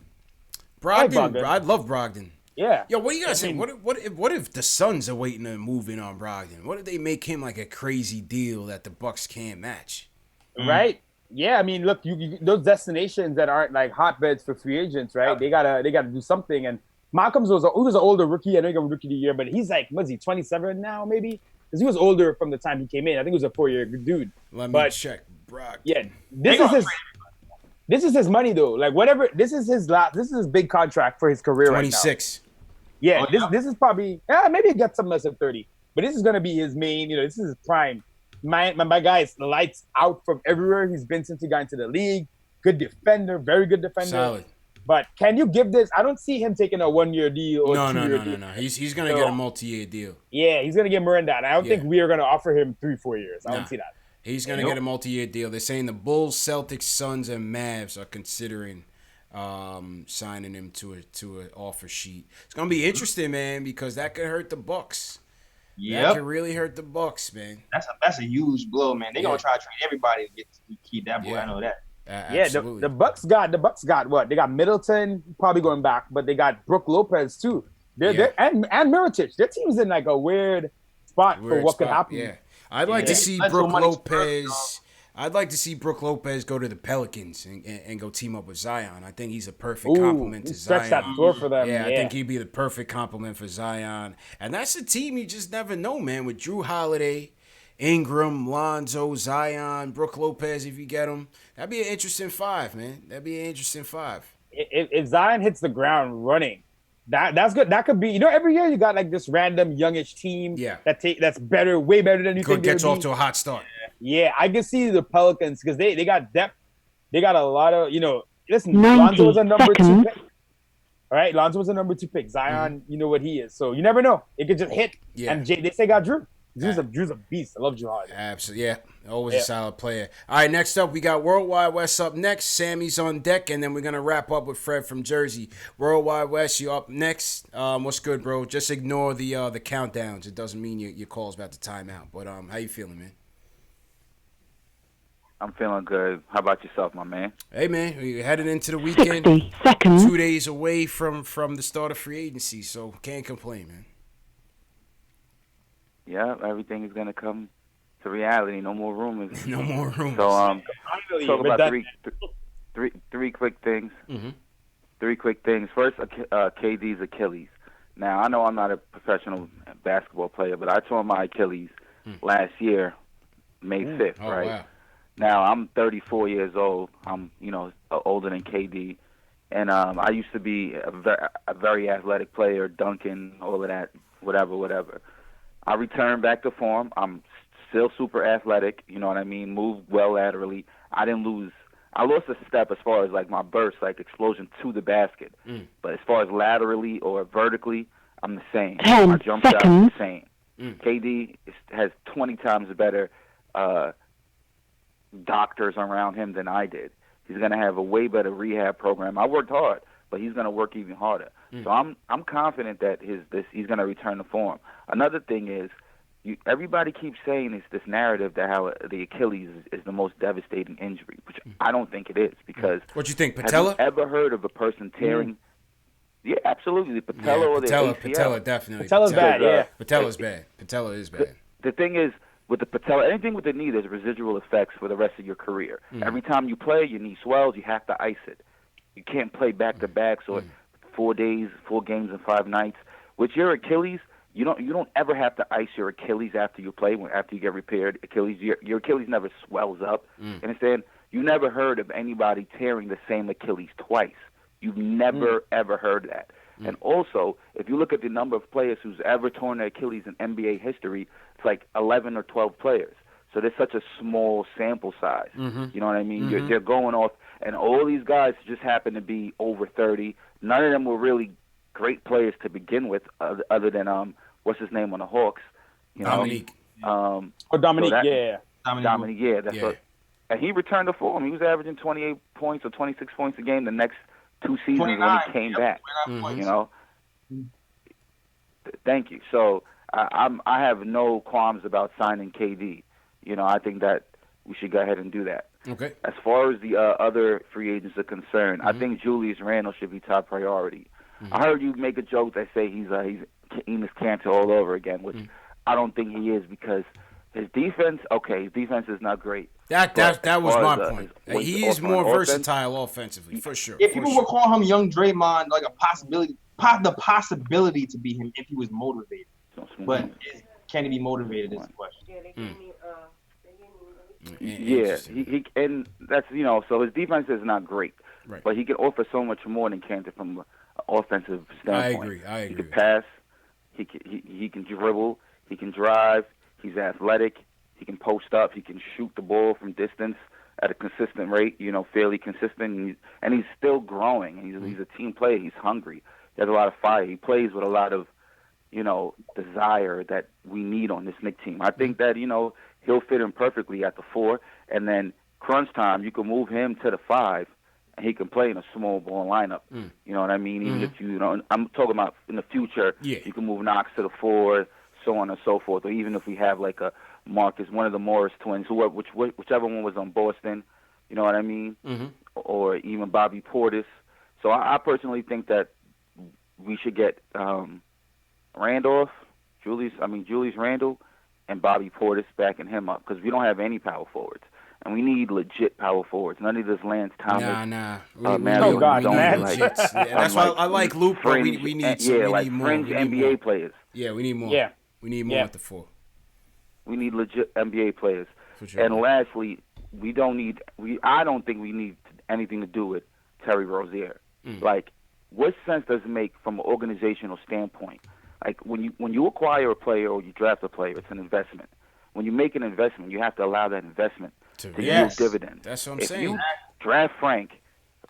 Brogdon, Brogdon. I love Brogdon. Yeah. Yo, what do you guys I think? mean- What if the Suns are waiting to move in on Brogdon? What if they make him like a crazy deal that the Bucks can't match? Right? Yeah, I mean, look, you those destinations that aren't like hotbeds for free agents, right? They gotta do something. And Malcolm's was an older rookie. I know he got rookie of the year, but he's like, what's he, 27 now, maybe? Because he was older from the time he came in. I think he was a 4-year dude. Let me But- check Brogdon. Yeah, this is his money though. Like whatever, this is his big contract for his career right now. 26. Yeah, Oh, yeah. this is probably maybe he got some less than 30, but this is gonna be his main. You know, this is his prime. My guy is lights out from everywhere he's been since he got into the league. Good defender, very good defender. Solid. But can you give this? I don't see him taking a 1-year deal or No. 2-year deal. He's gonna get a multi-year deal. Yeah, he's gonna get Miranda. And I don't Yeah. think we are gonna offer him 3-4 years. I Nah. don't see that. He's gonna get a multi-year deal. They're saying the Bulls, Celtics, Suns, and Mavs are considering signing him to an offer sheet. It's gonna be interesting, man, because that could hurt the Bucks. That Yep. could really hurt the Bucks, man. That's a huge blow, man. They're Yeah. gonna try to trade everybody to keep that boy. Yeah. I know that. Yeah, Absolutely. the Bucks got what? They got Middleton probably going back, but they got Brook Lopez too. And Mirotic. Their team's in like a weird spot for Weird what could spot, happen. Yeah, I'd like to see That's Brook what money Lopez. spurs, I'd like to see Brook Lopez go to the Pelicans and go team up with Zion. I think he's a perfect Ooh, complement to stretch Zion. that floor for them. Yeah, I think he'd be the perfect complement for Zion. And that's a team you just never know, man. With Drew Holiday, Ingram, Lonzo, Zion, Brook Lopez, if you get him. That'd be an interesting five, man. That'd be an interesting five. If Zion hits the ground running, that's good. That could be, you know, every year you got like this random youngish team that's better, way better than you think they Gets would off be. to a hot start. Yeah, I can see the Pelicans because they got depth. They got a lot of, you know, listen, Lonzo was a number 2 pick. All right, Lonzo was a number 2 pick. Zion, you know what he is. So you never know. It could just hit. Yeah. And they say got Drew. Drew's a beast. I love Drew Holiday. Absolutely, yeah. Always a solid player. All right, next up, we got Worldwide West up next. Sammy's on deck, and then we're going to wrap up with Fred from Jersey. Worldwide West, you up next. What's good, bro? Just ignore the countdowns. It doesn't mean your call's about to time out. But how you feeling, man? I'm feeling good. How about yourself, my man? Hey, man, we're headed into the weekend. 60 seconds. 2 days away from the start of free agency, so can't complain, man. Yeah, everything is gonna come to reality. No more rumors. No more rumors. So Finally, talk we're about done. three quick things. Mm-hmm. 3 quick things. First, KD's Achilles. Now I know I'm not a professional basketball player, but I tore my Achilles last year, May 5th. Oh, right. wow. Now I'm 34 years old. I'm older than KD, and I used to be a very athletic player, dunking, all of that, whatever. I returned back to form. I'm still super athletic, you know what I mean? Moved well laterally. I lost a step as far as like my burst, like explosion to the basket. But as far as laterally or vertically, I'm the same. 10 my jump shot is seconds. the same. KD has 20 times better doctors around him than I did. He's going to have a way better rehab program. I worked hard, but he's going to work even harder. So I'm confident that he's going to return to form. Another thing is, everybody keeps saying this narrative that how the Achilles is the most devastating injury, which I don't think it is, because What you think, Patella? have you ever heard of a person tearing? Yeah, absolutely, the patella or the ACL. Patella, definitely. Patella's bad, yeah. Patella's bad. Patella is bad. The thing is, with the patella, anything with the knee, there's residual effects for the rest of your career. Every time you play, your knee swells. You have to ice it. You can't play back-to-backs or 4 days, 4 games in 5 nights. With your Achilles, You don't ever have to ice your Achilles after you play. After you get repaired, Achilles, your Achilles never swells up. Understand? You never heard of anybody tearing the same Achilles twice. You've never ever heard that. And also, if you look at the number of players who's ever torn their Achilles in NBA history, it's like 11 or 12 players. So there's such a small sample size. You know what I mean? They're going off, and all these guys just happen to be over 30. None of them were really great players to begin with, other than what's his name on the Hawks? You know? Dominique. Dominique, so yeah. Dominique, yeah. That's what. And he returned to form. He was averaging 28 points or 26 points a game the next 2 seasons when he came back. You know. Thank you. So I have no qualms about signing KD. You know, I think that we should go ahead and do that. Okay. As far as the other free agents are concerned, I think Julius Randle should be top priority. I heard you make a joke that say he's Enos Kanter all over again, which I don't think he is, because his defense is not great. That was my point. He is more versatile offensively, for sure. Yeah, people would call him young Draymond, like a possibility, the possibility to be him if he was motivated. But can he be motivated is the question. Yeah, he and that's, you know, so his defense is not great, but he can offer so much more than Kanter from an offensive standpoint. I agree. He can pass, he can dribble, he can drive, he's athletic, he can post up, he can shoot the ball from distance at a consistent rate, you know, fairly consistent, and he's still growing. He's a team player. He's hungry. He has a lot of fire. He plays with a lot of, you know, desire that we need on this Knicks team. I think that, you know, he'll fit in perfectly at the 4, and then crunch time, you can move him to the 5, and he can play in a small ball lineup. You know what I mean? Even if you know, I'm talking about in the future, you can move Knox to the 4, so on and so forth. Or even if we have like a Marcus, one of the Morris twins, whichever one was on Boston, you know what I mean? Or even Bobby Portis. So I personally think that we should get Julius Randle and Bobby Portis backing him up, because we don't have any power forwards. And we need legit power forwards. None of this Lance Thomas. Nah. Mario That's why I like Luke, but we need more. Fringe NBA players. Yeah, we need more. Yeah. We need more at the 4. We need legit NBA players. Sure. And lastly, I don't think we need anything to do with Terry Rozier. Like, what sense does it make from an organizational standpoint? Like, when you acquire a player or you draft a player, it's an investment. When you make an investment, you have to allow that investment to yield dividends. That's what I'm saying. If you draft Frank,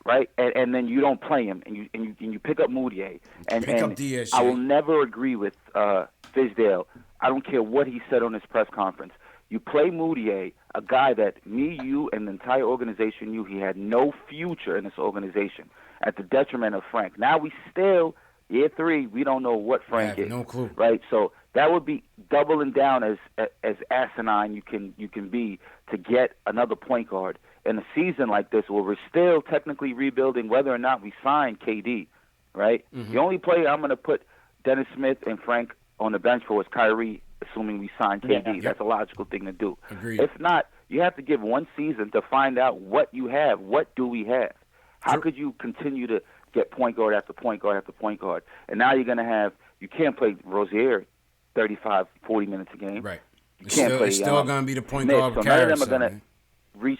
right, and then you don't play him, and you pick up Moutier, and DSG. I will never agree with Fizdale. I don't care what he said on his press conference. You play Moutier, a guy that me, you, and the entire organization knew he had no future in this organization, at the detriment of Frank. Now we still, year 3, we don't know what Frank is. No clue. Right? So that would be doubling down as asinine you can be to get another point guard in a season like this, where we're still technically rebuilding whether or not we sign KD, right? The only player I'm going to put Dennis Smith and Frank on the bench for is Kyrie, assuming we sign KD. That's a logical thing to do. Agreed. If not, you have to give one season to find out what you have. What do we have? How could you continue to get point guard after point guard after point guard? And now you're going to have, you can't play Rozier 35, 40 minutes a game. Right. You can't play. It's still going to be the point Smith. guard. So none of them are going to reach.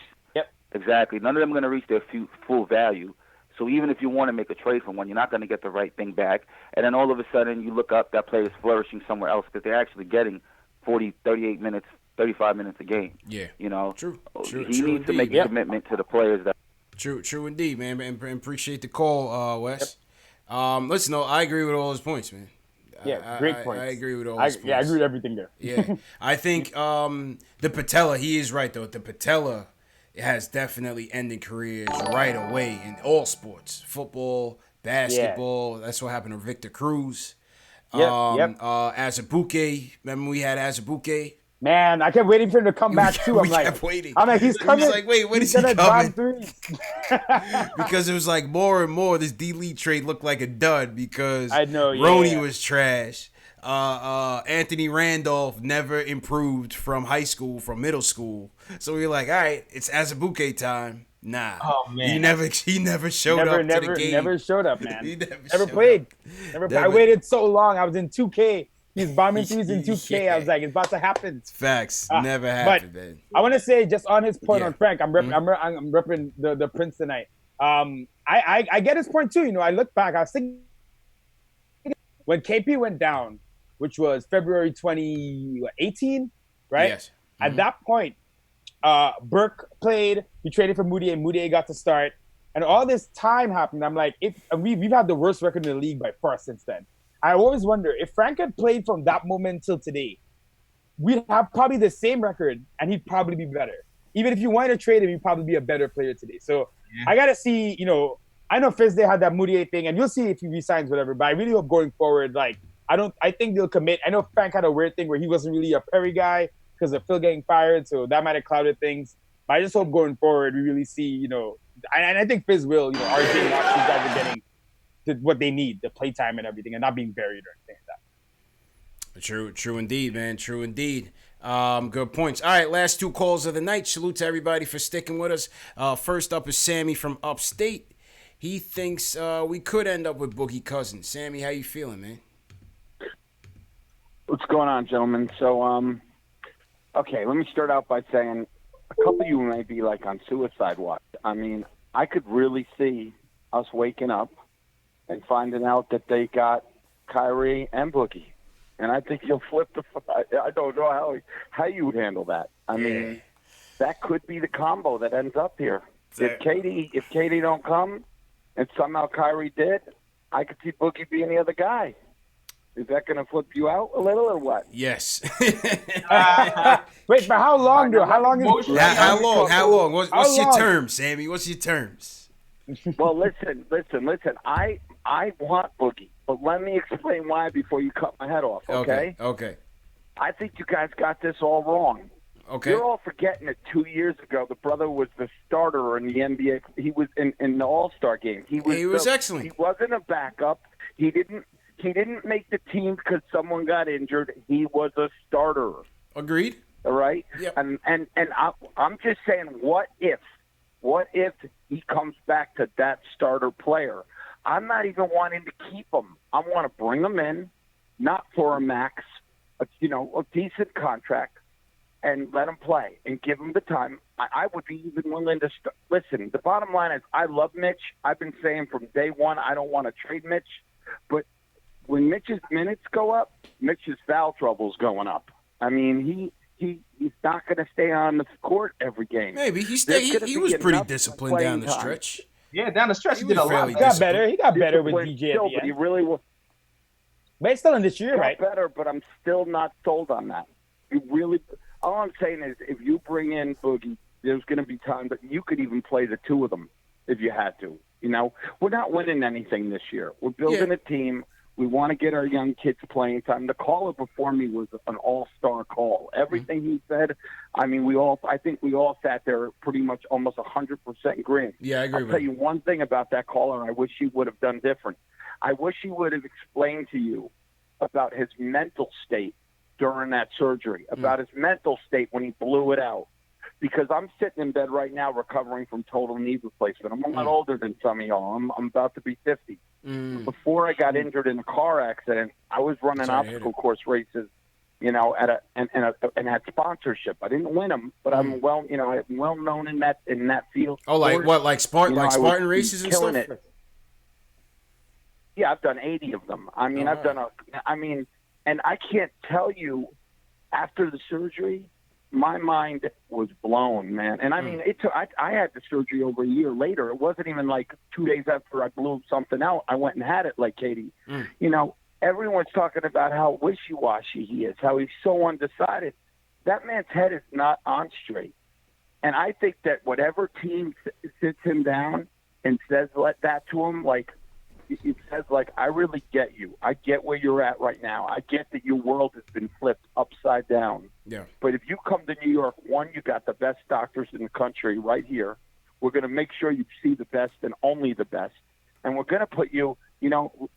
Exactly. None of them are going to reach their full value. So even if you want to make a trade for one, you're not going to get the right thing back. And then all of a sudden you look up, that player is flourishing somewhere else because they're actually getting 40, 38 minutes, 35 minutes a game. Yeah. You know? True He needs to make a commitment to the players that. True indeed, man. And appreciate the call, Wes. Listen, I agree with all his points, man. Yeah, great points. I agree with all his points. Yeah, I agree with everything there. Yeah. I think the patella, he is right, though. The patella has definitely ended careers right away in all sports. Football, basketball. That's what happened to Victor Cruz. Azubuike. Remember we had Azubuike? Man, I kept waiting for him to come back, too. We kept waiting. I'm like, he's coming. He's like, wait, when is he coming? Because it was like more and more, this D-League trade looked like a dud because Roney was trash. Anthony Randolph never improved from middle school. So we were like, all right, it's Azubuike time. Nah. Oh, man. He never showed up to the game. Never showed up, man. He never played. Never played. I waited so long. I was in 2K He's bombing threes in 2K. I was like, it's about to happen. Facts. Never happened, man. I want to say, just on his point Yeah. on Frank, I'm repping the Prince tonight. I get his point too. I look back, I was thinking when KP went down, which was February 2018, right? Yes. At that point, Burke played. He traded for Moutier. Moutier got to start, and all this time happened. I'm like, we've had the worst record in the league by far since then. I always wonder if Frank had played from that moment till today, we'd have probably the same record, and he'd probably be better. Even if you wanted to trade him, he'd probably be a better player today. So I gotta see. I know Fizdale had that Moutier thing, and you'll see if he resigns whatever. But I really hope going forward, I think they'll commit. I know Frank had a weird thing where he wasn't really a Perry guy because of Phil getting fired, so that might have clouded things. But I just hope going forward we really see, and I think Fizz will, RJ and Knox, these guys are getting what they need, the playtime and everything, and not being buried or anything like that. True indeed, man. True indeed. Good points. All right, last two calls of the night. Salute to everybody for sticking with us. First up is Sammy from upstate. He thinks we could end up with Boogie Cousins. Sammy, how you feeling, man? What's going on, gentlemen? So, okay, let me start out by saying a couple of you may be on suicide watch. I mean, I could really see us waking up and finding out that they got Kyrie and Boogie. And I think you'll flip I don't know how you would handle that. I mean, that could be the combo that ends up here. If Katie don't come, and somehow Kyrie did, I could see Boogie being the other guy. Is that going to flip you out a little or what? Yes. Wait, but how long? How long? What's your terms, Sammy? What's your terms? Well, listen. I want Boogie, but let me explain why before you cut my head off, okay? Okay. I think you guys got this all wrong. Okay. You're all forgetting that 2 years ago, the brother was the starter in the NBA. He was in the All-Star game. He was excellent. He wasn't a backup. He didn't make the team because someone got injured. He was a starter. Agreed. All right? Yep. And I'm just saying, what if he comes back to that starter player? I'm not even wanting to keep him. I want to bring him in, not for a max, a decent contract, and let him play and give him the time. I would be even willing to listen. The bottom line is I love Mitch. I've been saying from day one I don't want to trade Mitch, but when Mitch's minutes go up, Mitch's foul trouble's going up. I mean, he's not going to stay on the court every game. Maybe he was pretty disciplined down the stretch. Yeah, down the stretch he did a lot. He got better. He got better with DJ at the but he end. really was. But it's still in this year, right? Better, but I'm still not sold on that. All I'm saying is, if you bring in Boogie, there's going to be time, but you could even play the two of them if you had to. We're not winning anything this year. We're building a team. We want to get our young kids playing time. The caller before me was an all-star call. Everything he said, I mean, I think we all sat there pretty much almost 100% agreeing. Yeah, I agree I'll tell you one thing about that caller I wish he would have done different. I wish he would have explained to you about his mental state during that surgery, about his mental state when he blew it out. Because I'm sitting in bed right now recovering from total knee replacement. I'm a lot older than some of y'all. I'm about to be 50. Before I got injured in a car accident, I was running obstacle course races, and had sponsorship. I didn't win them, but I'm well known in that field. Oh, like what? Like Spartan races and stuff? It. Yeah, I've done 80 of them. I mean, and I can't tell you, after the surgery, my mind was blown, man. And I mean, I had the surgery over a year later. It wasn't even like 2 days after I blew something out, I went and had it like Katie. Everyone's talking about how wishy-washy he is, how he's so undecided. That man's head is not on straight. And I think that whatever team sits him down and says that to him, it says, I really get you. I get where you're at right now. I get that your world has been flipped upside down. Yeah. But if you come to New York, one, you got the best doctors in the country right here. We're going to make sure you see the best and only the best. And we're going to put you,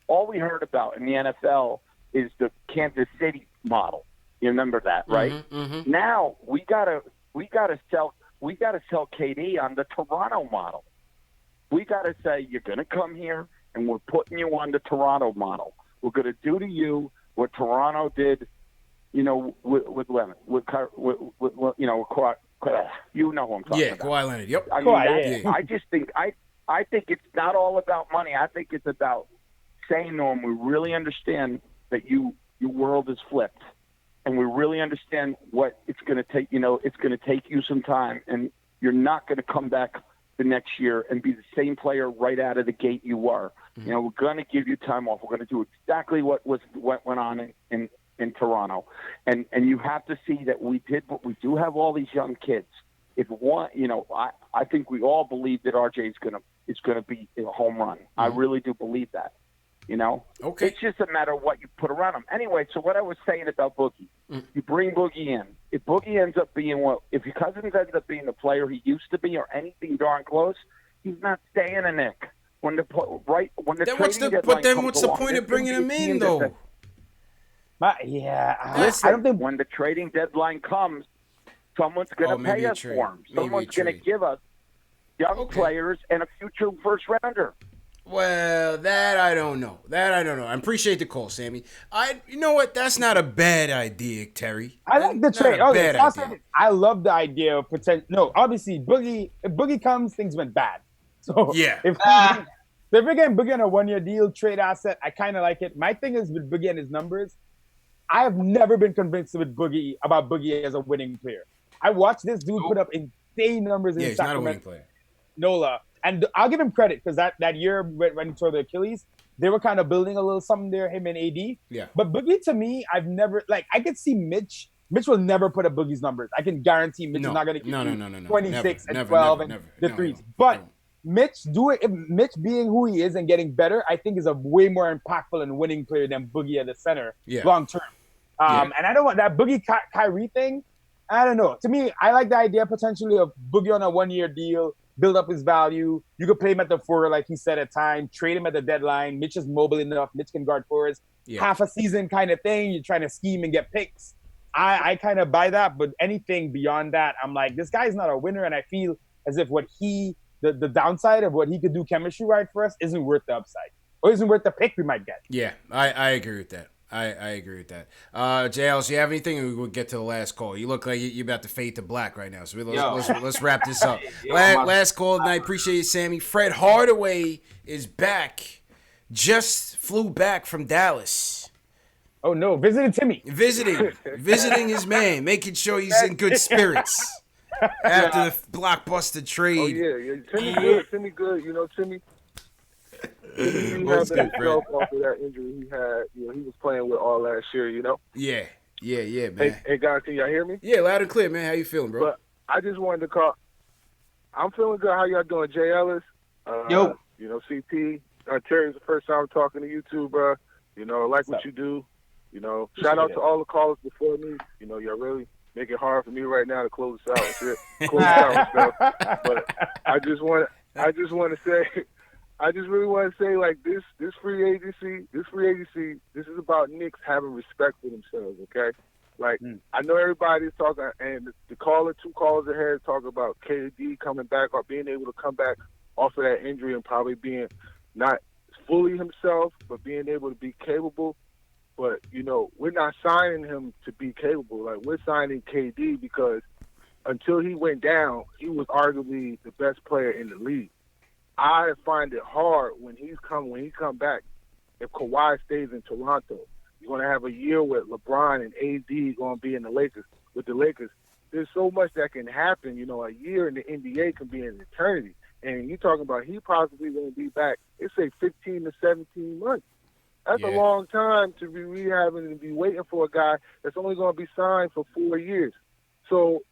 all we heard about in the NFL is the Kansas City model. You remember that, right? Mm-hmm. Now we gotta sell KD on the Toronto model. We got to say, you're going to come here, and we're putting you on the Toronto model. We're going to do to you what Toronto did, you know, with Leonard, with you know, you know who I'm talking about. Kawhi Leonard. Yep. I mean, Kawhi, I just think I think it's not all about money. I think it's about saying to them, we really understand that your world is flipped, and we really understand what it's going to take. You know, it's going to take you some time, and you're not going to come back the next year and be the same player right out of the gate you were. You know, we're going to give you time off. We're going to do exactly what went on in Toronto, and you have to see that we did. But we do have all these young kids. If one, you know, I think we all believe that RJ is gonna be a home run. I really do believe that. You know, Okay. It's just a matter of what you put around him. Anyway, so what I was saying about Boogie, you bring Boogie in. If Boogie ends up being if your Cousins ends up being the player he used to be or anything darn close, he's not staying a Knick. When the trading deadline What's comes the along, point there's of bringing gonna him be a in team though? I don't think when the trading deadline comes, someone's going to maybe pay a us trade. for him. Maybe a Someone's going to trade. give us young players and a future first rounder. Well, that I don't know. I appreciate the call, Sammy. You know what? That's not a bad idea, Terry. I like the Not trade. a Okay, bad so I'll idea. say this. I love the idea of potential. No, obviously, if Boogie comes, things went bad. So Yeah. if we're getting Boogie on a 1-year deal, trade asset, I kind of like it. My thing is with Boogie and his numbers, I have never been convinced about Boogie as a winning player. I watched this dude put up insane numbers in Yeah, he's not a Sacramento. winning player. NOLA. And I'll give him credit because that year when he tore the Achilles, they were kind of building a little something there, him and AD. Yeah. But Boogie, to me, I've never, I could see Mitch. Mitch will never put up Boogie's numbers. I can guarantee Mitch is not going to give you 26 and 12 and the threes. But Mitch Mitch being who he is and getting better, I think is a way more impactful and winning player than Boogie at the center long term. And I don't want that Boogie Kyrie thing. I don't know. To me, I like the idea potentially of Boogie on a 1-year deal, build up his value. You could play him at the 4, like he said at time, trade him at the deadline. Mitch is mobile enough. Mitch can guard forwards. Half a season kind of thing. You're trying to scheme and get picks. I kind of buy that, but anything beyond that, I'm like, this guy's not a winner, and I feel as if the downside of what he could do chemistry-wise for us isn't worth the upside, or isn't worth the pick we might get. Yeah, I agree with that. I agree with that. JL, so you have anything, or we'll get to the last call? You look like you're about to fade to black right now, so let's wrap this up. Last call tonight. Appreciate you, Sammy. Fred Hardaway is back. Just flew back from Dallas. Oh, no. Visiting Timmy. Visiting his man, making sure he's in good spirits after the blockbuster trade. Oh, yeah. Timmy good. Timmy good. You know, Timmy What's good, Fred? off of that injury he had. You know, he was playing with all last year, you know? Yeah, man. Hey, guys, can y'all hear me? Yeah, loud and clear, man. How you feeling, bro? But I just wanted to call. I'm feeling good. How y'all doing? Jay Ellis? Yo. You know, CP. Terry's the first time talking to you two, bro. You know, I like what you do. You know, shout out to all the callers before me. You know, y'all really make it hard for me right now to close this out and shit. Close this out and stuff. But I just really want to say, like, this free agency, this is about Knicks having respect for themselves, okay? Like, I know everybody's talking, and the two callers ahead talk about KD coming back or being able to come back off of that injury and probably being not fully himself, but being able to be capable. But, you know, we're not signing him to be capable. Like, we're signing KD because until he went down, he was arguably the best player in the league. I find it hard when he come back. If Kawhi stays in Toronto, you're going to have a year with LeBron and AD going to be in the Lakers. With the Lakers, there's so much that can happen. You know, a year in the NBA can be an eternity. And you're talking about he possibly going to be back, let's say 15 to 17 months. That's a long time to be rehabbing and be waiting for a guy that's only going to be signed for 4 years. So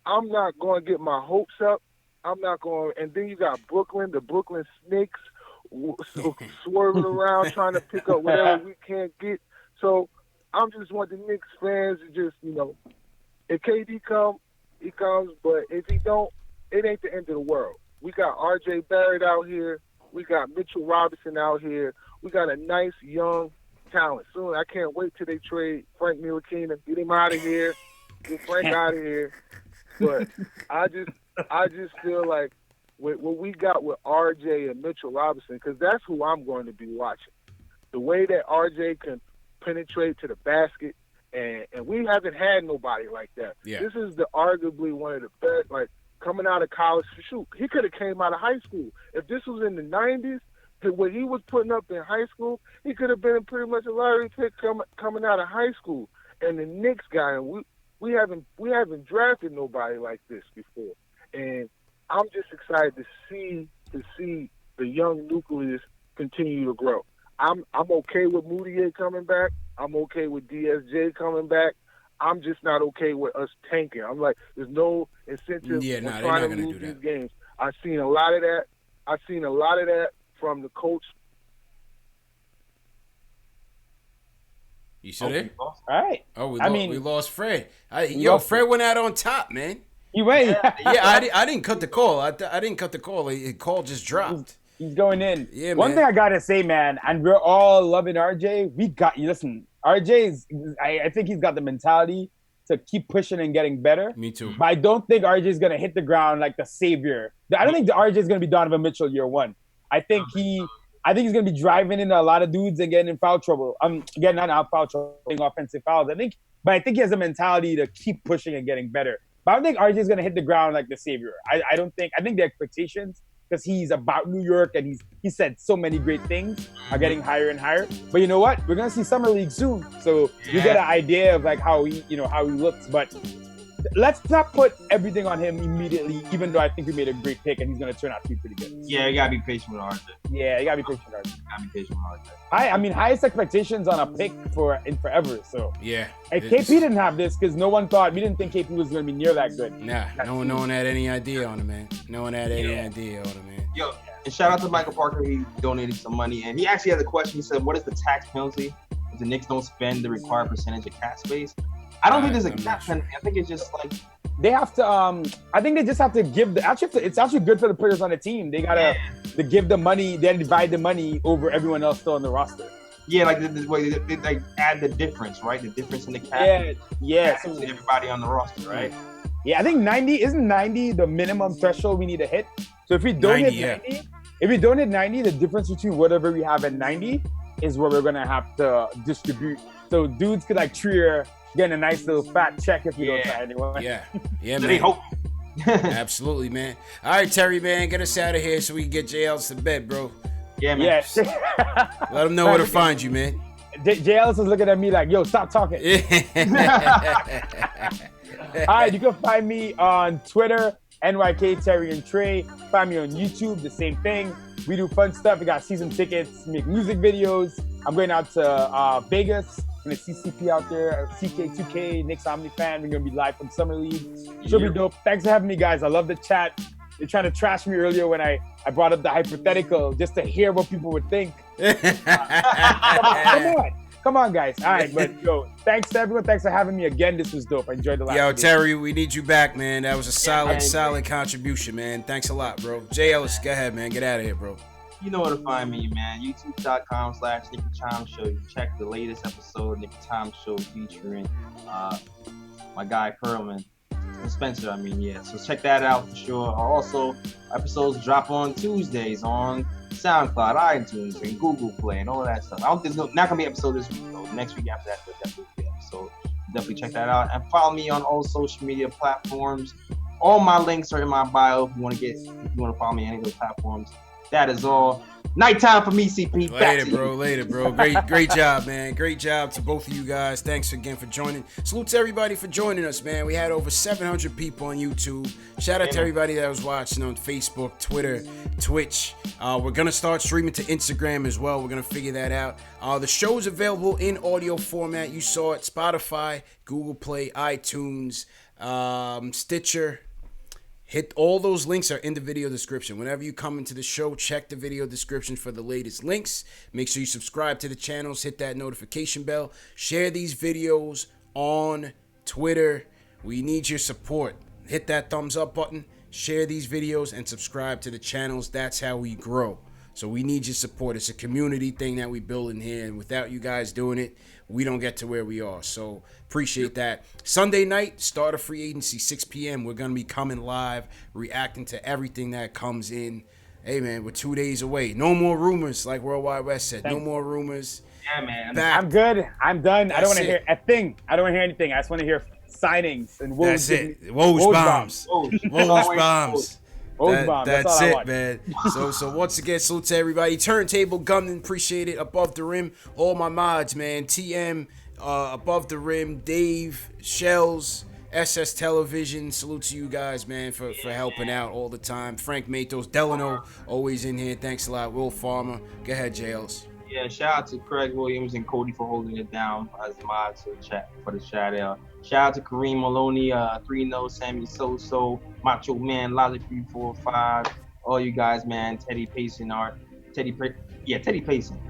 I'm not going to get my hopes up. I'm not going – and then you got Brooklyn, the Brooklyn Snakes swerving around trying to pick up whatever we can't get. So I'm just want the Knicks fans to just, you know, if KD come, he comes. But if he don't, it ain't the end of the world. We got R.J. Barrett out here. We got Mitchell Robinson out here. We got a nice young talent. Soon, I can't wait till they trade Frank Ntilikina. Get him out of here. Get Frank out of here. But I just feel like with what we got with RJ and Mitchell Robinson, because that's who I'm going to be watching. The way that RJ can penetrate to the basket, and we haven't had nobody like that. Yeah. This is arguably one of the best. Like coming out of college, shoot, he could have came out of high school. If this was in the '90s, what he was putting up in high school, he could have been pretty much a lottery pick coming out of high school. And the Knicks guy, and we haven't drafted nobody like this before. And I'm just excited to see the young nucleus continue to grow. I'm okay with Moutier coming back. I'm okay with DSJ coming back. I'm just not okay with us tanking. I'm like, there's no incentive in trying to lose these games. I've seen a lot of that from the coach. You still there? All right. Oh, we lost Fred. Fred went out on top, man. He went. Yeah, I didn't cut the call. I didn't cut the call. The call just dropped. He's going in. Yeah, One thing I gotta say, man, and we're all loving RJ. Listen, RJ I think he's got the mentality to keep pushing and getting better. Me too. But I don't think RJ is gonna hit the ground like the savior. I don't think the RJ is gonna be Donovan Mitchell year one. I think he's gonna be driving into a lot of dudes and getting in foul trouble. Getting not out foul trouble, offensive fouls. I think he has a mentality to keep pushing and getting better. But I don't think RJ is gonna hit the ground like the savior. I think the expectations, because he's about New York and he said so many great things, are getting higher and higher. But you know what? We're gonna see summer league soon, so you get an idea of like how he looks. But let's not put everything on him immediately, even though I think we made a great pick and he's gonna turn out to be pretty good. Yeah, you gotta be patient with RJ. Yeah, you gotta be patient with RJ. Highest expectations on a pick in forever. So yeah, and KP didn't have this because we didn't think KP was gonna be near that good. Nah, no one had any idea on him, man. No one had any idea on him, man. Yo, and shout out to Michael Parker. He donated some money, and he actually has a question. He said, "What is the tax penalty if the Knicks don't spend the required percentage of cap space?" I don't think there's a cap penalty. I think it's just like they have to. I think they just have to give it's actually good for the players on the team. They gotta to give the money, then divide the money over everyone else still on the roster. Yeah, like the way they like add the difference, right? The difference in the cap. Yeah. So everybody on the roster, right? Yeah, I think 90 the minimum threshold we need to hit. So if we don't hit 90, the difference between whatever we have at 90 is what we're gonna have to distribute. So dudes could like Trier getting a nice little fat check if we don't sign anyone. Yeah, man. They hope. Absolutely, man. All right, Terry, man, get us out of here so we can get JLs to bed, bro. Yeah, man. Let them know where to find you, man. JLs is looking at me like, yo, stop talking. All right, you can find me on Twitter, NYK Terry and Trey. Find me on YouTube, the same thing. We do fun stuff. We got season tickets, make music videos. I'm going out to Vegas. I'm going to see CP out there, CK2K, Knicks Omni fan. We're going to be live from Summer League. Should be dope. Thanks for having me, guys. I love the chat. They're trying to trash me earlier when I brought up the hypothetical just to hear what people would think. Come on, guys. All right, but yo, thanks to everyone. Thanks for having me again. This was dope. I enjoyed the last Yo, Terry, we need you back, man. That was a solid contribution, man. Thanks a lot, bro. Jay Ellis, go ahead, man. Get out of here, bro. You know where to find me, man. YouTube.com/Nicky Time Show. You check the latest episode of Nicky Time Show featuring my guy Perlman. Spencer, So check that out for sure. Also, episodes drop on Tuesdays on SoundCloud, iTunes, and Google Play, and all that stuff. There's not gonna be an episode this week though. Next week after that, there'll definitely be an episode. Definitely check that out and follow me on all social media platforms. All my links are in my bio if you want to follow me on any of those platforms. That is all. Nighttime for me, CP. Later, bro. Great job, man. Great job to both of you guys. Thanks again for joining. Salute to everybody for joining us, man. We had over 700 people on YouTube. Shout out to everybody that was watching on Facebook, Twitter, Twitch. We're going to start streaming to Instagram as well. We're going to figure that out. The show's available in audio format. You saw it. Spotify, Google Play, iTunes, Stitcher. Hit all those links are in the video description. Whenever you come into the show, check the video description for the latest links. Make sure you subscribe to the channels, hit that notification bell, share these videos on Twitter. We need your support. Hit that thumbs up button, share these videos, and subscribe to the channels. That's how we grow. So we need your support. It's a community thing that we build in here, and without you guys doing it, we don't get to where we are. So appreciate that. Sunday night, start of free agency, 6 p.m. We're going to be coming live, reacting to everything that comes in. Hey, man, we're 2 days away. No more rumors, like Worldwide West said. No more rumors. Yeah, man. back. I'm good. I'm done. I don't want That's to hear it. a thing. I don't want to hear anything. I just want to hear signings and Woj. That's it. Woj bombs. Woj bombs. Woj bomb. That's all I it, want. man. So once again, salute to everybody. Turntable Gunman, appreciate it. Above the Rim, all my mods, man. TM, Above the Rim, Dave, Shells, SS Television. Salute to you guys, man, for helping out all the time. Frank Matos, Delano, always in here. Thanks a lot. Will Farmer. Go ahead, JLs. Yeah, shout out to Craig Williams and Cody for holding it down as mods for the shout out. Shout out to Kareem Maloney, 3-0, Sammy Soso, Macho Man, Logic 345, all you guys, man. Teddy Payson.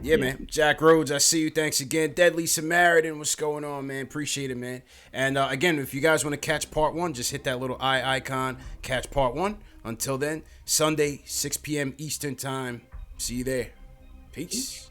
Yeah, man. Jack Rhodes, I see you. Thanks again. Deadly Samaritan, what's going on, man? Appreciate it, man. And again, if you guys want to catch part 1, just hit that little eye icon, catch part 1. Until then, Sunday, 6 p.m. Eastern time. See you there. Peace.